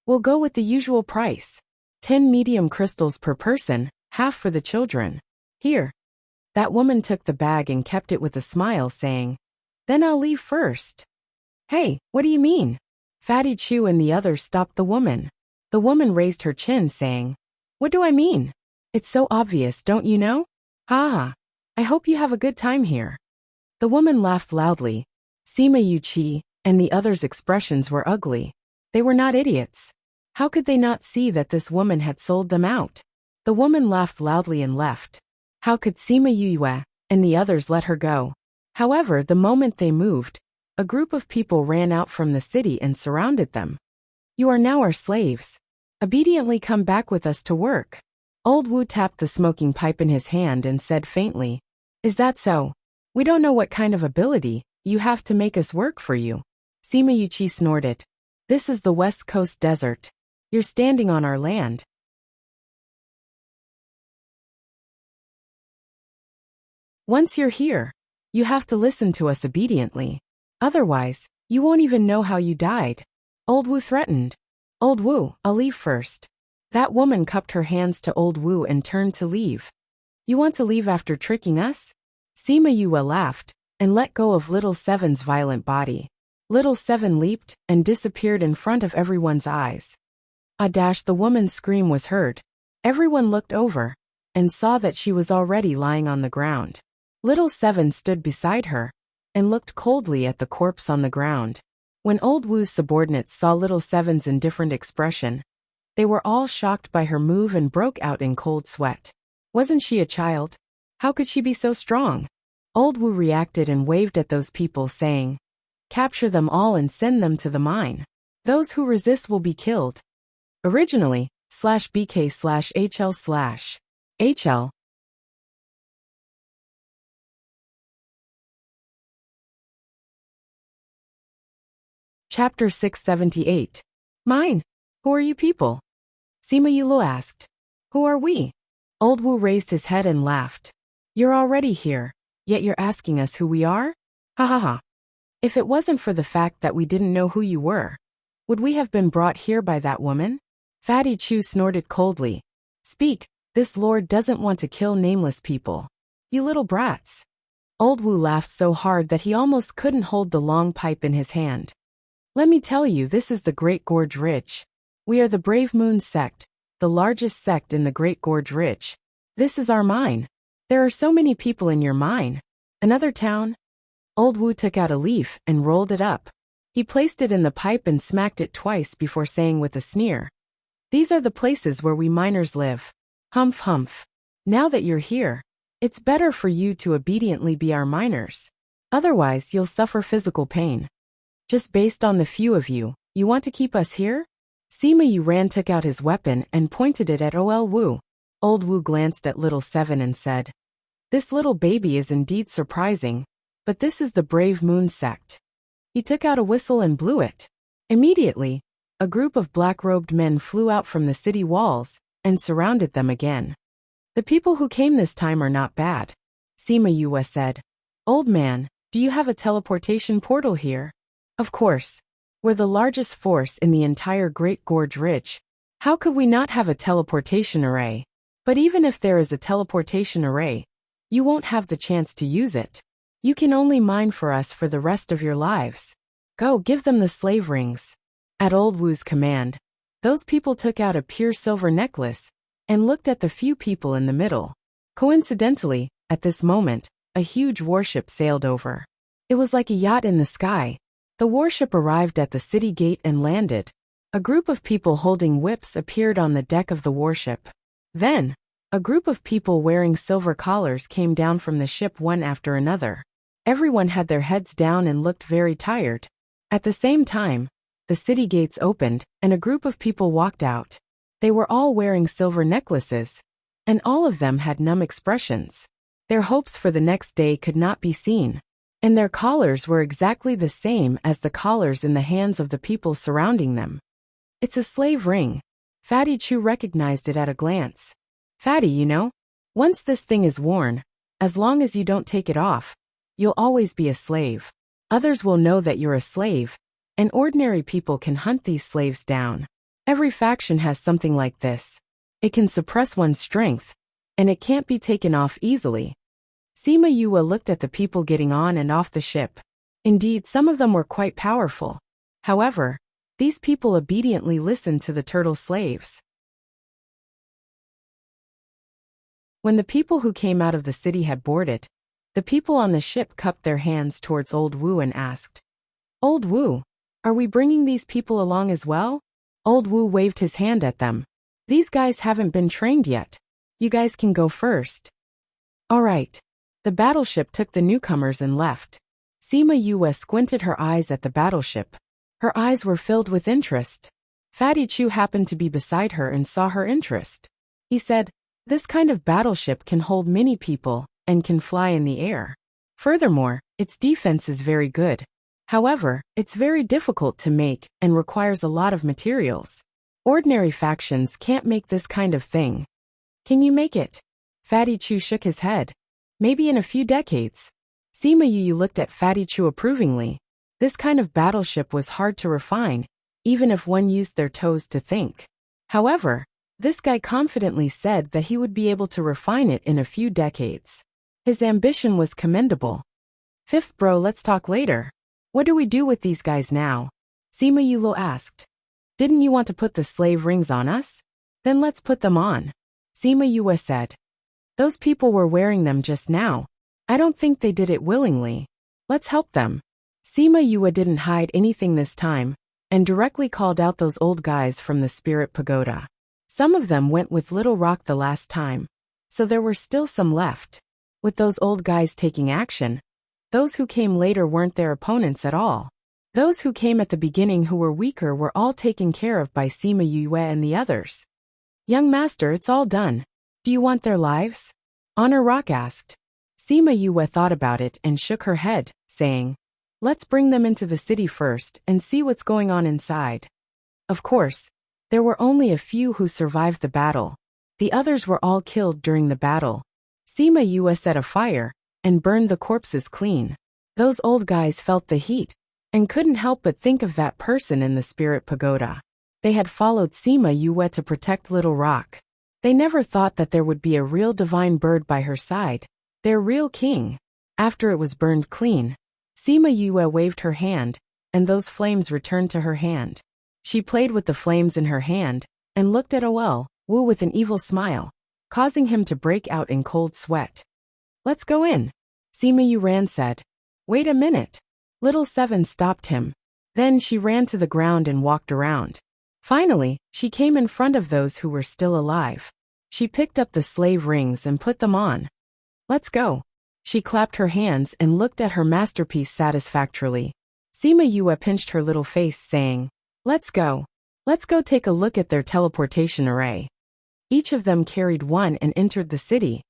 "We'll go with the usual price. 10 medium crystals per person, half for the children. Here." That woman took the bag and kept it with a smile, saying, "Then I'll leave first." "Hey, what do you mean?" Fatty Chu and the others stopped the woman. The woman raised her chin, saying, "What do I mean? It's so obvious, don't you know? Ha ha. I hope you have a good time here." The woman laughed loudly. Sima Yuqi and the others' expressions were ugly. They were not idiots. How could they not see that this woman had sold them out? The woman laughed loudly and left. How could Sima Yue and the others let her go? However, the moment they moved, a group of people ran out from the city and surrounded them. "You are now our slaves. Obediently come back with us to work." Old Wu tapped the smoking pipe in his hand and said faintly, "Is that so? We don't know what kind of ability you have to make us work for you." Sima Yuqi snorted. "This is the West Coast Desert. You're standing on our land. Once you're here, you have to listen to us obediently. Otherwise, you won't even know how you died." Old Wu threatened. "Old Wu, I'll leave first." That woman cupped her hands to Old Wu and turned to leave. "You want to leave after tricking us?" Sima Yue laughed and let go of Little Seven's violent body. Little Seven leaped and disappeared in front of everyone's eyes. The woman's scream was heard. Everyone looked over and saw that she was already lying on the ground. Little Seven stood beside her and looked coldly at the corpse on the ground. When Old Wu's subordinates saw Little Seven's indifferent expression, they were all shocked by her move and broke out in cold sweat. Wasn't she a child? How could she be so strong? Old Wu reacted and waved at those people, saying, "Capture them all and send them to the mine. Those who resist will be killed." Originally, /BK/HL/HL. Chapter 678. Mine. Who are you people? Sima Yue asked. Who are we? Old Wu raised his head and laughed. You're already here, yet you're asking us who we are? Ha ha ha. If it wasn't for the fact that we didn't know who you were, would we have been brought here by that woman? Fatty Chu snorted coldly. Speak, this lord doesn't want to kill nameless people. You little brats. Old Wu laughed so hard that he almost couldn't hold the long pipe in his hand. Let me tell you, this is the Great Gorge Ridge. We are the Brave Moon sect, the largest sect in the Great Gorge Ridge. This is our mine. There are so many people in your mine. Another town? Old Wu took out a leaf and rolled it up. He placed it in the pipe and smacked it twice before saying with a sneer, These are the places where we miners live. Humph humph. Now that you're here, it's better for you to obediently be our miners. Otherwise, you'll suffer physical pain. Just based on the few of you, you want to keep us here? Sima Yuran took out his weapon and pointed it at Ol Wu. Old Wu glanced at little Seven and said, "This little baby is indeed surprising, but this is the brave moon sect." He took out a whistle and blew it. Immediately, a group of black-robed men flew out from the city walls and surrounded them again. "The people who came this time are not bad," Sima Yue said. "Old man, do you have a teleportation portal here?" "Of course. We're the largest force in the entire Great Gorge Ridge. How could we not have a teleportation array? But even if there is a teleportation array, you won't have the chance to use it. You can only mine for us for the rest of your lives. Go, give them the slave rings." At Old Wu's command, those people took out a pure silver necklace and looked at the few people in the middle. Coincidentally, at this moment, a huge warship sailed over. It was like a yacht in the sky. The warship arrived at the city gate and landed. A group of people holding whips appeared on the deck of the warship. Then, a group of people wearing silver collars came down from the ship one after another. Everyone had their heads down and looked very tired. At the same time, the city gates opened, and a group of people walked out. They were all wearing silver necklaces, and all of them had numb expressions. Their hopes for the next day could not be seen, and their collars were exactly the same as the collars in the hands of the people surrounding them. "It's a slave ring." Fatty Chu recognized it at a glance. "Fatty, you know, once this thing is worn, as long as you don't take it off, you'll always be a slave. Others will know that you're a slave, and ordinary people can hunt these slaves down. Every faction has something like this. It can suppress one's strength, and it can't be taken off easily." Sima Yue looked at the people getting on and off the ship. Indeed, some of them were quite powerful. However, these people obediently listened to the turtle slaves. When the people who came out of the city had boarded, the people on the ship cupped their hands towards Old Wu and asked, "Old Wu, are we bringing these people along as well?" Old Wu waved his hand at them. "These guys haven't been trained yet. You guys can go first." "All right." The battleship took the newcomers and left. Sima Yue squinted her eyes at the battleship. Her eyes were filled with interest. Fatty Chu happened to be beside her and saw her interest. He said, "This kind of battleship can hold many people and can fly in the air. Furthermore, its defense is very good. However, it's very difficult to make and requires a lot of materials. Ordinary factions can't make this kind of thing. Can you make it?" Fatty Chu shook his head. "Maybe in a few decades." Sima Yue looked at Fatty Chu approvingly. This kind of battleship was hard to refine, even if one used their toes to think. However, this guy confidently said that he would be able to refine it in a few decades. His ambition was commendable. "Fifth bro, let's talk later. What do we do with these guys now?" Sima Yue asked. "Didn't you want to put the slave rings on us? Then let's put them on," Sima Yue said. "Those people were wearing them just now. I don't think they did it willingly. Let's help them." Sima Yue didn't hide anything this time, and directly called out those old guys from the Spirit Pagoda. Some of them went with Little Rock the last time, so there were still some left. With those old guys taking action, those who came later weren't their opponents at all. Those who came at the beginning who were weaker were all taken care of by Sima Yue and the others. "Young master, it's all done. Do you want their lives?" Honor Rock asked. Sima Yue thought about it and shook her head, saying, "Let's bring them into the city first and see what's going on inside." Of course, there were only a few who survived the battle. The others were all killed during the battle. Sima Yue set a fire and burned the corpses clean. Those old guys felt the heat and couldn't help but think of that person in the Spirit Pagoda. They had followed Sima Yue to protect Little Rock. They never thought that there would be a real divine bird by her side, their real king. After it was burned clean, Sima Yue waved her hand, and those flames returned to her hand. She played with the flames in her hand, and looked at Ol Wu with an evil smile, causing him to break out in cold sweat. "Let's go in," Sima Yue said. "Wait a minute." Little Seven stopped him. Then she ran to the ground and walked around. Finally, she came in front of those who were still alive. She picked up the slave rings and put them on. "Let's go." She clapped her hands and looked at her masterpiece satisfactorily. Sima Yue pinched her little face, saying, "Let's go. Let's go take a look at their teleportation array." Each of them carried one and entered the city.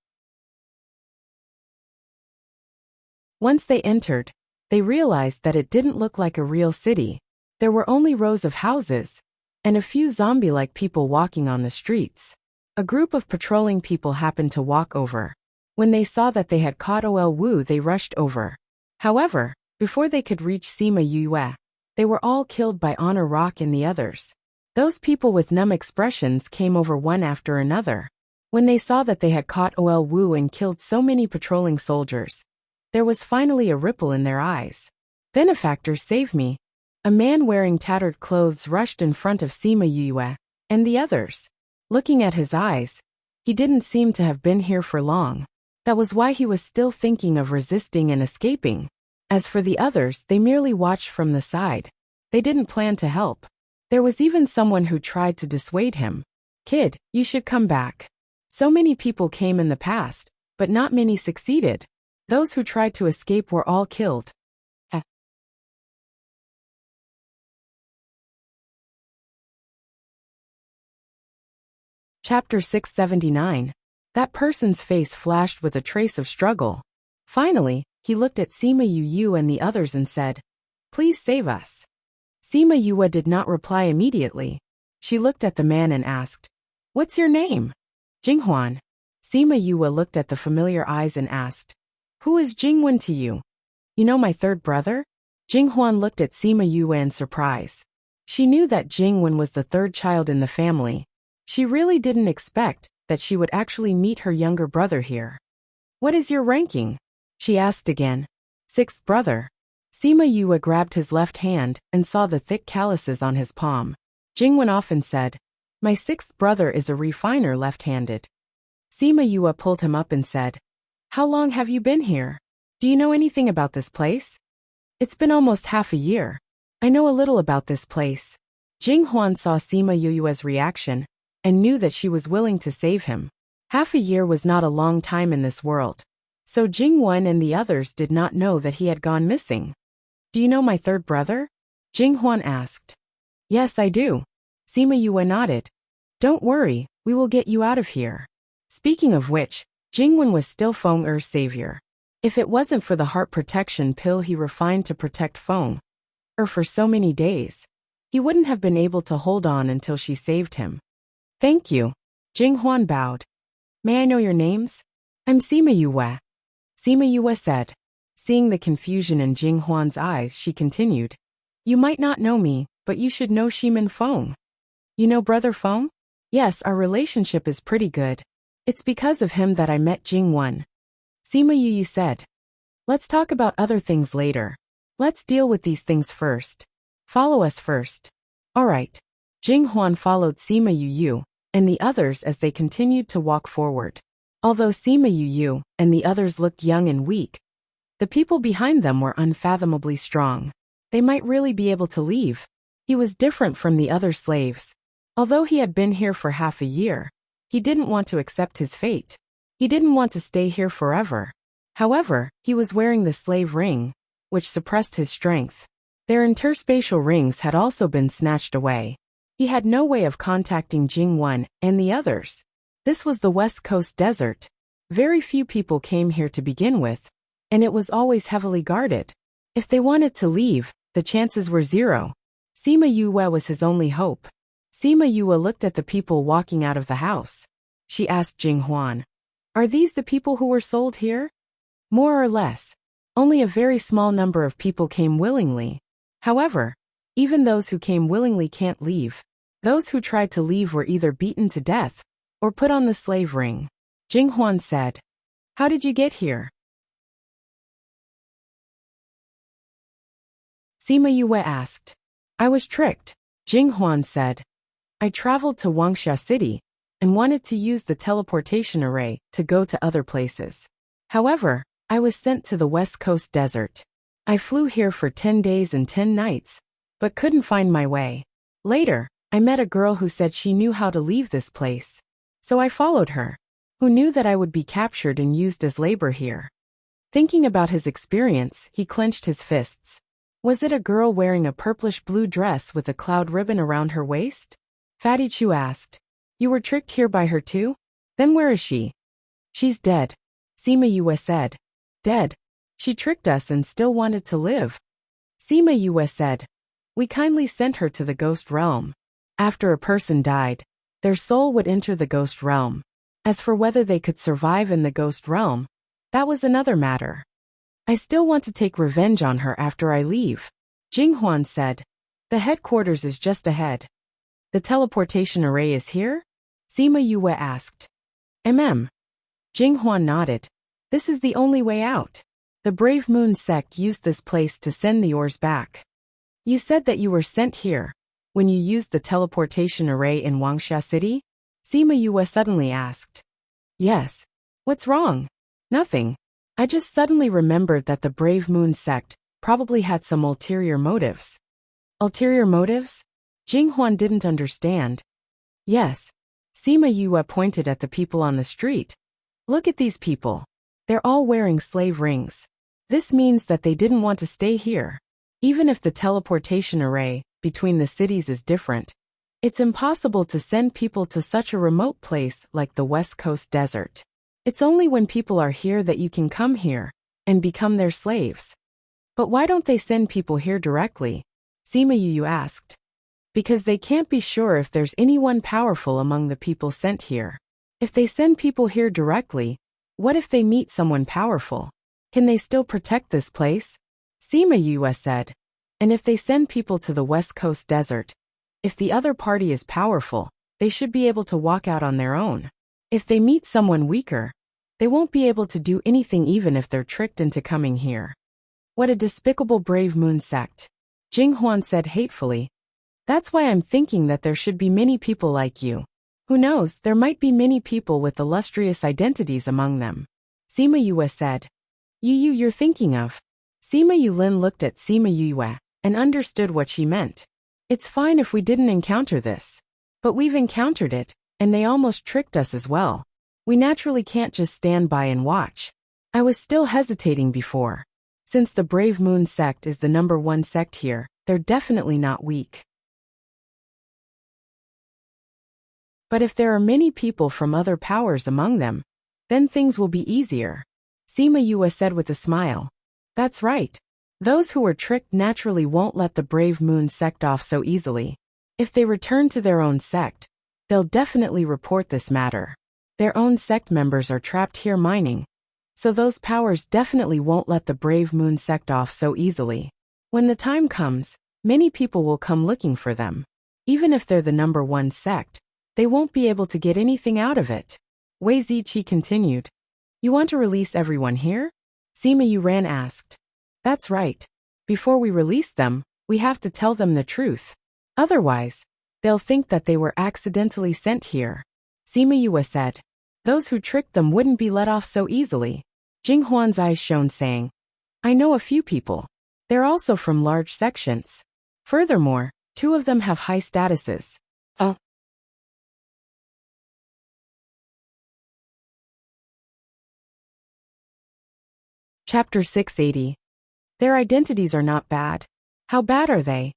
Once they entered, they realized that it didn't look like a real city. There were only rows of houses, and a few zombie-like people walking on the streets. A group of patrolling people happened to walk over. When they saw that they had caught Ol Wu, they rushed over. However, before they could reach Sima Yue, they were all killed by Honor Rock and the others. Those people with numb expressions came over one after another. When they saw that they had caught Ol Wu and killed so many patrolling soldiers, there was finally a ripple in their eyes. "Benefactor, save me." A man wearing tattered clothes rushed in front of Sima Yue and the others. Looking at his eyes, he didn't seem to have been here for long. That was why he was still thinking of resisting and escaping. As for the others, they merely watched from the side. They didn't plan to help. There was even someone who tried to dissuade him. "Kid, you should come back." So many people came in the past, but not many succeeded. Those who tried to escape were all killed. Chapter 679. That person's face flashed with a trace of struggle. Finally, he looked at Sima Yue and the others and said, "Please save us." Sima Yue did not reply immediately. She looked at the man and asked, "What's your name?" "Jinghuan." Sima Yue looked at the familiar eyes and asked, "Who is Jingwen to you?" "You know my third brother?" Jinghuan looked at Sima Yue in surprise. She knew that Jingwen was the third child in the family. She really didn't expect that she would actually meet her younger brother here. "What is your ranking?" she asked again. "Sixth brother." Sima Yue grabbed his left hand and saw the thick calluses on his palm. Jingwen often said, "My sixth brother is a refiner left-handed." Sima Yue pulled him up and said, "How long have you been here? Do you know anything about this place?" "It's been almost half a year. I know a little about this place." Jinghuan saw Sima Yue's reaction and knew that she was willing to save him. Half a year was not a long time in this world. So Jingwen and the others did not know that he had gone missing. "Do you know my third brother?" Jinghuan asked. "Yes, I do." Sima Yue nodded. "Don't worry, we will get you out of here." Speaking of which, Jingwen was still Feng Er's savior. If it wasn't for the heart protection pill he refined to protect Feng Er for so many days, he wouldn't have been able to hold on until she saved him. "Thank you." Jinghuan bowed. "May I know your names?" "I'm Sima Yue." Sima Yue said. Seeing the confusion in Jinghuan's eyes, she continued, "You might not know me, but you should know Shimin Feng." "You know Brother Feng?" "Yes, our relationship is pretty good. It's because of him that I met Jingwen." Sima Yue said. "Let's talk about other things later. Let's deal with these things first. Follow us first." "All right." Jinghuan followed Sima Yue and the others as they continued to walk forward. Although Sima Yue and the others looked young and weak, the people behind them were unfathomably strong. They might really be able to leave. He was different from the other slaves. Although he had been here for half a year, he didn't want to accept his fate. He didn't want to stay here forever. However, he was wearing the slave ring, which suppressed his strength. Their interspatial rings had also been snatched away. He had no way of contacting Jingwen and the others. This was the West Coast desert. Very few people came here to begin with, and it was always heavily guarded. If they wanted to leave, the chances were zero. Sima Yue was his only hope. Sima Yue looked at the people walking out of the house. She asked Jinghuan, "Are these the people who were sold here?" "More or less. Only a very small number of people came willingly. However, even those who came willingly can't leave. Those who tried to leave were either beaten to death or put on the slave ring." Jinghuan said. "How did you get here?" Sima Yue asked. "I was tricked," Jinghuan said. "I traveled to Wangsha City and wanted to use the teleportation array to go to other places. However, I was sent to the West Coast desert. I flew here for 10 days and 10 nights, but couldn't find my way. Later, I met a girl who said she knew how to leave this place. So I followed her. Who knew that I would be captured and used as labor here?" Thinking about his experience, he clenched his fists. Was it a girl wearing a purplish-blue dress with a cloud ribbon around her waist? Fatty Chu asked. You were tricked here by her too? Then where is she? She's dead. Sima Yue said. Dead? She tricked us and still wanted to live. Sima Yue said. We kindly sent her to the ghost realm. After a person died, their soul would enter the ghost realm. As for whether they could survive in the ghost realm, that was another matter. I still want to take revenge on her after I leave, Jing Huan said. The headquarters is just ahead. The teleportation array is here? Sima Yue asked. Jing Huan nodded. This is the only way out. The Brave Moon sect used this place to send the ores back. You said that you were sent here when you used the teleportation array in Wangsha City? Sima Yue suddenly asked. Yes. What's wrong? Nothing. I just suddenly remembered that the Brave Moon sect probably had some ulterior motives. Ulterior motives? Jing Huan didn't understand. Yes. Sima Yue pointed at the people on the street. Look at these people. They're all wearing slave rings. This means that they didn't want to stay here. Even if the teleportation array between the cities is different, it's impossible to send people to such a remote place like the West Coast desert. It's only when people are here that you can come here and become their slaves. But why don't they send people here directly? Sima Yue asked. Because they can't be sure if there's anyone powerful among the people sent here. If they send people here directly, what if they meet someone powerful? Can they still protect this place? Sima Yue said. And if they send people to the West Coast desert, if the other party is powerful, they should be able to walk out on their own. If they meet someone weaker, they won't be able to do anything even if they're tricked into coming here. What a despicable Brave Moon sect, Jing Huan said hatefully. That's why I'm thinking that there should be many people like you. Who knows, there might be many people with illustrious identities among them. Sima Yue said. You're thinking of. Sima Yulin looked at Sima Yue and understood what she meant. It's fine if we didn't encounter this. But we've encountered it, and they almost tricked us as well. We naturally can't just stand by and watch. I was still hesitating before. Since the Brave Moon sect is the #1 sect here, they're definitely not weak. But if there are many people from other powers among them, then things will be easier. Sima Yue said with a smile. That's right. Those who were tricked naturally won't let the Brave Moon sect off so easily. If they return to their own sect, they'll definitely report this matter. Their own sect members are trapped here mining. So those powers definitely won't let the Brave Moon sect off so easily. When the time comes, many people will come looking for them. Even if they're the #1 sect, they won't be able to get anything out of it. Wei Ziqi continued. You want to release everyone here? Sima Yuran asked. That's right. Before we release them, we have to tell them the truth. Otherwise, they'll think that they were accidentally sent here. Sima Yue said. Those who tricked them wouldn't be let off so easily. Jing Huan's eyes shone, saying, I know a few people. They're also from large sections. Furthermore, 2 of them have high statuses. Chapter 680. Their identities are not bad. How bad are they?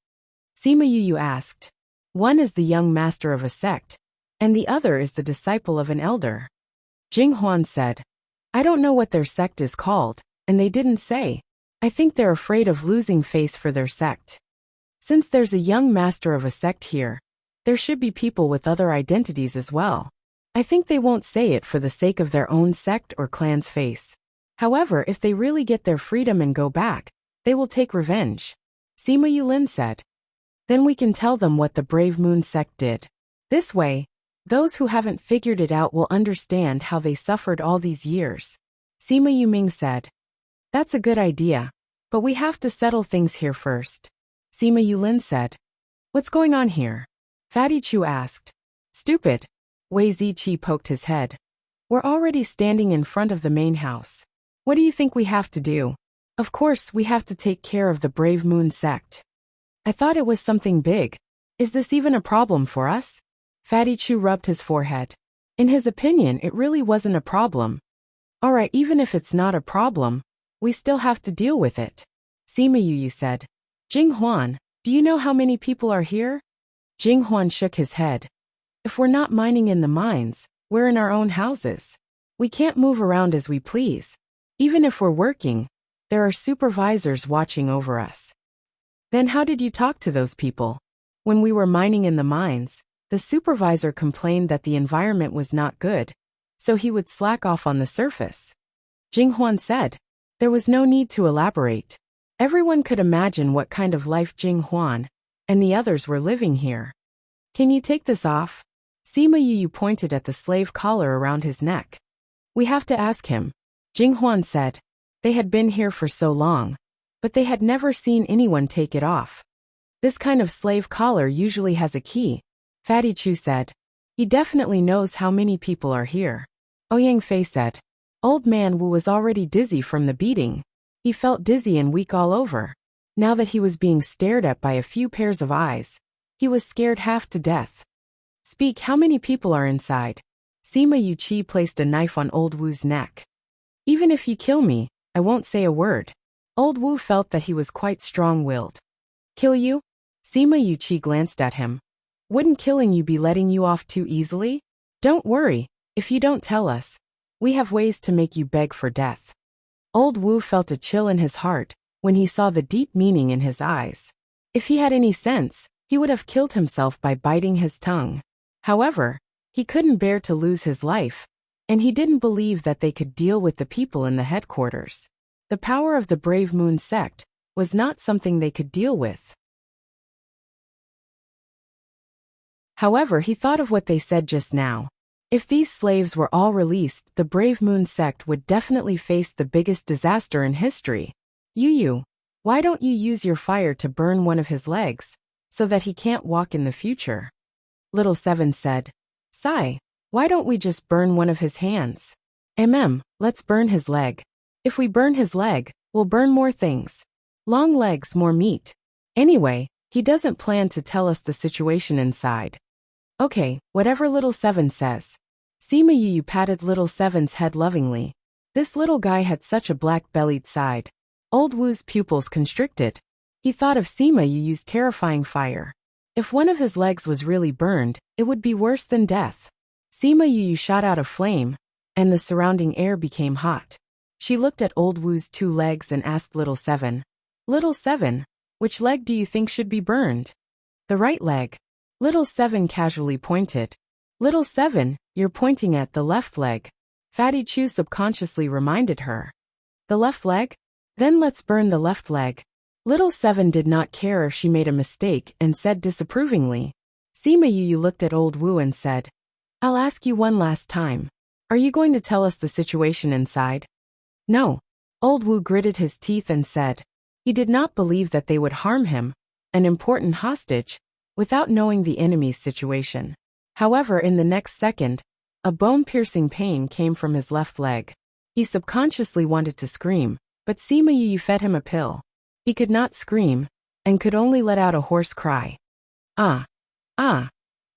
Sima Yu asked. One is the young master of a sect, and the other is the disciple of an elder. Jing Huan said. I don't know what their sect is called, and they didn't say. I think they're afraid of losing face for their sect. Since there's a young master of a sect here, there should be people with other identities as well. I think they won't say it for the sake of their own sect or clan's face. However, if they really get their freedom and go back, they will take revenge. Sima Yulin said. Then we can tell them what the Brave Moon sect did. This way, those who haven't figured it out will understand how they suffered all these years. Sima Yuming said. That's a good idea. But we have to settle things here first. Sima Yulin said. What's going on here? Fatty Chu asked. Stupid. Wei Ziqi poked his head. We're already standing in front of the main house. What do you think we have to do? Of course, we have to take care of the Brave Moon sect. I thought it was something big. Is this even a problem for us? Fatty Chu rubbed his forehead. In his opinion, it really wasn't a problem. Alright, even if it's not a problem, we still have to deal with it. Sima Yu said. Jing Huan, do you know how many people are here? Jing Huan shook his head. If we're not mining in the mines, we're in our own houses. We can't move around as we please. Even if we're working, there are supervisors watching over us. Then how did you talk to those people? When we were mining in the mines, the supervisor complained that the environment was not good, so he would slack off on the surface. Jing Huan said. There was no need to elaborate. Everyone could imagine what kind of life Jing Huan and the others were living here. Can you take this off? Sima Yu pointed at the slave collar around his neck. We have to ask him, Jing Huan said. They had been here for so long, but they had never seen anyone take it off. This kind of slave collar usually has a key, Fatty Chu said. He definitely knows how many people are here. Ouyang Fei said. Old man Wu was already dizzy from the beating. He felt dizzy and weak all over. Now that he was being stared at by a few pairs of eyes, he was scared half to death. Speak, how many people are inside? Sima Yu Chi placed a knife on old Wu's neck. Even if you kill me, I won't say a word. Old Wu felt that he was quite strong-willed. Kill you? Sima Yu Chi glanced at him. Wouldn't killing you be letting you off too easily? Don't worry, if you don't tell us, we have ways to make you beg for death. Old Wu felt a chill in his heart when he saw the deep meaning in his eyes. If he had any sense, he would have killed himself by biting his tongue. However, he couldn't bear to lose his life, and he didn't believe that they could deal with the people in the headquarters. The power of the Brave Moon sect was not something they could deal with. However, he thought of what they said just now. If these slaves were all released, the Brave Moon sect would definitely face the biggest disaster in history. Yu, why don't you use your fire to burn one of his legs, so that he can't walk in the future? Little Seven said. Sai, why don't we just burn one of his hands? Let's burn his leg. If we burn his leg, we'll burn more things. Long legs, more meat. Anyway, he doesn't plan to tell us the situation inside. Okay, whatever Little Seven says. Sima Yu patted Little Seven's head lovingly. This little guy had such a black-bellied side. Old Wu's pupils constricted. He thought of Sima Yu's terrifying fire. If one of his legs was really burned, it would be worse than death. Sima Yu shot out a flame, and the surrounding air became hot. She looked at Old Wu's 2 legs and asked Little Seven. Little Seven, which leg do you think should be burned? The right leg. Little Seven casually pointed. Little Seven, you're pointing at the left leg. Fatty Chu subconsciously reminded her. The left leg? Then let's burn the left leg. Little Seven did not care if she made a mistake and said disapprovingly. Sima Yu looked at Old Wu and said, I'll ask you one last time. Are you going to tell us the situation inside? No. Old Wu gritted his teeth and said. He did not believe that they would harm him, an important hostage, without knowing the enemy's situation. However, in the next second, a bone-piercing pain came from his left leg. He subconsciously wanted to scream, but Sima Yu fed him a pill. He could not scream, and could only let out a hoarse cry. Ah! Ah!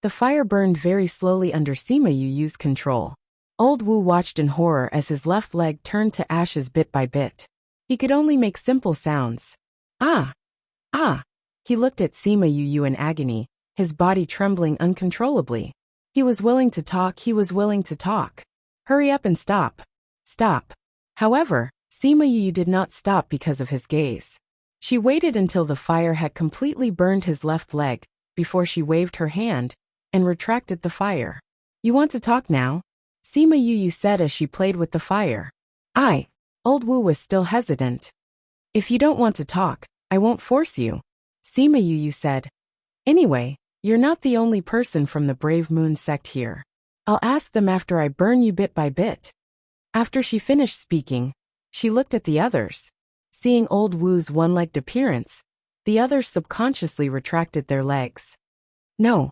The fire burned very slowly under Sima Yu's control. Old Wu watched in horror as his left leg turned to ashes bit by bit. He could only make simple sounds. Ah! Ah! He looked at Sima Yu in agony, his body trembling uncontrollably. He was willing to talk. Hurry up and stop. Stop. However, Sima Yu did not stop because of his gaze. She waited until the fire had completely burned his left leg, before she waved her hand and retracted the fire. You want to talk now? Sima Yu said as she played with the fire. Old Wu was still hesitant. If you don't want to talk, I won't force you. Sima Yu said. Anyway, you're not the only person from the Brave Moon sect here. I'll ask them after I burn you bit by bit. After she finished speaking, she looked at the others. Seeing Old Wu's one-legged appearance, the others subconsciously retracted their legs. No.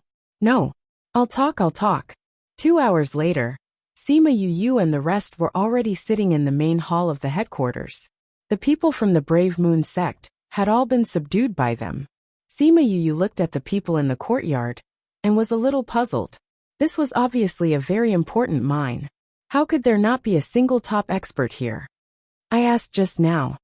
I'll talk. 2 hours later, Sima Yu and the rest were already sitting in the main hall of the headquarters. The people from the Brave Moon sect had all been subdued by them. Sima Yu looked at the people in the courtyard and was a little puzzled. This was obviously a very important mine. How could there not be a single top expert here? I asked just now.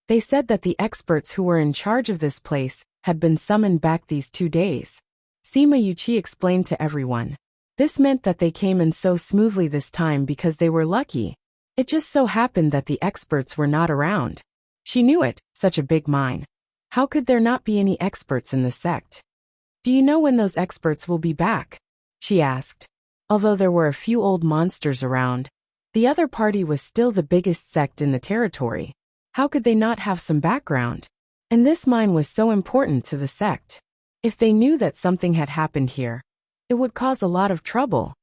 They said that the experts who were in charge of this place had been summoned back these 2 days. Sima Yuchi explained to everyone. This meant that they came in so smoothly this time because they were lucky. It just so happened that the experts were not around. She knew it, such a big mine. How could there not be any experts in the sect? Do you know when those experts will be back? She asked. Although there were a few old monsters around, the other party was still the biggest sect in the territory. How could they not have some background? And this mine was so important to the sect. If they knew that something had happened here, it would cause a lot of trouble.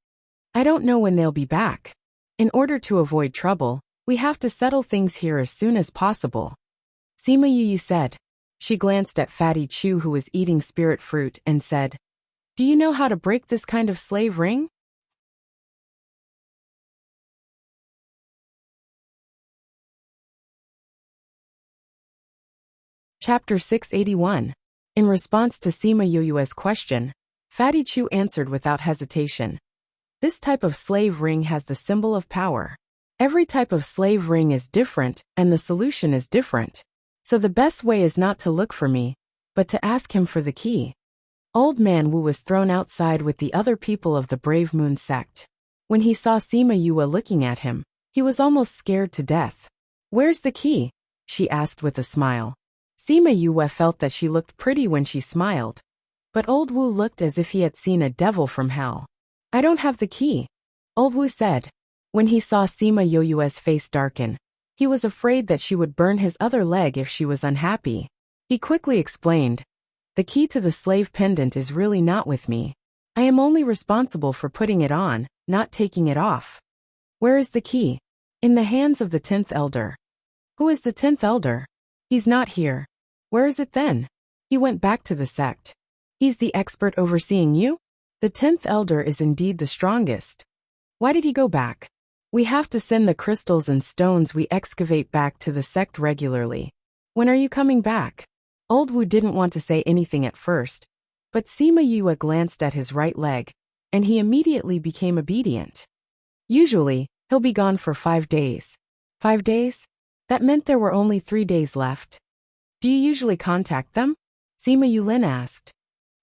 I don't know when they'll be back. In order to avoid trouble, we have to settle things here as soon as possible. Sima Yu said. She glanced at Fatty Chu, who was eating spirit fruit, and said, Do you know how to break this kind of slave ring? Chapter 681. In response to Sima Yu's question, Fatty Chu answered without hesitation. This type of slave ring has the symbol of power. Every type of slave ring is different, and the solution is different. So the best way is not to look for me, but to ask him for the key. Old Man Wu was thrown outside with the other people of the Brave Moon sect. When he saw Sima Yue looking at him, he was almost scared to death. Where's the key? She asked with a smile. Sima Yue felt that she looked pretty when she smiled, but Old Wu looked as if he had seen a devil from hell. I don't have the key, Old Wu said. When he saw Sima Yu's face darken, he was afraid that she would burn his other leg if she was unhappy. He quickly explained, The key to the slave pendant is really not with me. I am only responsible for putting it on, not taking it off. Where is the key? In the hands of the 10th elder. Who is the 10th elder? He's not here. Where is it then? He went back to the sect. He's the expert overseeing you? The 10th elder is indeed the strongest. Why did he go back? We have to send the crystals and stones we excavate back to the sect regularly. When are you coming back? Old Wu didn't want to say anything at first, but Sima Yue glanced at his right leg, and he immediately became obedient. Usually, he'll be gone for 5 days. 5 days? That meant there were only 3 days left. Do you usually contact them? Sima Yulin asked.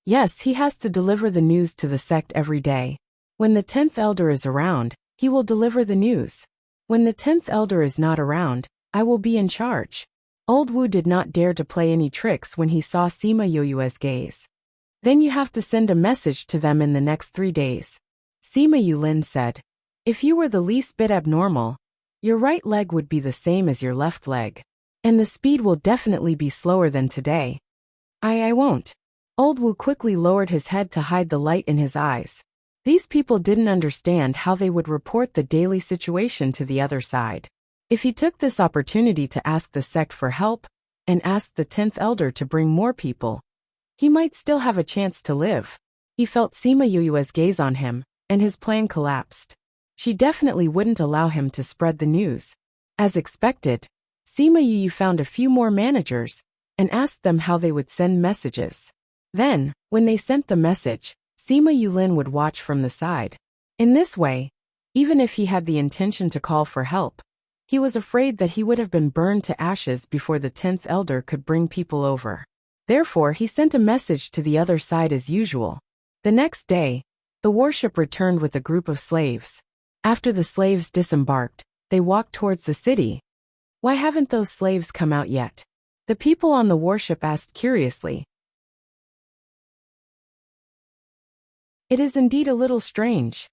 Yes, he has to deliver the news to the sect every day. When the 10th elder is around, he will deliver the news. When the 10th elder is not around, I will be in charge. Old Wu did not dare to play any tricks when he saw Sima Yu's gaze. Then you have to send a message to them in the next 3 days. Sima Yulin said. If you were the least bit abnormal, your right leg would be the same as your left leg. And the speed will definitely be slower than today. I won't. Old Wu quickly lowered his head to hide the light in his eyes. These people didn't understand how they would report the daily situation to the other side. If he took this opportunity to ask the sect for help, and asked the 10th elder to bring more people, he might still have a chance to live. He felt Sima Yu's gaze on him, and his plan collapsed. She definitely wouldn't allow him to spread the news. As expected, Sima Yu found a few more managers, and asked them how they would send messages. Then, when they sent the message, Sima Yulin would watch from the side. In this way, even if he had the intention to call for help, he was afraid that he would have been burned to ashes before the 10th elder could bring people over. Therefore, he sent a message to the other side as usual. The next day, the warship returned with a group of slaves. After the slaves disembarked, they walked towards the city. Why haven't those slaves come out yet? The people on the warship asked curiously. It is indeed a little strange.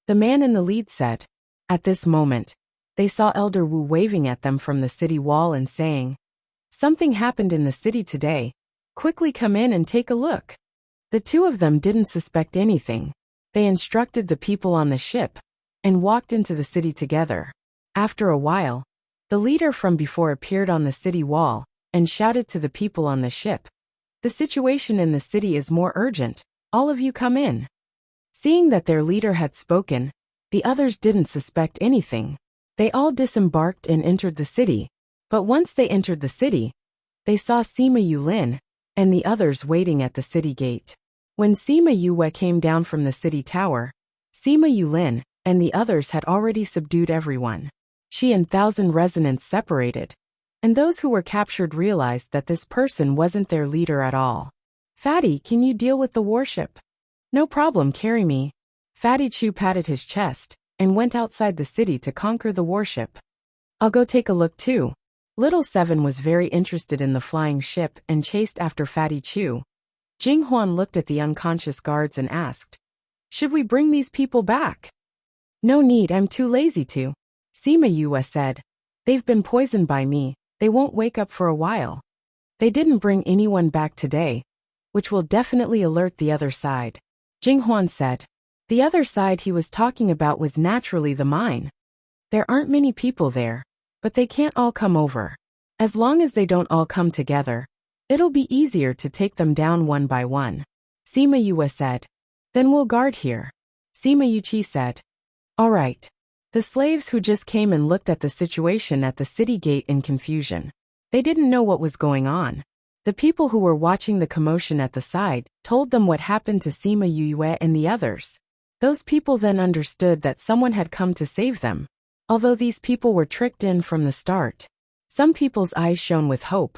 The man in the lead said. At this moment, they saw Elder Wu waving at them from the city wall and saying, Something happened in the city today. Quickly come in and take a look. The two of them didn't suspect anything. They instructed the people on the ship, and walked into the city together. After a while, the leader from before appeared on the city wall, and shouted to the people on the ship. The situation in the city is more urgent. All of you come in. Seeing that their leader had spoken, the others didn't suspect anything. They all disembarked and entered the city. But once they entered the city, they saw Sima Yulin and the others waiting at the city gate. When Sima Yue came down from the city tower, Sima Yulin and the others had already subdued everyone. She and Thousand Resonance separated, and those who were captured realized that this person wasn't their leader at all. Fatty, can you deal with the warship? No problem, carry me. Fatty Chu patted his chest and went outside the city to conquer the warship. I'll go take a look too. Little Seven was very interested in the flying ship and chased after Fatty Chu. Jing Huan looked at the unconscious guards and asked, should we bring these people back? No need, I'm too lazy to. Sima Yue said, they've been poisoned by me, they won't wake up for a while. They didn't bring anyone back today, which will definitely alert the other side. Jing Huan said, the other side he was talking about was naturally the mine. There aren't many people there, but they can't all come over. As long as they don't all come together, it'll be easier to take them down one by one. Sima Yue said, then we'll guard here. Sima Yuqi said, all right. The slaves who just came and looked at the situation at the city gate in confusion. They didn't know what was going on. The people who were watching the commotion at the side told them what happened to Sima Yue and the others. Those people then understood that someone had come to save them. Although these people were tricked in from the start, some people's eyes shone with hope,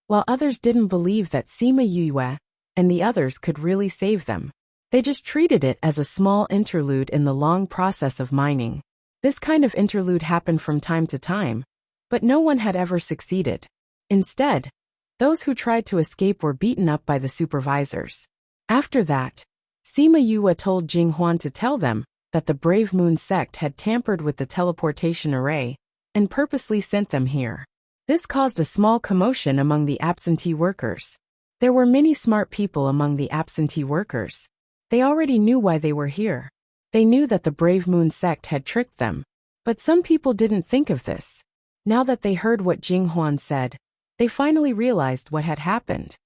while others didn't believe that Sima Yue and the others could really save them. They just treated it as a small interlude in the long process of mining. This kind of interlude happened from time to time, but no one had ever succeeded. Instead, those who tried to escape were beaten up by the supervisors. After that, Sima Yue told Jing Huan to tell them that the Brave Moon sect had tampered with the teleportation array and purposely sent them here. This caused a small commotion among the absentee workers. There were many smart people among the absentee workers. They already knew why they were here. They knew that the Brave Moon sect had tricked them, but some people didn't think of this. Now that they heard what Jing Huan said, they finally realized what had happened.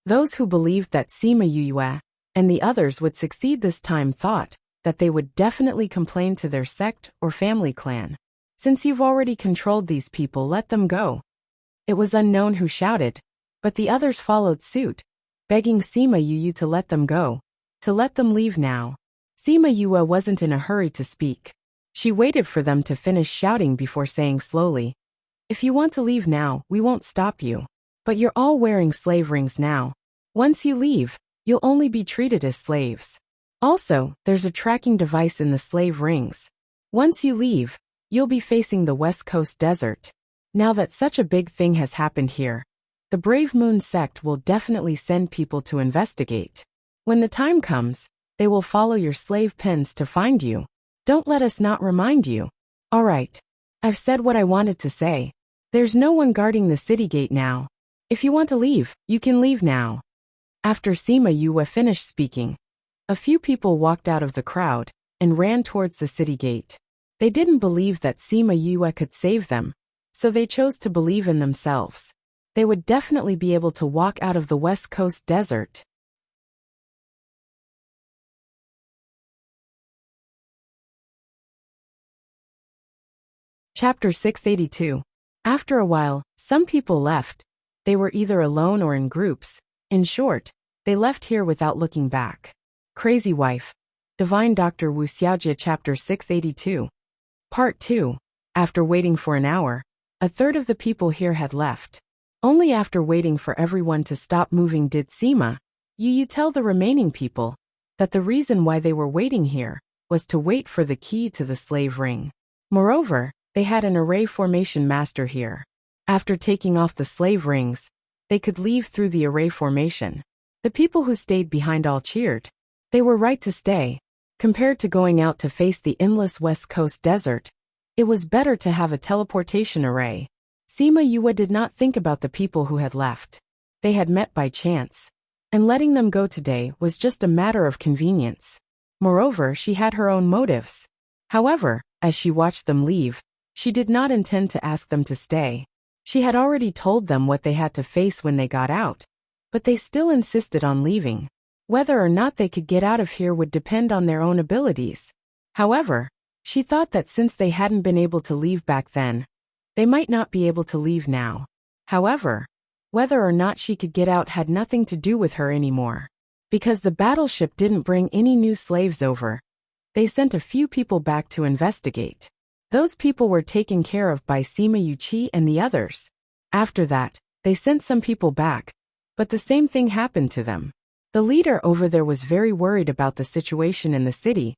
Those who believed that Sima Yue and the others would succeed this time thought that they would definitely complain to their sect or family clan. Since you've already controlled these people, let them go. It was unknown who shouted, but the others followed suit, begging Sima Yue to let them go, to let them leave now. Sima Yue wasn't in a hurry to speak. She waited for them to finish shouting before saying slowly, if you want to leave now, we won't stop you. But you're all wearing slave rings now. Once you leave, you'll only be treated as slaves. Also, there's a tracking device in the slave rings. Once you leave, you'll be facing the West Coast desert. Now that such a big thing has happened here, the Brave Moon sect will definitely send people to investigate. When the time comes, they will follow your slave pens to find you. Don't let us not remind you. All right. I've said what I wanted to say. There's no one guarding the city gate now. If you want to leave, you can leave now. After Sima Yue finished speaking, a few people walked out of the crowd and ran towards the city gate. They didn't believe that Sima Yue could save them, so they chose to believe in themselves. They would definitely be able to walk out of the West Coast desert. Chapter 682. After a while, some people left. They were either alone or in groups. In short, they left here without looking back. Crazy Wife. Divine Dr. Wu Xiaojie Chapter 682. Part 2. After waiting for an hour, a third of the people here had left. Only after waiting for everyone to stop moving did Sima Yue tell the remaining people that the reason why they were waiting here was to wait for the key to the slave ring. Moreover, they had an array formation master here. After taking off the slave rings, they could leave through the array formation. The people who stayed behind all cheered. They were right to stay. Compared to going out to face the endless West Coast desert, it was better to have a teleportation array. Sima Yue did not think about the people who had left. They had met by chance, and letting them go today was just a matter of convenience. Moreover, she had her own motives. However, as she watched them leave, she did not intend to ask them to stay. She had already told them what they had to face when they got out, but they still insisted on leaving. Whether or not they could get out of here would depend on their own abilities. However, she thought that since they hadn't been able to leave back then, they might not be able to leave now. However, whether or not she could get out had nothing to do with her anymore. Because the battleship didn't bring any new slaves over, they sent a few people back to investigate. Those people were taken care of by Sima Yuchi and the others. After that, they sent some people back, but the same thing happened to them. The leader over there was very worried about the situation in the city,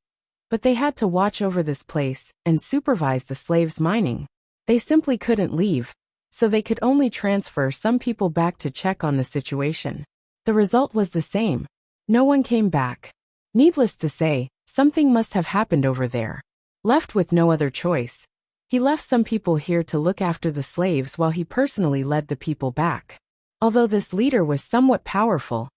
but they had to watch over this place and supervise the slaves mining. They simply couldn't leave, so they could only transfer some people back to check on the situation. The result was the same. No one came back. Needless to say, something must have happened over there. Left with no other choice, he left some people here to look after the slaves while he personally led the people back. Although this leader was somewhat powerful,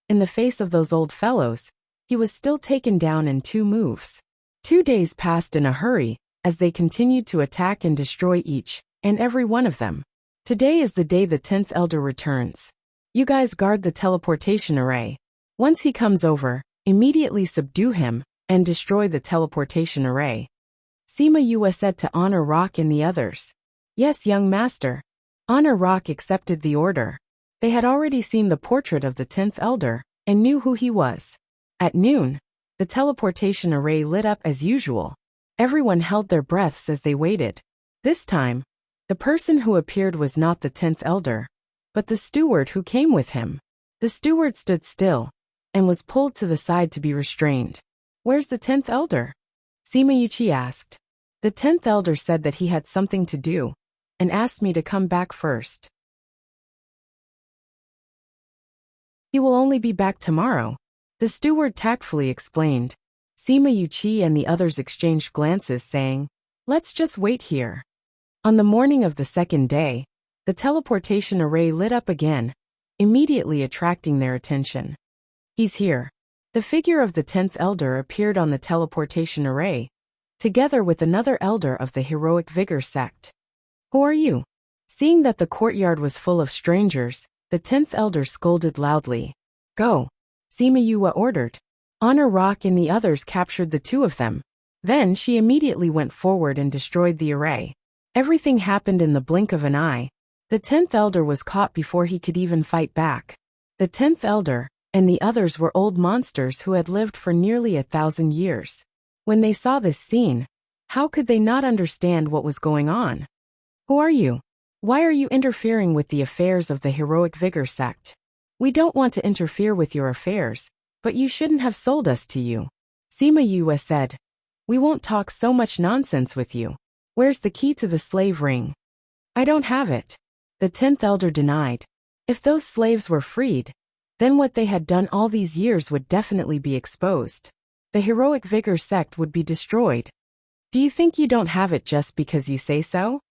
in the face of those old fellows, he was still taken down in 2 moves. 2 days passed in a hurry, as they continued to attack and destroy each and every one of them. Today is the day the 10th Elder returns. You guys guard the teleportation array. Once he comes over, immediately subdue him and destroy the teleportation array. Sima Yue said to Honor Rock and the others. Yes, young master. Honor Rock accepted the order. They had already seen the portrait of the 10th Elder and knew who he was. At noon, the teleportation array lit up as usual. Everyone held their breaths as they waited. This time, the person who appeared was not the 10th Elder, but the steward who came with him. The steward stood still and was pulled to the side to be restrained. Where's the 10th Elder? Sima Yuchi asked. The 10th Elder said that he had something to do and asked me to come back first. He will only be back tomorrow, the steward tactfully explained. Sima Yuchi and the others exchanged glances saying, let's just wait here. On the morning of the second day, the teleportation array lit up again, immediately attracting their attention. He's here. The figure of the 10th Elder appeared on the teleportation array, together with another elder of the Heroic Vigor sect. Who are you? Seeing that the courtyard was full of strangers, the 10th Elder scolded loudly. Go. Sima Yue ordered. Honor Rock and the others captured the 2 of them. Then she immediately went forward and destroyed the array. Everything happened in the blink of an eye. The 10th Elder was caught before he could even fight back. The 10th Elder and the others were old monsters who had lived for nearly 1,000 years. When they saw this scene, how could they not understand what was going on? Who are you? Why are you interfering with the affairs of the Heroic Vigor sect? We don't want to interfere with your affairs, but you shouldn't have sold us to you. Sima Yue said. We won't talk so much nonsense with you. Where's the key to the slave ring? I don't have it. The 10th Elder denied. If those slaves were freed, then what they had done all these years would definitely be exposed. The Heroic Vigor sect would be destroyed. Do you think you don't have it just because you say so?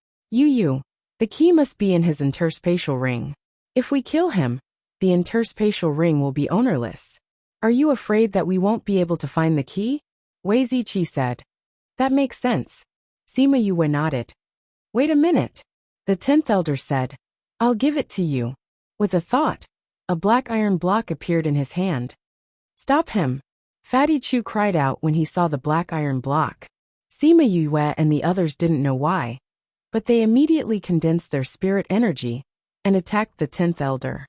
The key must be in his interspatial ring. If we kill him, the interspatial ring will be ownerless. Are you afraid that we won't be able to find the key? Wei Ziqi said. That makes sense. Sima Yue nodded. Wait a minute. The 10th Elder said. I'll give it to you. With a thought, a black iron block appeared in his hand. Stop him. Fatty Chu cried out when he saw the black iron block. Sima Yue and the others didn't know why, but they immediately condensed their spirit energy and attacked the 10th Elder.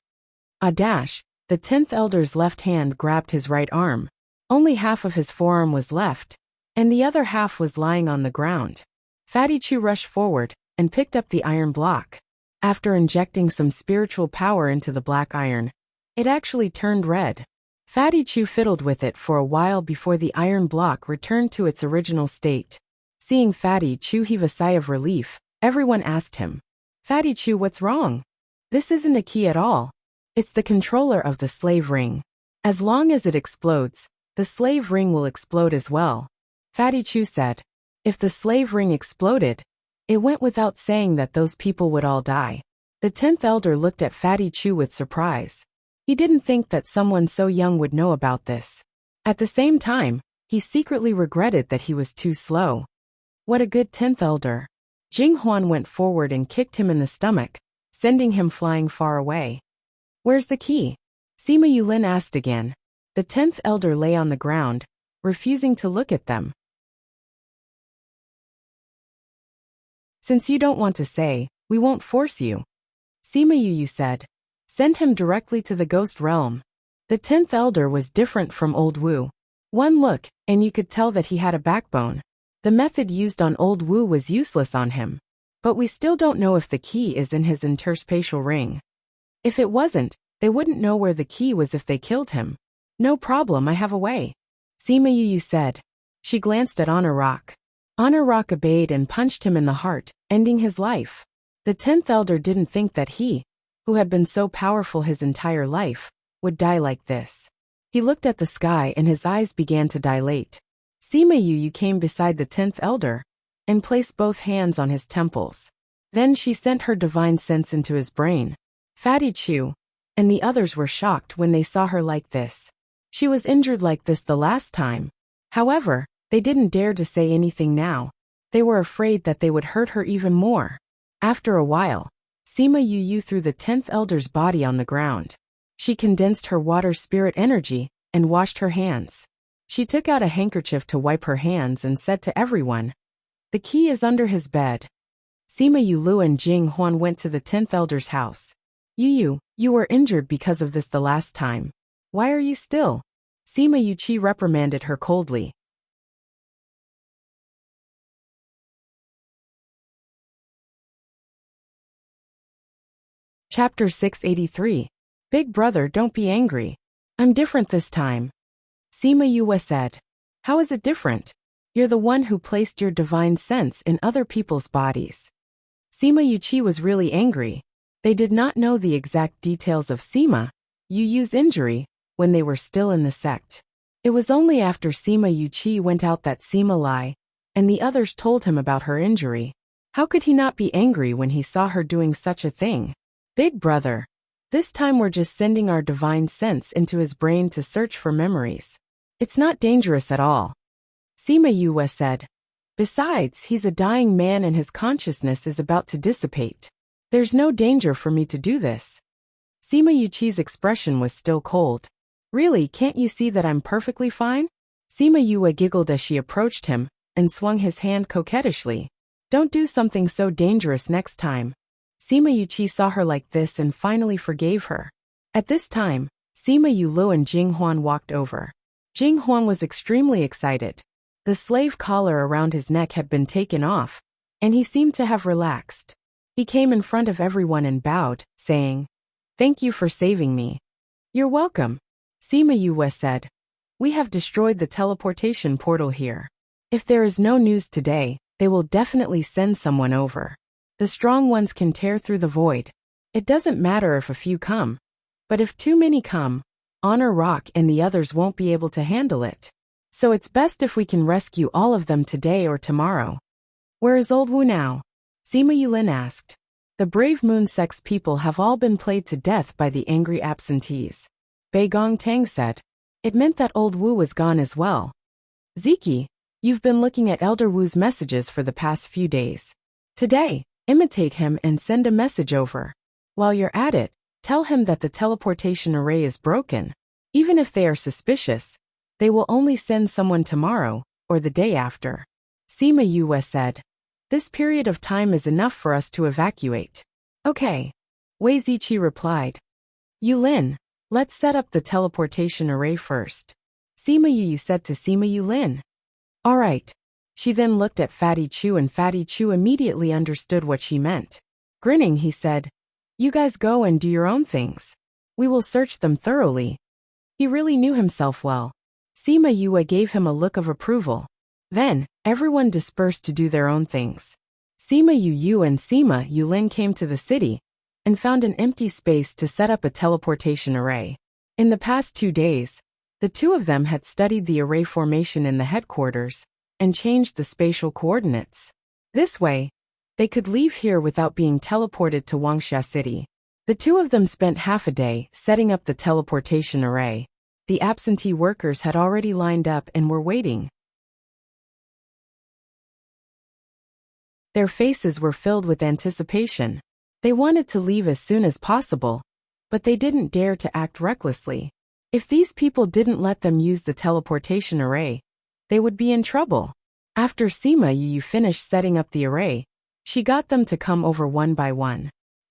A dash, the 10th Elder's left hand grabbed his right arm. Only half of his forearm was left, and the other half was lying on the ground. Fatty Chu rushed forward and picked up the iron block. After injecting some spiritual power into the black iron, it actually turned red. Fatty Chu fiddled with it for a while before the iron block returned to its original state. Seeing Fatty Chu heave a sigh of relief, everyone asked him, Fatty Chu, what's wrong? This isn't a key at all. It's the controller of the slave ring. As long as it explodes, the slave ring will explode as well. Fatty Chu said. If the slave ring exploded, it went without saying that those people would all die. The 10th Elder looked at Fatty Chu with surprise. He didn't think that someone so young would know about this. At the same time, he secretly regretted that he was too slow. What a good 10th Elder. Jing Huan went forward and kicked him in the stomach, sending him flying far away. Where's the key? Sima Yulin asked again. The 10th Elder lay on the ground, refusing to look at them. Since you don't want to say, we won't force you. Sima Yu said. Send him directly to the ghost realm. The 10th elder was different from Old Wu. One look, and you could tell that he had a backbone. The method used on Old Wu was useless on him. But we still don't know if the key is in his interspatial ring. If it wasn't, they wouldn't know where the key was if they killed him. No problem, I have a way. Sima Yu said. She glanced at Honor Rock. Honor Rock obeyed and punched him in the heart, ending his life. The 10th elder didn't think that he, who had been so powerful his entire life, would die like this. He looked at the sky and his eyes began to dilate. Sima Yu came beside the 10th elder and placed both hands on his temples. Then she sent her divine sense into his brain. Fatty Chu and the others were shocked when they saw her like this. She was injured like this the last time. However, they didn't dare to say anything now. They were afraid that they would hurt her even more. After a while, Sima Yu threw the 10th elder's body on the ground. She condensed her water spirit energy and washed her hands. She took out a handkerchief to wipe her hands and said to everyone, "The key is under his bed." Sima Yu Lu and Jing Huan went to the 10th elder's house. You were injured because of this the last time. Why are you still?" Sima Yu Chi reprimanded her coldly. Chapter 683. Big brother, don't be angry. I'm different this time. Sima Yu said. How is it different? You're the one who placed your divine sense in other people's bodies. Sima Yu Chi was really angry. They did not know the exact details of Sima Yu's injury when they were still in the sect. It was only after Sima Yu Chi went out that Sima Lai and the others told him about her injury. How could he not be angry when he saw her doing such a thing? Big brother, this time we're just sending our divine sense into his brain to search for memories. It's not dangerous at all. Sima Yu said. Besides, he's a dying man and his consciousness is about to dissipate. There's no danger for me to do this. Sima Yu Chi's expression was still cold. Really, can't you see that I'm perfectly fine? Sima Yu giggled as she approached him and swung his hand coquettishly. Don't do something so dangerous next time. Sima Yu Chi saw her like this and finally forgave her. At this time, Sima Yu Lu and Jing Huan walked over. Jing Huan was extremely excited. The slave collar around his neck had been taken off, and he seemed to have relaxed. He came in front of everyone and bowed, saying, Thank you for saving me. You're welcome. Sima Yu said. We have destroyed the teleportation portal here. If there is no news today, they will definitely send someone over. The strong ones can tear through the void. It doesn't matter if a few come. But if too many come, Honor Rock and the others won't be able to handle it. So it's best if we can rescue all of them today or tomorrow. Where is Old Wu now? Sima Yulin asked. The brave Moon Sect's people have all been played to death by the angry absentees. Bei Gong Tang said. It meant that Old Wu was gone as well. Ziki, you've been looking at Elder Wu's messages for the past few days. Today, imitate him and send a message over. While you're at it, tell him that the teleportation array is broken. Even if they are suspicious, they will only send someone tomorrow or the day after. Sima Yu said. This period of time is enough for us to evacuate. Okay. Wei Ziqi replied. Yulin, let's set up the teleportation array first. Sima Yu said to Sima Yulin. All right. She then looked at Fatty Chu and Fatty Chu immediately understood what she meant. Grinning, he said, You guys go and do your own things. We will search them thoroughly. He really knew himself well. Sima Yu gave him a look of approval. Then, everyone dispersed to do their own things. Sima Yu and Sima Yulin came to the city and found an empty space to set up a teleportation array. In the past 2 days, the two of them had studied the array formation in the headquarters and changed the spatial coordinates. This way, they could leave here without being teleported to Wangsha City. The two of them spent half a day setting up the teleportation array. The absentee workers had already lined up and were waiting. Their faces were filled with anticipation. They wanted to leave as soon as possible, but they didn't dare to act recklessly. If these people didn't let them use the teleportation array, they would be in trouble. After Sima Yu finished setting up the array, she got them to come over one by one.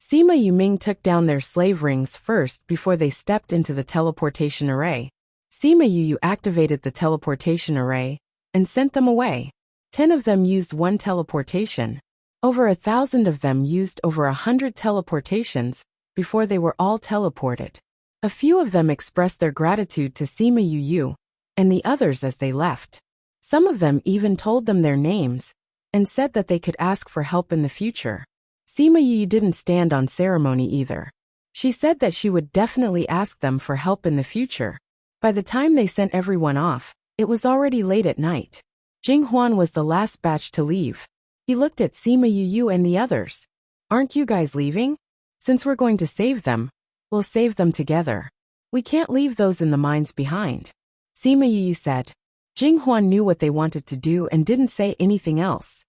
Sima Yuming took down their slave rings first before they stepped into the teleportation array. Sima Yu activated the teleportation array and sent them away. 10 of them used one teleportation. Over 1,000 of them used over 100 teleportations before they were all teleported. A few of them expressed their gratitude to Sima Yu and the others as they left. Some of them even told them their names and said that they could ask for help in the future. Sima Yu didn't stand on ceremony either. She said that she would definitely ask them for help in the future. By the time they sent everyone off, it was already late at night. Jing Huan was the last batch to leave. He looked at Sima Yu and the others. "Aren't you guys leaving? Since we're going to save them, we'll save them together. We can't leave those in the mines behind." Sima Yu said. Jing Huan knew what they wanted to do and didn't say anything else.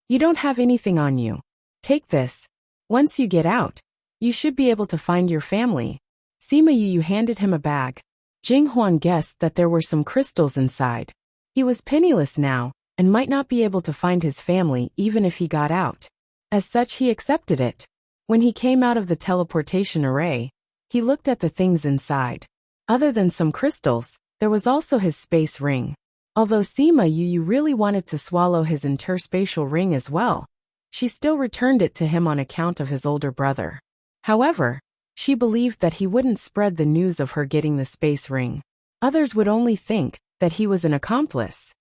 "You don't have anything on you. Take this. Once you get out, you should be able to find your family." Sima Yu handed him a bag. Jing Huan guessed that there were some crystals inside. He was penniless now and might not be able to find his family even if he got out. As such, he accepted it. When he came out of the teleportation array, he looked at the things inside. Other than some crystals, there was also his space ring. Although Sima Yu really wanted to swallow his interspatial ring as well, she still returned it to him on account of his older brother. However, she believed that he wouldn't spread the news of her getting the space ring. Others would only think that he was an accomplice.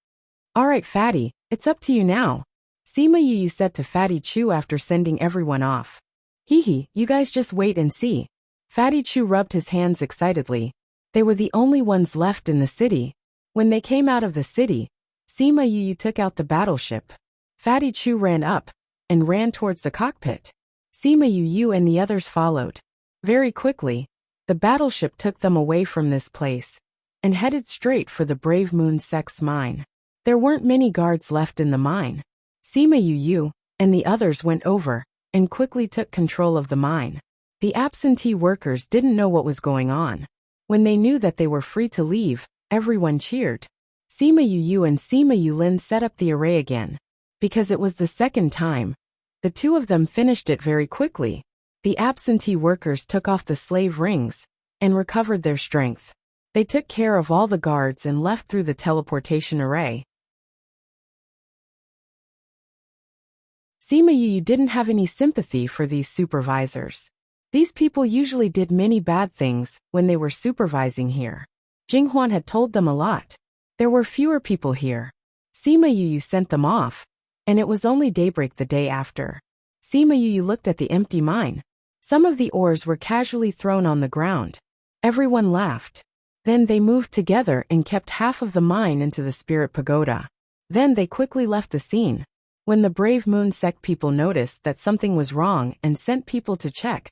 "All right, Fatty, it's up to you now," Sima Yu said to Fatty Chu after sending everyone off. "Hee, you guys just wait and see." Fatty Chu rubbed his hands excitedly. They were the only ones left in the city. When they came out of the city, Sima Yu took out the battleship. Fatty Chu ran up and ran towards the cockpit. Sima Yu and the others followed. Very quickly, the battleship took them away from this place and headed straight for the Brave Moon Sect's mine. There weren't many guards left in the mine. Sima Yu and the others went over and quickly took control of the mine. The absentee workers didn't know what was going on. When they knew that they were free to leave, everyone cheered. Sima Yu and Sima Yulin set up the array again. Because it was the second time, the two of them finished it very quickly. The absentee workers took off the slave rings and recovered their strength. They took care of all the guards and left through the teleportation array. Sima Yu didn't have any sympathy for these supervisors. These people usually did many bad things when they were supervising here. Jing Huan had told them a lot. There were fewer people here. Sima Yu sent them off, and it was only daybreak the day after. Sima Yu looked at the empty mine. Some of the ores were casually thrown on the ground. Everyone laughed. Then they moved together and kept half of the mine into the spirit pagoda. Then they quickly left the scene. When the Brave Moon Sect people noticed that something was wrong and sent people to check,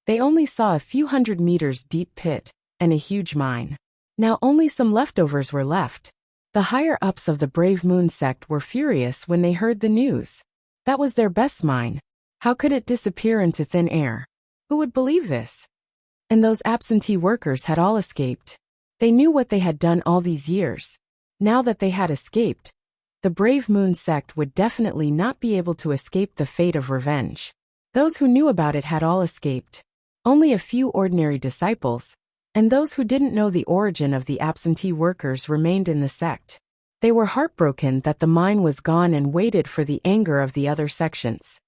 they only saw a few 100 meters deep pit and a huge mine. Now only some leftovers were left. The higher-ups of the Brave Moon Sect were furious when they heard the news. That was their best mine. How could it disappear into thin air? Who would believe this? And those absentee workers had all escaped. They knew what they had done all these years. Now that they had escaped, the Brave Moon Sect would definitely not be able to escape the fate of revenge. Those who knew about it had all escaped. Only a few ordinary disciples, and those who didn't know the origin of the absentee workers remained in the sect. They were heartbroken that the mine was gone and waited for the anger of the other sections.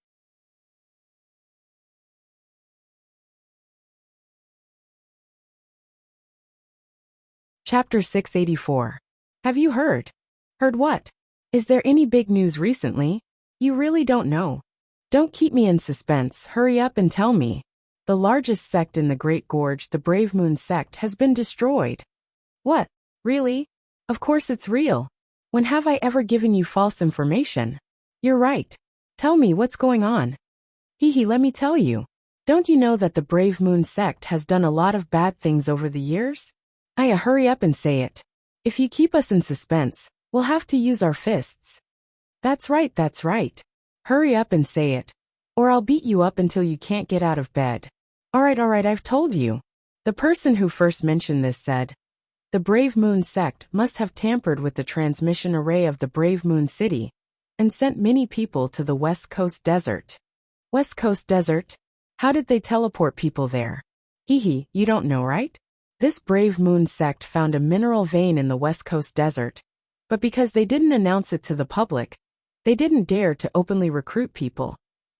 Chapter 684. Have you heard? Heard what? Is there any big news recently? You really don't know. Don't keep me in suspense, hurry up and tell me. The largest sect in the Great Gorge, the Brave Moon Sect, has been destroyed. What? Really? Of course it's real. When have I ever given you false information? You're right. Tell me what's going on. Let me tell you. Don't you know that the Brave Moon Sect has done a lot of bad things over the years? Hurry up and say it. If you keep us in suspense, we'll have to use our fists. That's right. Hurry up and say it, or I'll beat you up until you can't get out of bed. All right, I've told you. The person who first mentioned this said, the Brave Moon Sect must have tampered with the transmission array of the Brave Moon City and sent many people to the West Coast Desert. West Coast Desert? How did they teleport people there? Hee, you don't know, right? This Brave Moon sect found a mineral vein in the West Coast desert. But because they didn't announce it to the public, they didn't dare to openly recruit people.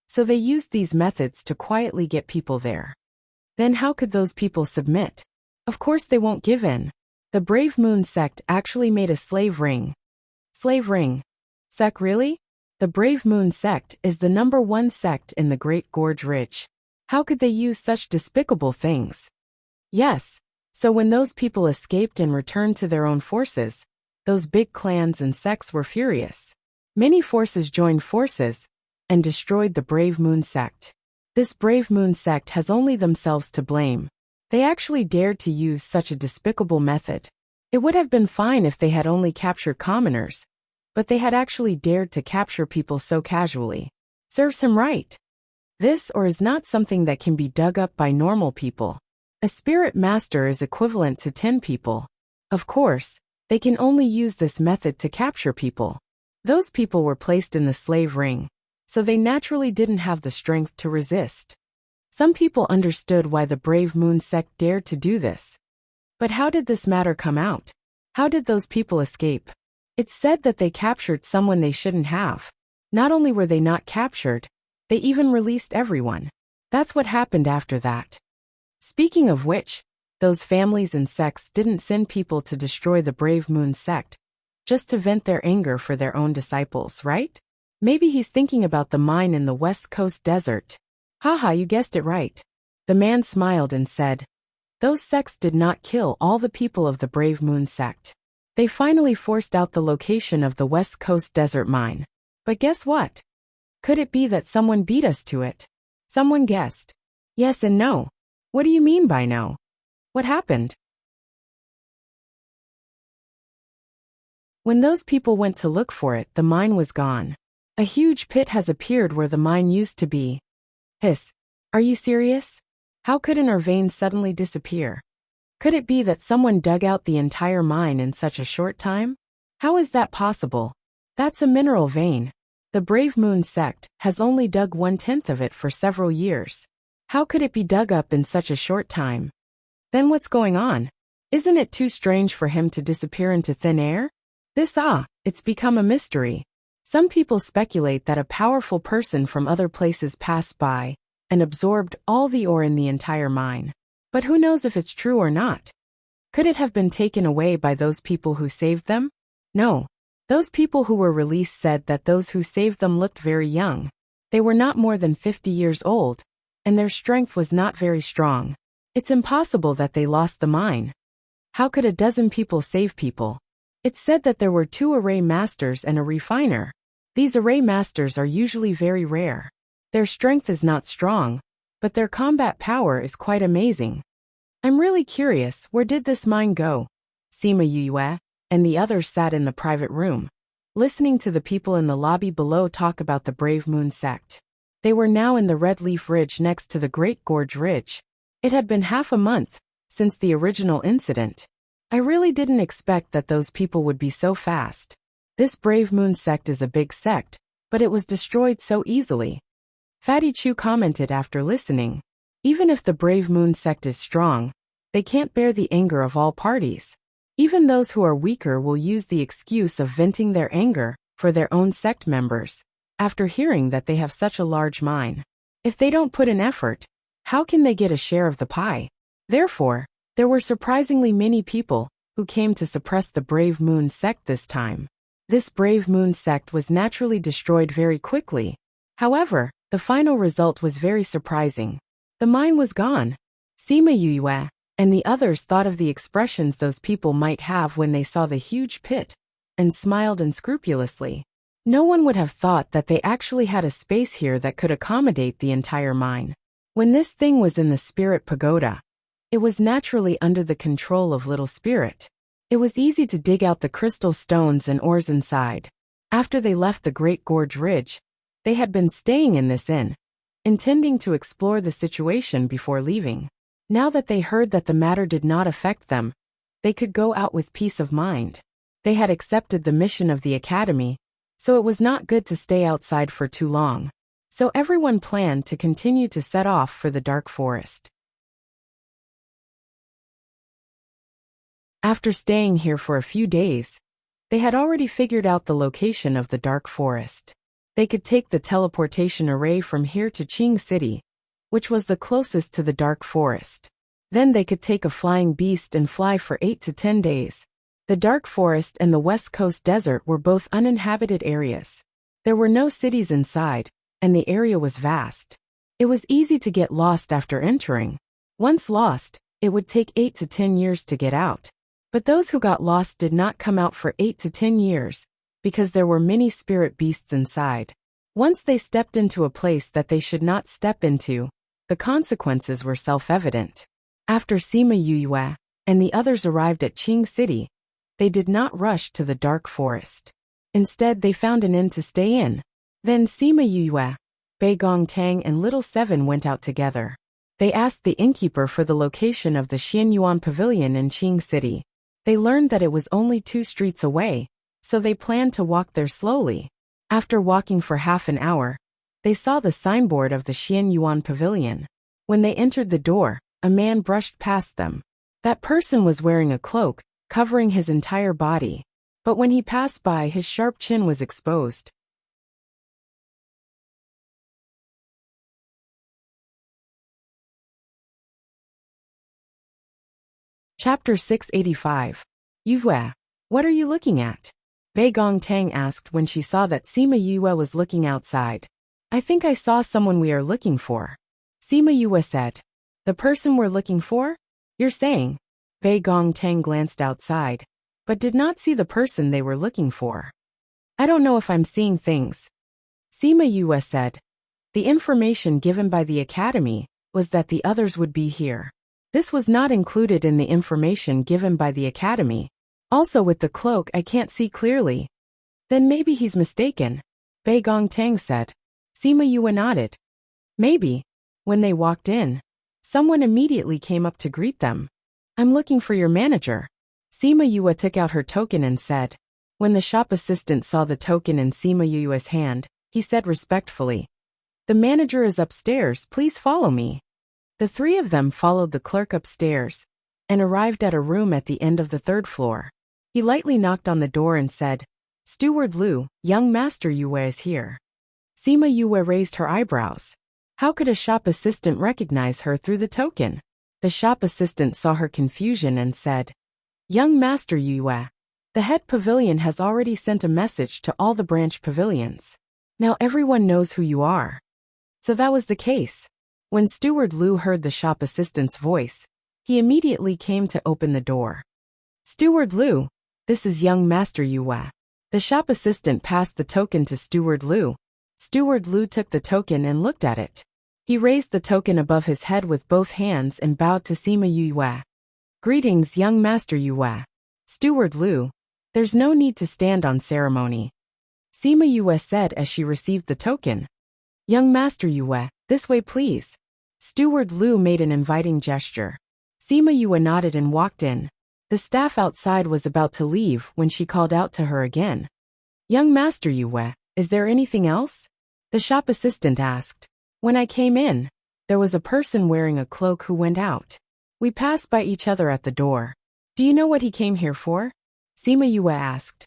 So they used these methods to quietly get people there. Then how could those people submit? Of course they won't give in. The Brave Moon sect actually made a slave ring. Slave ring. Sect, really? The Brave Moon sect is the #1 sect in the Great Gorge Ridge. How could they use such despicable things? Yes, so when those people escaped and returned to their own forces, those big clans and sects were furious. Many forces joined forces and destroyed the Brave Moon sect. This Brave Moon sect has only themselves to blame. They actually dared to use such a despicable method. It would have been fine if they had only captured commoners, but they had actually dared to capture people so casually. Serves him right. This or is not something that can be dug up by normal people. A spirit master is equivalent to 10 people. Of course, they can only use this method to capture people. Those people were placed in the slave ring, so they naturally didn't have the strength to resist. Some people understood why the Brave Moon sect dared to do this. But how did this matter come out? How did those people escape? It's said that they captured someone they shouldn't have. Not only were they not captured, they even released everyone. That's what happened after that. Speaking of which, those families and sects didn't send people to destroy the Brave Moon sect, just to vent their anger for their own disciples, right? Maybe he's thinking about the mine in the West Coast desert. Haha, you guessed it right. The man smiled and said, those sects did not kill all the people of the Brave Moon sect. They finally forced out the location of the West Coast desert mine. But guess what? Could it be that someone beat us to it? Someone guessed. Yes and no. What do you mean by no? What happened? When those people went to look for it, the mine was gone. A huge pit has appeared where the mine used to be. Hiss. Are you serious? How could an ore vein suddenly disappear? Could it be that someone dug out the entire mine in such a short time? How is that possible? That's a mineral vein. The Brave Moon sect has only dug 1/10 of it for several years. How could it be dug up in such a short time? Then what's going on? Isn't it too strange for him to disappear into thin air? It's become a mystery. Some people speculate that a powerful person from other places passed by and absorbed all the ore in the entire mine. But who knows if it's true or not? Could it have been taken away by those people who saved them? No. Those people who were released said that those who saved them looked very young. They were not more than 50 years old, and their strength was not very strong. It's impossible that they lost the mine. How could a dozen people save people? It's said that there were 2 array masters and a refiner. These array masters are usually very rare. Their strength is not strong, but their combat power is quite amazing. I'm really curious, where did this mine go? Sima Yue and the others sat in the private room, listening to the people in the lobby below talk about the Brave Moon sect. They were now in the Red Leaf Ridge next to the Great Gorge Ridge. It had been half a month since the original incident. I really didn't expect that those people would be so fast. This Brave Moon sect is a big sect, but it was destroyed so easily. Fatty Chu commented after listening. Even if the Brave Moon sect is strong, they can't bear the anger of all parties. Even those who are weaker will use the excuse of venting their anger for their own sect members, after hearing that they have such a large mine. If they don't put in effort, how can they get a share of the pie? Therefore, there were surprisingly many people who came to suppress the Brave Moon sect this time. This Brave Moon sect was naturally destroyed very quickly. However, the final result was very surprising. The mine was gone. Sima Yue and the others thought of the expressions those people might have when they saw the huge pit, and smiled unscrupulously. No one would have thought that they actually had a space here that could accommodate the entire mine. When this thing was in the Spirit Pagoda, it was naturally under the control of Little Spirit. It was easy to dig out the crystal stones and ores inside. After they left the Great Gorge Ridge, they had been staying in this inn, intending to explore the situation before leaving. Now that they heard that the matter did not affect them, they could go out with peace of mind. They had accepted the mission of the academy, so it was not good to stay outside for too long. So everyone planned to continue to set off for the dark forest. After staying here for a few days, they had already figured out the location of the dark forest. They could take the teleportation array from here to Qing City, which was the closest to the dark forest. Then they could take a flying beast and fly for 8 to 10 days. The dark forest and the West Coast desert were both uninhabited areas. There were no cities inside, and the area was vast. It was easy to get lost after entering. Once lost, it would take 8 to 10 years to get out. But those who got lost did not come out for 8 to 10 years, because there were many spirit beasts inside. Once they stepped into a place that they should not step into, the consequences were self-evident. After Sima Yue and the others arrived at Qing City, they did not rush to the dark forest. Instead, they found an inn to stay in. Then Sima Yue, Bei Gongtang and Little Seven went out together. They asked the innkeeper for the location of the Xianyuan Pavilion in Qing City. They learned that it was only 2 streets away, so they planned to walk there slowly. After walking for half an hour, they saw the signboard of the Xianyuan Pavilion. When they entered the door, a man brushed past them. That person was wearing a cloak, covering his entire body. But when he passed by, his sharp chin was exposed. Chapter 685. Yue, what are you looking at? Bei Gongtang asked when she saw that Sima Yue was looking outside. I think I saw someone we are looking for. Sima Yue said. The person we're looking for? You're saying? Bei Gongtang glanced outside, but did not see the person they were looking for. I don't know if I'm seeing things. Sima Yue said. The information given by the academy was that the others would be here. This was not included in the information given by the academy. Also with the cloak I can't see clearly. Then maybe he's mistaken, Bei Gongtang said. Sima Yue nodded. Maybe. When they walked in, someone immediately came up to greet them. I'm looking for your manager. Sima Yue took out her token and said. When the shop assistant saw the token in Sima Yue's hand, he said respectfully. The manager is upstairs, please follow me. The 3 of them followed the clerk upstairs and arrived at a room at the end of the 3rd floor. He lightly knocked on the door and said, Steward Liu, young Master Yue is here. Sima Yue raised her eyebrows. How could a shop assistant recognize her through the token? The shop assistant saw her confusion and said, Young Master Yue, the head pavilion has already sent a message to all the branch pavilions. Now everyone knows who you are. So that was the case. When Steward Liu heard the shop assistant's voice, he immediately came to open the door. Steward Liu, this is young Master Yue. The shop assistant passed the token to Steward Liu. Steward Liu took the token and looked at it. He raised the token above his head with both hands and bowed to Sima Yue. Greetings, young Master Yue. Steward Liu, there's no need to stand on ceremony. Sima Yue said as she received the token. Young Master Yue, this way please. Steward Liu made an inviting gesture. Sima Yue nodded and walked in. The staff outside was about to leave when she called out to her again. Young Master Yue, is there anything else? The shop assistant asked. When I came in, there was a person wearing a cloak who went out. We passed by each other at the door. Do you know what he came here for? Sima Yue asked.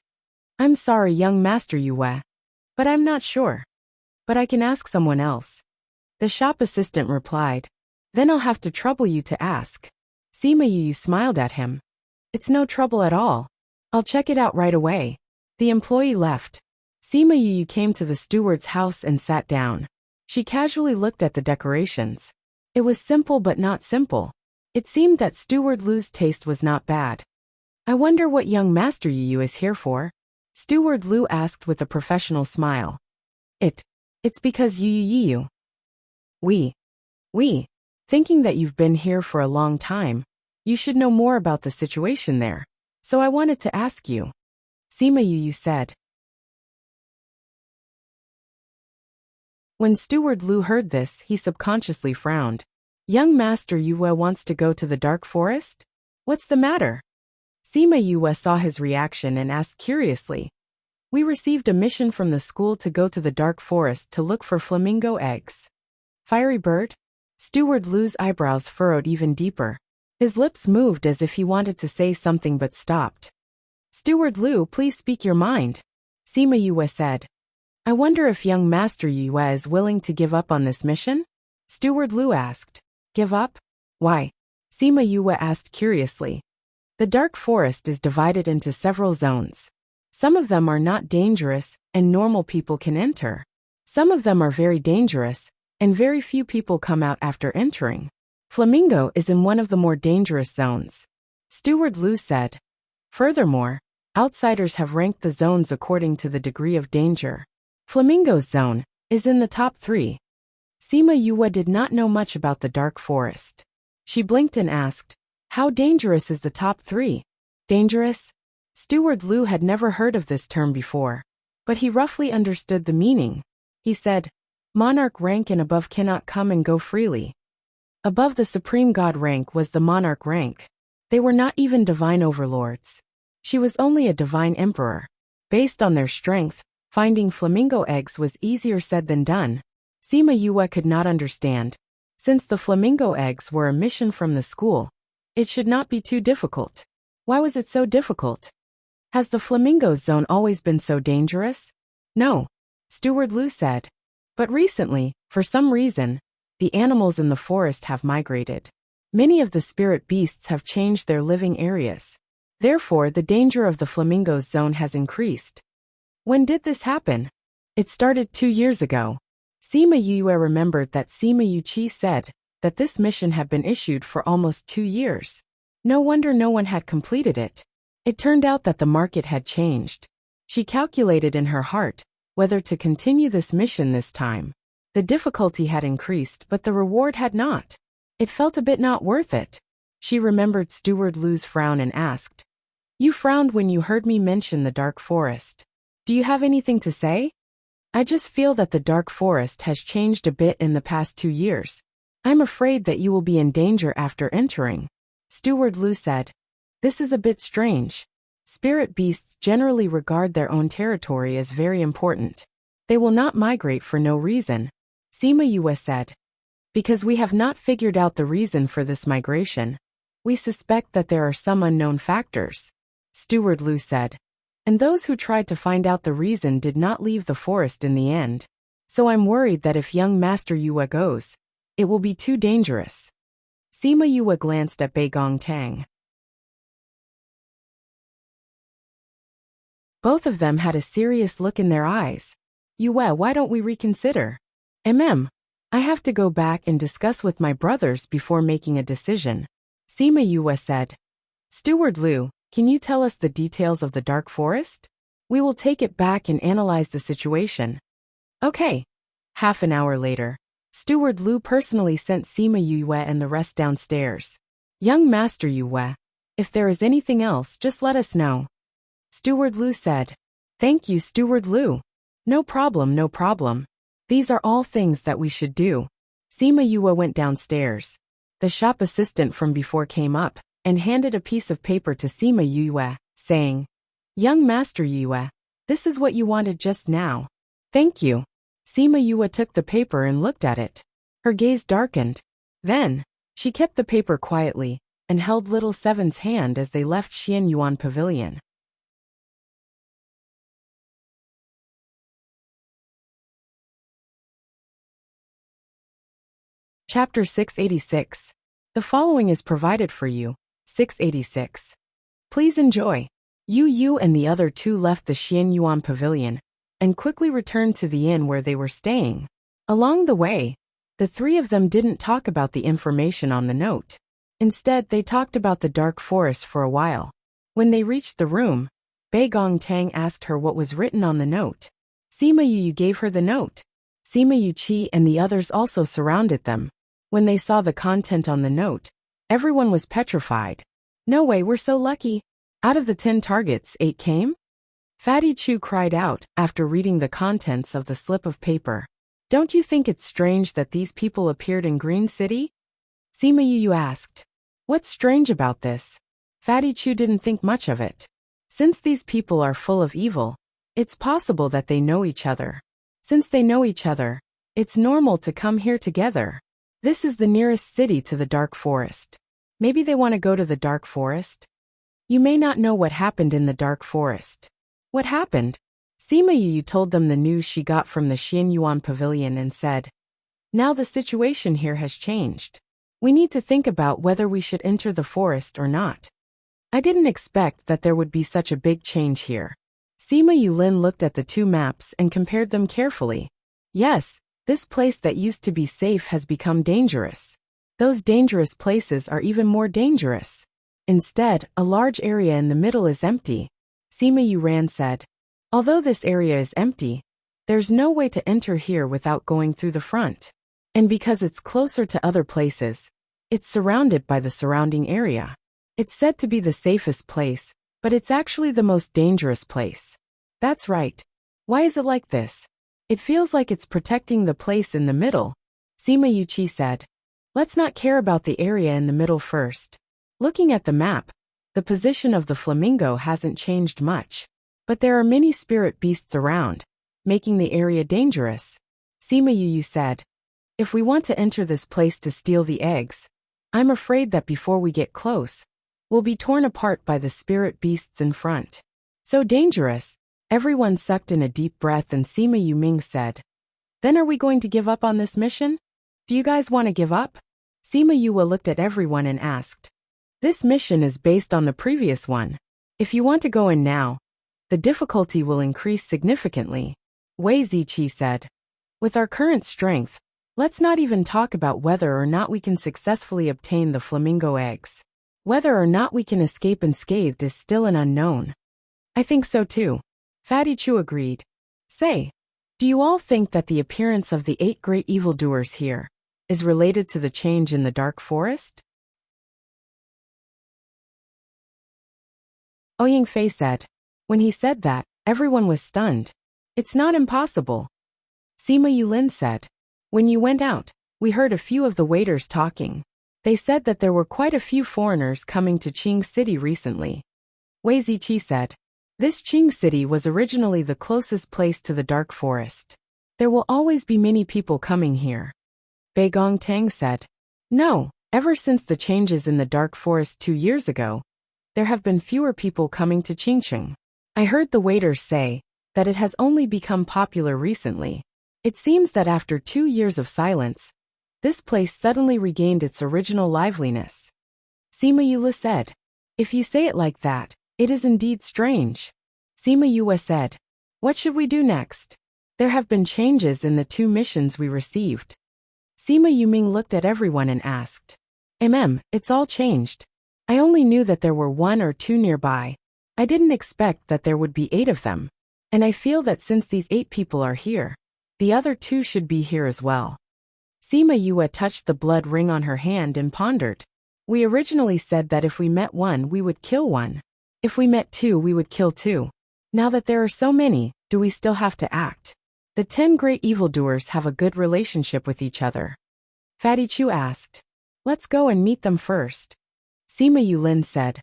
I'm sorry, young Master Yue, but I'm not sure. But I can ask someone else. The shop assistant replied. Then I'll have to trouble you to ask. Sima Yue smiled at him. It's no trouble at all. I'll check it out right away. The employee left. Sima Yue came to the steward's house and sat down. She casually looked at the decorations. It was simple but not simple. It seemed that Steward Liu's taste was not bad. I wonder what young Master Yue is here for? Steward Liu asked with a professional smile. It's because you. We. Thinking that you've been here for a long time, you should know more about the situation there. So I wanted to ask you. Sima Yue said. When Steward Liu heard this, he subconsciously frowned. Young Master Yue wants to go to the dark forest? What's the matter? Sima Yue saw his reaction and asked curiously. We received a mission from the school to go to the dark forest to look for flamingo eggs. Fiery bird? Steward Lu's eyebrows furrowed even deeper. His lips moved as if he wanted to say something but stopped. Steward Lu, please speak your mind, Sima Yue said. I wonder if young Master Yue is willing to give up on this mission? Steward Lu asked. Give up? Why? Sima Yue asked curiously. The dark forest is divided into several zones. Some of them are not dangerous, and normal people can enter. Some of them are very dangerous, and very few people come out after entering. Flamingo is in one of the more dangerous zones, Steward Lu said. Furthermore, outsiders have ranked the zones according to the degree of danger. Flamingo's zone is in the top 3. Sima Yue did not know much about the dark forest. She blinked and asked, how dangerous is the top 3? Dangerous? Steward Lu had never heard of this term before, but he roughly understood the meaning. He said, monarch rank and above cannot come and go freely. Above the supreme god rank was the monarch rank. They were not even divine overlords. She was only a divine emperor. Based on their strength, finding flamingo eggs was easier said than done. Sima Yue could not understand. Since the flamingo eggs were a mission from the school, it should not be too difficult. Why was it so difficult? Has the flamingo zone always been so dangerous? No, Steward Lu said. But recently, for some reason, the animals in the forest have migrated. Many of the spirit beasts have changed their living areas. Therefore, the danger of the flamingo's zone has increased. When did this happen? It started 2 years ago. Sima Yue remembered that Sima Yuqi said that this mission had been issued for almost 2 years. No wonder no one had completed it. It turned out that the market had changed. She calculated in her heart whether to continue this mission this time. The difficulty had increased, but the reward had not. It felt a bit not worth it. She remembered Steward Lu's frown and asked, you frowned when you heard me mention the dark forest. Do you have anything to say? I just feel that the dark forest has changed a bit in the past 2 years. I'm afraid that you will be in danger after entering, Steward Lu said. This is a bit strange. Spirit beasts generally regard their own territory as very important. They will not migrate for no reason, Sima Yue said. Because we have not figured out the reason for this migration. We suspect that there are some unknown factors, Steward Lu said. And those who tried to find out the reason did not leave the forest in the end. So I'm worried that if young Master Yue goes, it will be too dangerous. Sima Yue glanced at Bei Gong Tang. Both of them had a serious look in their eyes. Yue, why don't we reconsider? I have to go back and discuss with my brothers before making a decision, Sima Yue said. Steward Lu, can you tell us the details of the dark forest? We will take it back and analyze the situation. Okay. Half an hour later, Steward Lu personally sent Sima Yue and the rest downstairs. Young Master Yue, if there is anything else, just let us know. Steward Lu said. Thank you, Steward Lu. No problem, no problem. These are all things that we should do. Sima Yue went downstairs. The shop assistant from before came up and handed a piece of paper to Sima Yue, saying, Young Master Yue, this is what you wanted just now. Thank you. Sima Yue took the paper and looked at it. Her gaze darkened. Then, she kept the paper quietly and held little Seven's hand as they left Xianyuan Pavilion. Chapter 686. The following is provided for you. 686. Please enjoy. Yu and the other two left the Xianyuan Pavilion and quickly returned to the inn where they were staying. Along the way, the three of them didn't talk about the information on the note. Instead, they talked about the dark forest for a while. When they reached the room, Bei Gong Tang asked her what was written on the note. Sima Yu gave her the note. Sima Yuqi and the others also surrounded them. When they saw the content on the note, everyone was petrified. No way, we're so lucky. Out of the 10 targets, 8 came? Fatty Chu cried out after reading the contents of the slip of paper. Don't you think it's strange that these people appeared in Green City? Sima Yu asked. What's strange about this? Fatty Chu didn't think much of it. Since these people are full of evil, It's possible that they know each other. Since they know each other, it's normal to come here together. This is the nearest city to the dark forest. Maybe they want to go to the dark forest? You may not know what happened in the dark forest. What happened? Sima Yu told them the news she got from the Xianyuan pavilion and said, "Now the situation here has changed. We need to think about whether we should enter the forest or not. I didn't expect that there would be such a big change here." Sima Yulin looked at the two maps and compared them carefully. Yes, this place that used to be safe has become dangerous. Those dangerous places are even more dangerous. Instead, a large area in the middle is empty. Sima Yuran said, "Although this area is empty, there's no way to enter here without going through the front. And because it's closer to other places, it's surrounded by the surrounding area. It's said to be the safest place, but it's actually the most dangerous place." That's right. Why is it like this? It feels like it's protecting the place in the middle. Sima Yuchi said, "Let's not care about the area in the middle first. Looking at the map, the position of the flamingo hasn't changed much. But there are many spirit beasts around, making the area dangerous." Sima Yu said, "If we want to enter this place to steal the eggs, I'm afraid that before we get close, we'll be torn apart by the spirit beasts in front. So dangerous." Everyone sucked in a deep breath and Sima Yuming said, "Then are we going to give up on this mission? Do you guys want to give up?" Sima Yua looked at everyone and asked, "This mission is based on the previous one. If you want to go in now, the difficulty will increase significantly." Wei Ziqi said, "With our current strength, let's not even talk about whether or not we can successfully obtain the flamingo eggs. Whether or not we can escape unscathed is still an unknown." "I think so too," Fatty Chu agreed. "Say, do you all think that the appearance of the 8 great evildoers here is related to the change in the dark forest?" Ouying Fei said. When he said that, everyone was stunned. "It's not impossible." Sima Yulin said, "When you went out, we heard a few of the waiters talking. They said that there were quite a few foreigners coming to Qing City recently." Wei Ziqi said, "This Qing City was originally the closest place to the dark forest. There will always be many people coming here." Bei Gong Tang said, "No, ever since the changes in the dark forest 2 years ago, there have been fewer people coming to Qingcheng. I heard the waiters say that it has only become popular recently. It seems that after 2 years of silence, this place suddenly regained its original liveliness." Sima Yula said, "If you say it like that, it is indeed strange." Sima Yua said, "What should we do next? There have been changes in the 2 missions we received." Sima Yuming looked at everyone and asked, It's all changed. I only knew that there were 1 or 2 nearby. I didn't expect that there would be 8 of them. And I feel that since these 8 people are here, the other 2 should be here as well." Sima Yua touched the blood ring on her hand and pondered. "We originally said that if we met 1, we would kill 1. If we met 2, we would kill 2. Now that there are so many, do we still have to act? The 10 great evildoers have a good relationship with each other." Fatty Chu asked, "Let's go and meet them first." Sima Yulin said,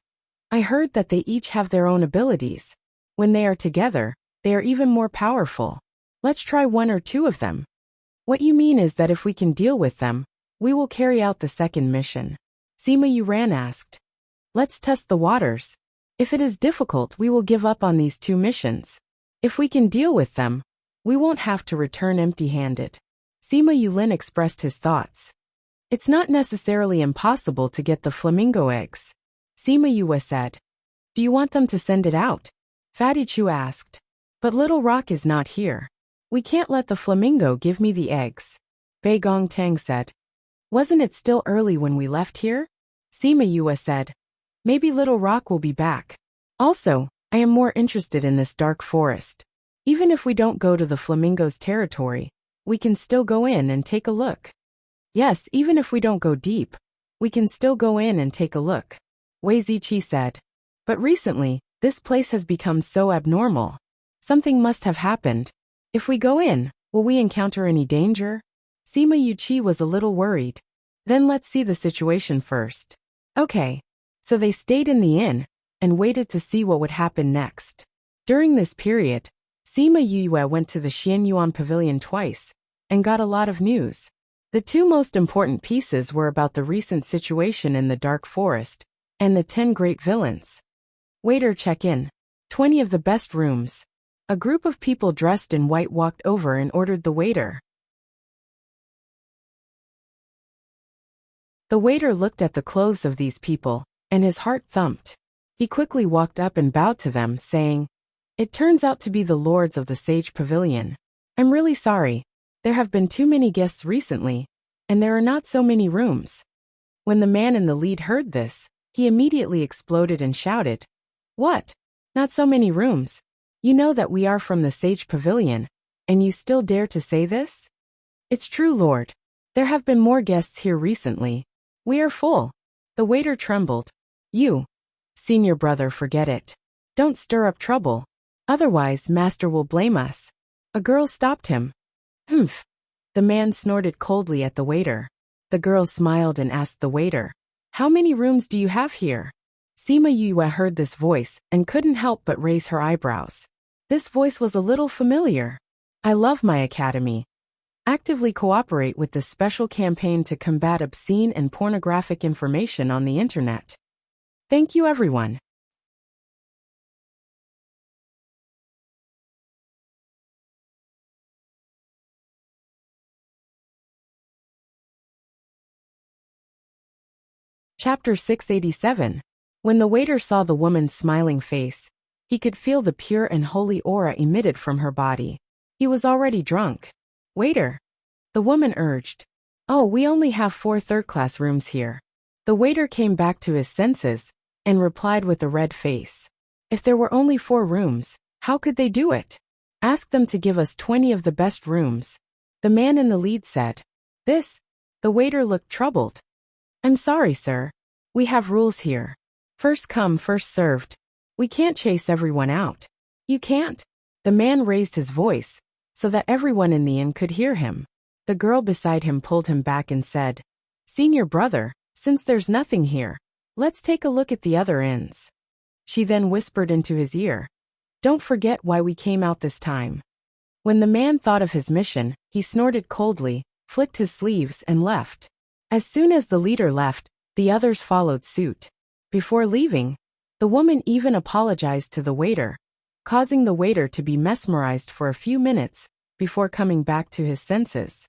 "I heard that they each have their own abilities. When they are together, they are even more powerful. Let's try 1 or 2 of them." "What you mean is that if we can deal with them, we will carry out the second mission?" Sima Yuran asked. "Let's test the waters. If it is difficult, we will give up on these 2 missions. If we can deal with them, we won't have to return empty-handed." Sima Yulin expressed his thoughts. "It's not necessarily impossible to get the flamingo eggs," Sima Yua said. "Do you want them to send it out?" Fatty Chu asked. "But Little Rock is not here. We can't let the flamingo give me the eggs," Bei Gong Tang said. "Wasn't it still early when we left here?" Sima Yua said, "Maybe Little Rock will be back. Also, I am more interested in this dark forest. Even if we don't go to the flamingo's territory, we can still go in and take a look." "Yes, even if we don't go deep, we can still go in and take a look," Wei Ziqi said. "But recently, this place has become so abnormal. Something must have happened. If we go in, will we encounter any danger?" Sima Yuchi was a little worried. "Then let's see the situation first." Okay. So they stayed in the inn and waited to see what would happen next. During this period, Sima Yue went to the Xianyuan Pavilion twice and got a lot of news. The two most important pieces were about the recent situation in the Dark Forest and the 10 great villains. Waiter, check in. 20 of the best rooms. A group of people dressed in white walked over and ordered the waiter. The waiter looked at the clothes of these people, and his heart thumped. He quickly walked up and bowed to them, saying, "It turns out to be the lords of the Sage Pavilion. I'm really sorry. There have been too many guests recently, and there are not so many rooms." When the man in the lead heard this, he immediately exploded and shouted, "What? Not so many rooms? You know that we are from the Sage Pavilion, and you still dare to say this?" "It's true, Lord. There have been more guests here recently. We are full." The waiter trembled. "You, senior brother, forget it. Don't stir up trouble. Otherwise, master will blame us." A girl stopped him. "Humph." The man snorted coldly at the waiter. The girl smiled and asked the waiter, "How many rooms do you have here?" Sima Yue heard this voice and couldn't help but raise her eyebrows. This voice was a little familiar. "I love my academy. Actively cooperate with this special campaign to combat obscene and pornographic information on the internet. Thank you, everyone." Chapter 687. When the waiter saw the woman's smiling face, he could feel the pure and holy aura emitted from her body. He was already drunk. "Waiter," the woman urged. "Oh, we only have 4 third-class rooms here." The waiter came back to his senses and replied with a red face. "If there were only 4 rooms, how could they do it? Ask them to give us 20 of the best rooms." The man in the lead said. "This?" The waiter looked troubled. "I'm sorry, sir. We have rules here. First come, first served. We can't chase everyone out." "You can't?" The man raised his voice so that everyone in the inn could hear him. The girl beside him pulled him back and said, "Senior brother, since there's nothing here, let's take a look at the other inns." She then whispered into his ear, "Don't forget why we came out this time." When the man thought of his mission, he snorted coldly, flicked his sleeves, and left. As soon as the leader left, the others followed suit. Before leaving, the woman even apologized to the waiter, causing the waiter to be mesmerized for a few minutes before coming back to his senses.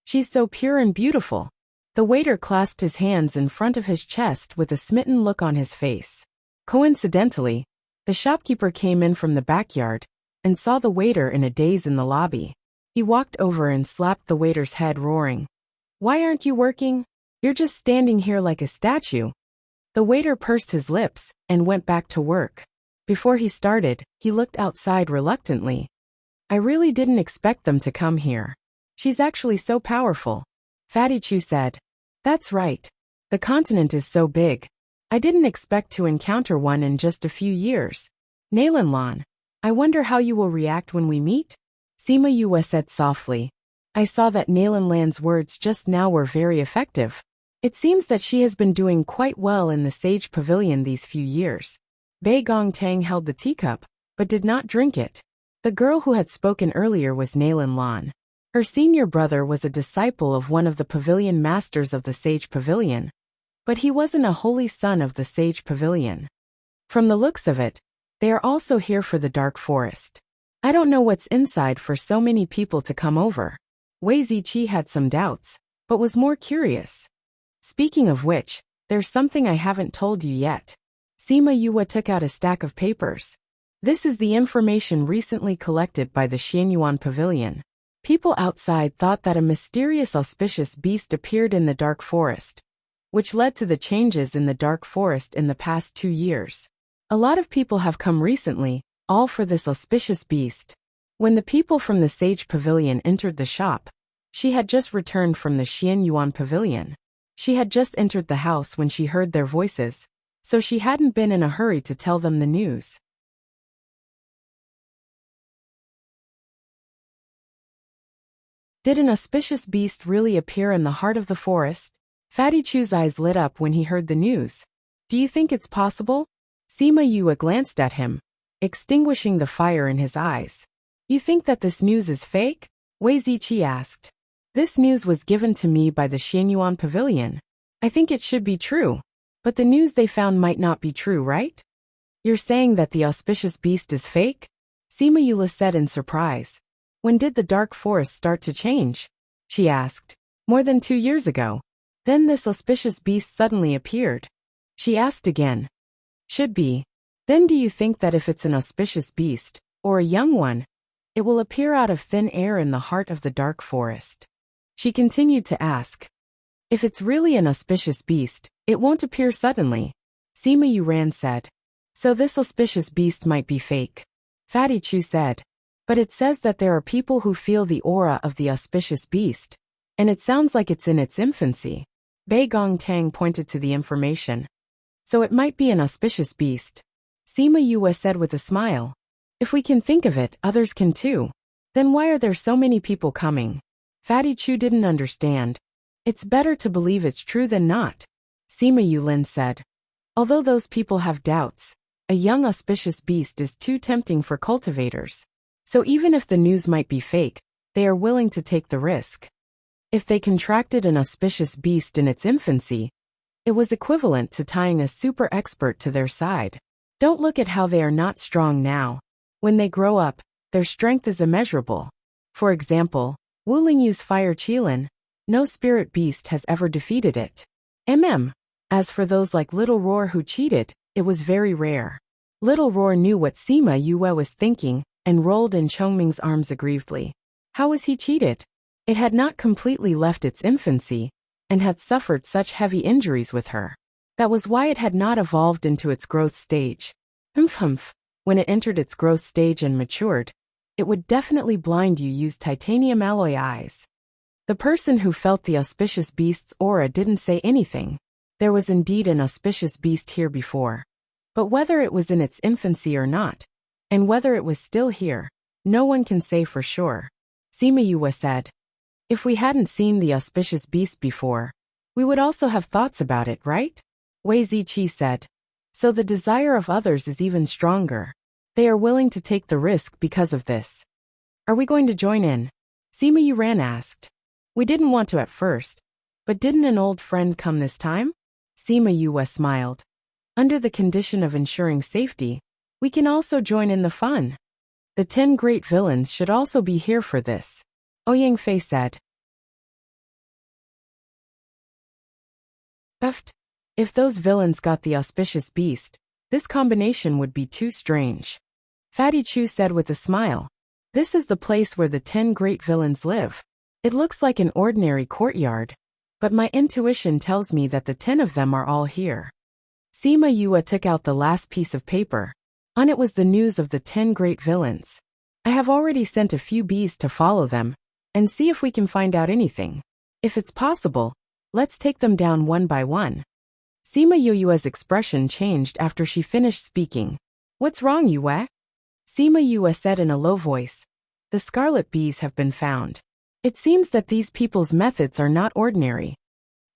"She's so pure and beautiful." The waiter clasped his hands in front of his chest with a smitten look on his face. Coincidentally, the shopkeeper came in from the backyard and saw the waiter in a daze in the lobby. He walked over and slapped the waiter's head, roaring, "Why aren't you working? You're just standing here like a statue." The waiter pursed his lips and went back to work. Before he started, he looked outside reluctantly. "I really didn't expect them to come here. She's actually so powerful." Fatty Chu said, "That's right. The continent is so big. I didn't expect to encounter one in just a few years. Nalanlan, I wonder how you will react when we meet?" Sima Yue said softly. "I saw that Nalanlan's words just now were very effective. It seems that she has been doing quite well in the Sage Pavilion these few years." Bei Gong Tang held the teacup, but did not drink it. The girl who had spoken earlier was Nalanlan. Her senior brother was a disciple of one of the pavilion masters of the Sage Pavilion, but he wasn't a holy son of the Sage Pavilion. From the looks of it, they are also here for the Dark Forest. I don't know what's inside for so many people to come over. Wei Ziqi had some doubts, but was more curious. "Speaking of which, there's something I haven't told you yet." Sima Yue took out a stack of papers. "This is the information recently collected by the Xianyuan Pavilion. People outside thought that a mysterious auspicious beast appeared in the Dark Forest, which led to the changes in the Dark Forest in the past 2 years. A lot of people have come recently, all for this auspicious beast." When the people from the Sage Pavilion entered the shop, she had just returned from the Xianyuan Pavilion. She had just entered the house when she heard their voices, so she hadn't been in a hurry to tell them the news. Did an auspicious beast really appear in the heart of the forest? Fatty Chu's eyes lit up when he heard the news. "Do you think it's possible?" Sima Yue glanced at him, extinguishing the fire in his eyes. You think that this news is fake? Wei Ziqi asked. This news was given to me by the Xianyuan Pavilion. I think it should be true. But the news they found might not be true, right? You're saying that the auspicious beast is fake? Sima Yue said in surprise. When did the dark forest start to change? She asked. More than 2 years ago. Then this auspicious beast suddenly appeared. She asked again. Should be. Then do you think that if it's an auspicious beast, or a young one, it will appear out of thin air in the heart of the dark forest? She continued to ask. If it's really an auspicious beast, it won't appear suddenly. Sima Yuran said. So this auspicious beast might be fake. Fatty Chu said. But it says that there are people who feel the aura of the auspicious beast, and it sounds like it's in its infancy. Bei Gongtang pointed to the information. So it might be an auspicious beast. Sima Yue said with a smile. If we can think of it, others can too. Then why are there so many people coming? Fatty Chu didn't understand. It's better to believe it's true than not. Sima Yulin said. Although those people have doubts, a young auspicious beast is too tempting for cultivators. So even if the news might be fake, they are willing to take the risk. If they contracted an auspicious beast in its infancy, it was equivalent to tying a super expert to their side. Don't look at how they are not strong now. When they grow up, their strength is immeasurable. For example, Wu Lingyu's fire qilin, no spirit beast has ever defeated it. As for those like Little Roar who cheated, it was very rare. Little Roar knew what Sima Yue was thinking, and rolled in Chongming's arms aggrievedly. How was he cheated? It had not completely left its infancy, and had suffered such heavy injuries with her. That was why it had not evolved into its growth stage. When it entered its growth stage and matured, it would definitely blind you. Use titanium alloy eyes. The person who felt the auspicious beast's aura didn't say anything. There was indeed an auspicious beast here before. But whether it was in its infancy or not, and whether it was still here, no one can say for sure. Sima Yue said. If we hadn't seen the auspicious beast before, we would also have thoughts about it, right? Wei Ziqi said. So the desire of others is even stronger. They are willing to take the risk because of this. Are we going to join in? Sima Yuran asked. We didn't want to at first, but didn't an old friend come this time? Sima Yue smiled. Under the condition of ensuring safety, we can also join in the fun. The 10 great villains should also be here for this. Ouyang Fei said. If those villains got the auspicious beast, this combination would be too strange. Fatty Chu said with a smile. This is the place where the 10 great villains live. It looks like an ordinary courtyard, but my intuition tells me that the 10 of them are all here. Sima Yue took out the last piece of paper. On it was the news of the 10 great villains. I have already sent a few bees to follow them, and see if we can find out anything. If it's possible, let's take them down one by one. Sima Yue's expression changed after she finished speaking. What's wrong, Yue? Sima Yue said in a low voice. The scarlet bees have been found. It seems that these people's methods are not ordinary.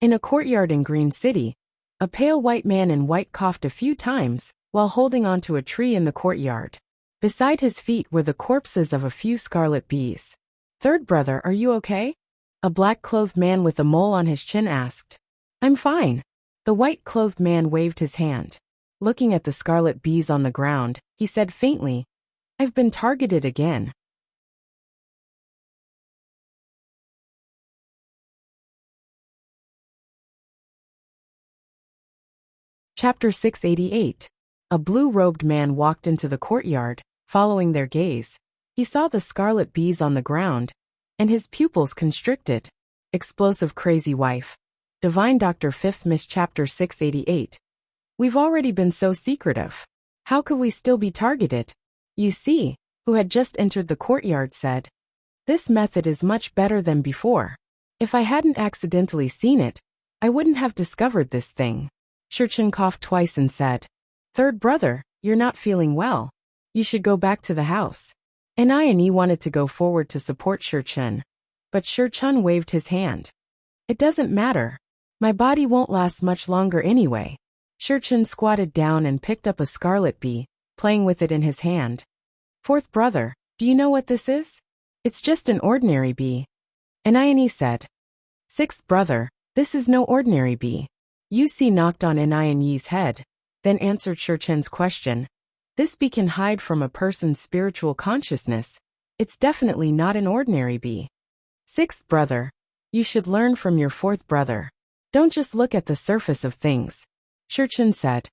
In a courtyard in Green City, a pale white man in white coughed a few times while holding onto a tree in the courtyard. Beside his feet were the corpses of a few scarlet bees. Third brother, are you okay? A black-clothed man with a mole on his chin asked. I'm fine. The white-clothed man waved his hand. Looking at the scarlet bees on the ground, he said faintly, I've been targeted again. Chapter 688. A blue-robed man walked into the courtyard, following their gaze. He saw the scarlet bees on the ground, and his pupils constricted. Explosive crazy wife. Divine Dr. 5th Miss Chapter 688. We've already been so secretive. How could we still be targeted? You see, who had just entered the courtyard said. This method is much better than before. If I hadn't accidentally seen it, I wouldn't have discovered this thing. Shurchen coughed twice and said. Third brother, you're not feeling well. You should go back to the house. And I wanted to go forward to support Shurchen. But Shurchen waved his hand. It doesn't matter. My body won't last much longer anyway. Shurchen squatted down and picked up a scarlet bee, playing with it in his hand. Fourth brother, Do you know what this is? It's just an ordinary bee. Anione said. Sixth brother, this is no ordinary bee. Yusi knocked on Anioni's head, then answered Shurchen's question. This bee can hide from a person's spiritual consciousness. It's definitely not an ordinary bee. Sixth brother, you should learn from your fourth brother. Don't just look at the surface of things. Shurchen said.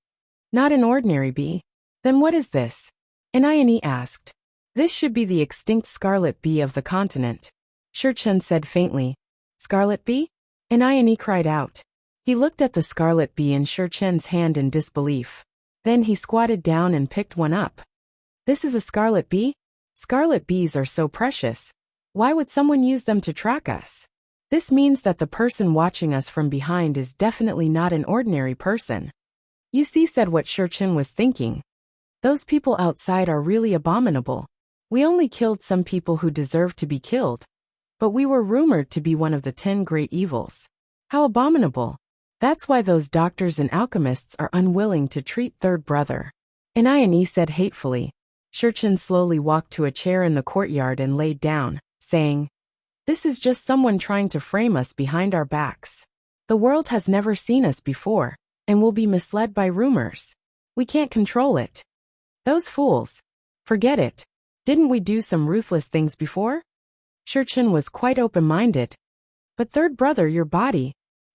Not an ordinary bee. Then what is this? Anione asked. This should be the extinct scarlet bee of the continent. Shurchen said faintly. Scarlet bee? Anione cried out. He looked at the scarlet bee in Shurchen's hand in disbelief. Then he squatted down and picked one up. This is a scarlet bee? Scarlet bees are so precious. Why would someone use them to track us? This means that the person watching us from behind is definitely not an ordinary person. Yusi said what Shurchen was thinking. Those people outside are really abominable. We only killed some people who deserved to be killed. But we were rumored to be one of the 10 great evils. How abominable. That's why those doctors and alchemists are unwilling to treat third brother. Anione said hatefully. Shurchen slowly walked to a chair in the courtyard and laid down, saying, This is just someone trying to frame us behind our backs. The world has never seen us before, and will be misled by rumors. We can't control it. Those fools. Forget it. Didn't we do some ruthless things before? Shurchen was quite open-minded. But third brother, your body.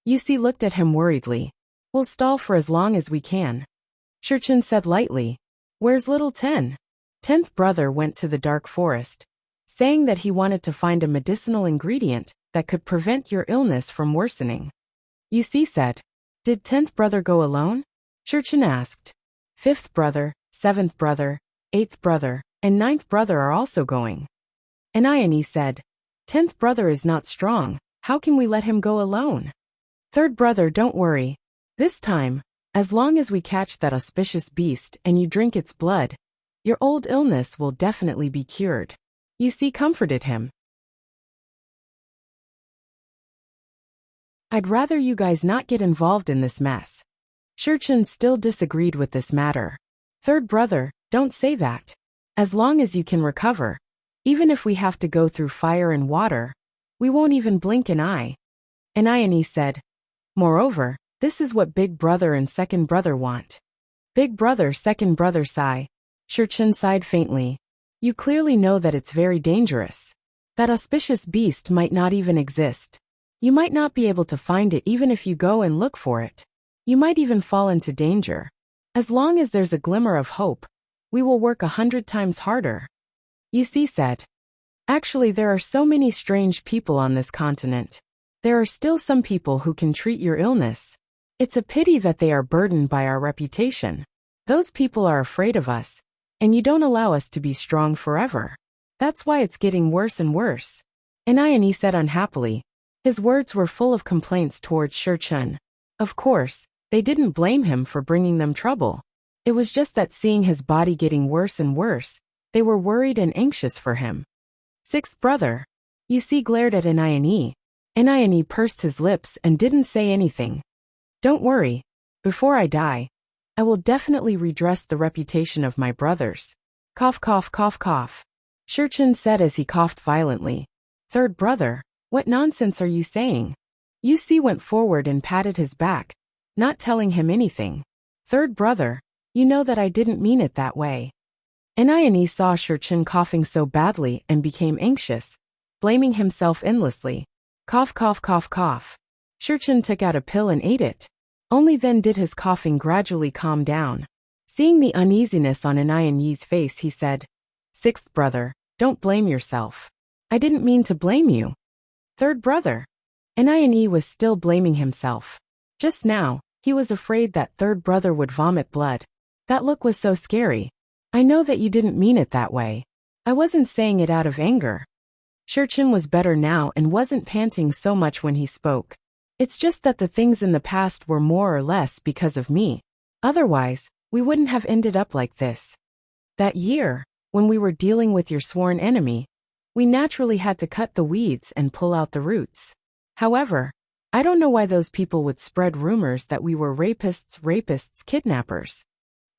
Yusi looked at him worriedly. We'll stall for as long as we can. Shurchen said lightly. Where's little 10? 10th brother went to the dark forest, saying that he wanted to find a medicinal ingredient that could prevent your illness from worsening. Yusi said. Did 10th brother go alone? Shurchen asked. 5th brother, 7th brother, 8th brother, and 9th brother are also going. Anione said. 10th brother is not strong. How can we let him go alone? Third brother, don't worry. This time, as long as we catch that auspicious beast and you drink its blood, your old illness will definitely be cured. Yusi comforted him. I'd rather you guys not get involved in this mess. Shurchen still disagreed with this matter. Third brother, don't say that. As long as you can recover, even if we have to go through fire and water, we won't even blink an eye. Anione said. Moreover, this is what big brother and second brother want. Big brother, second brother sigh. Shurchen sighed faintly. You clearly know that it's very dangerous. That auspicious beast might not even exist. You might not be able to find it even if you go and look for it. You might even fall into danger. As long as there's a glimmer of hope, we will work 100 times harder. Yusi said. Actually, there are so many strange people on this continent. There are still some people who can treat your illness. It's a pity that they are burdened by our reputation. Those people are afraid of us, and you don't allow us to be strong forever. That's why it's getting worse and worse. Anione said unhappily. His words were full of complaints towards Shurchen. Of course, they didn't blame him for bringing them trouble. It was just that seeing his body getting worse and worse, they were worried and anxious for him. Sixth brother. Yusi glared at Anione. Anione pursed his lips and didn't say anything. Don't worry. Before I die, I will definitely redress the reputation of my brothers. Cough, cough, cough, cough. Shurchen said as he coughed violently. Third brother, what nonsense are you saying? Yusi went forward and patted his back, not telling him anything. Third brother, you know that I didn't mean it that way. Anione saw Shurchen coughing so badly and became anxious, blaming himself endlessly. Cough, cough, cough, cough. Shurchen took out a pill and ate it. Only then did his coughing gradually calm down. Seeing the uneasiness on Anioni's face, he said, Sixth brother, don't blame yourself. I didn't mean to blame you. Third brother. Anione was still blaming himself. Just now, he was afraid that third brother would vomit blood. That look was so scary. I know that you didn't mean it that way. I wasn't saying it out of anger. Shurchen was better now and wasn't panting so much when he spoke. It's just that the things in the past were more or less because of me. Otherwise, we wouldn't have ended up like this. That year, when we were dealing with your sworn enemy, we naturally had to cut the weeds and pull out the roots. However, I don't know why those people would spread rumors that we were rapists, kidnappers.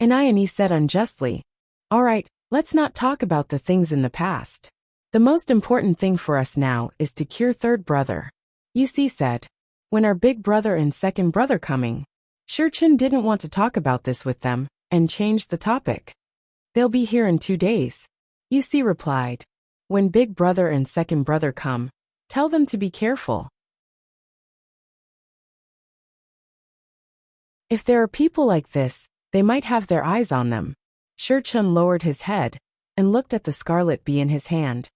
Anione said unjustly. All right, Let's not talk about the things in the past. The most important thing for us now is to cure third brother. Yusi said. When our big brother and second brother coming? Shurchin didn't want to talk about this with them, and changed the topic. They'll be here in 2 days. Yusi replied. When big brother and second brother come, tell them to be careful. If there are people like this, they might have their eyes on them. Shurchin lowered his head, and looked at the scarlet bee in his hand.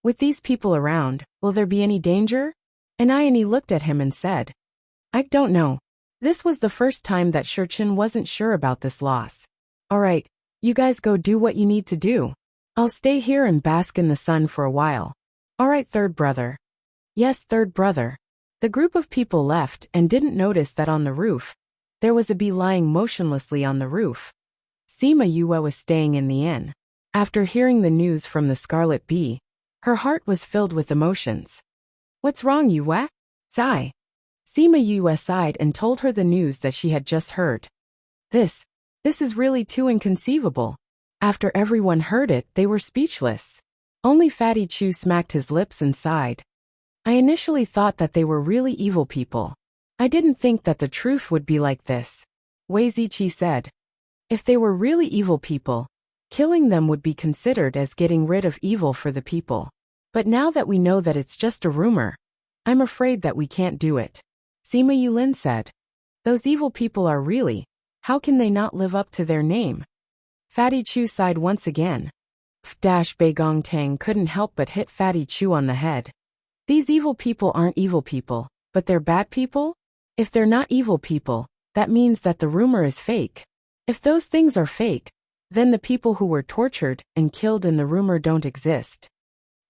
With these people around, will there be any danger? Anayani looked at him and said. I don't know. This was the first time that Shurchin wasn't sure about this loss. Alright, you guys go do what you need to do. I'll stay here and bask in the sun for a while. Alright, third brother. Yes, third brother. The group of people left and didn't notice that on the roof, there was a bee lying motionlessly on the roof. Sima Yue was staying in the inn. After hearing the news from the scarlet bee, her heart was filled with emotions. What's wrong, Yue? Sigh. Sima Yue sighed and told her the news that she had just heard. This is really too inconceivable. After everyone heard it, they were speechless. Only Fatty Chu smacked his lips and sighed. I initially thought that they were really evil people. I didn't think that the truth would be like this. Wei Ziqi said. If they were really evil people, killing them would be considered as getting rid of evil for the people. But now that we know that it's just a rumor, I'm afraid that we can't do it. Sima Yulin said. Those evil people are really, how can they not live up to their name? Fatty Chu sighed once again. Beigong Tang couldn't help but hit Fatty Chu on the head. These evil people aren't evil people, but they're bad people? If they're not evil people, that means that the rumor is fake. If those things are fake, then the people who were tortured and killed in the rumor don't exist.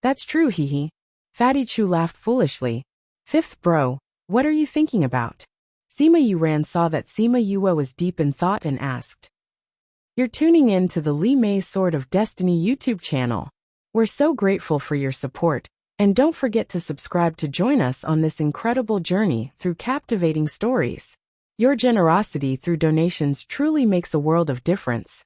That's true, hee. Fatty Chu laughed foolishly. Fifth bro, what are you thinking about? Sima Yuran saw that Sima Yue was deep in thought and asked. You're tuning in to the Li Mei's Sword of Destiny YouTube channel. We're so grateful for your support, and don't forget to subscribe to join us on this incredible journey through captivating stories. Your generosity through donations truly makes a world of difference,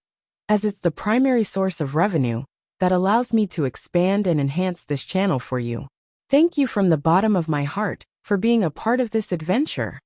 as it's the primary source of revenue that allows me to expand and enhance this channel for you. Thank you from the bottom of my heart for being a part of this adventure.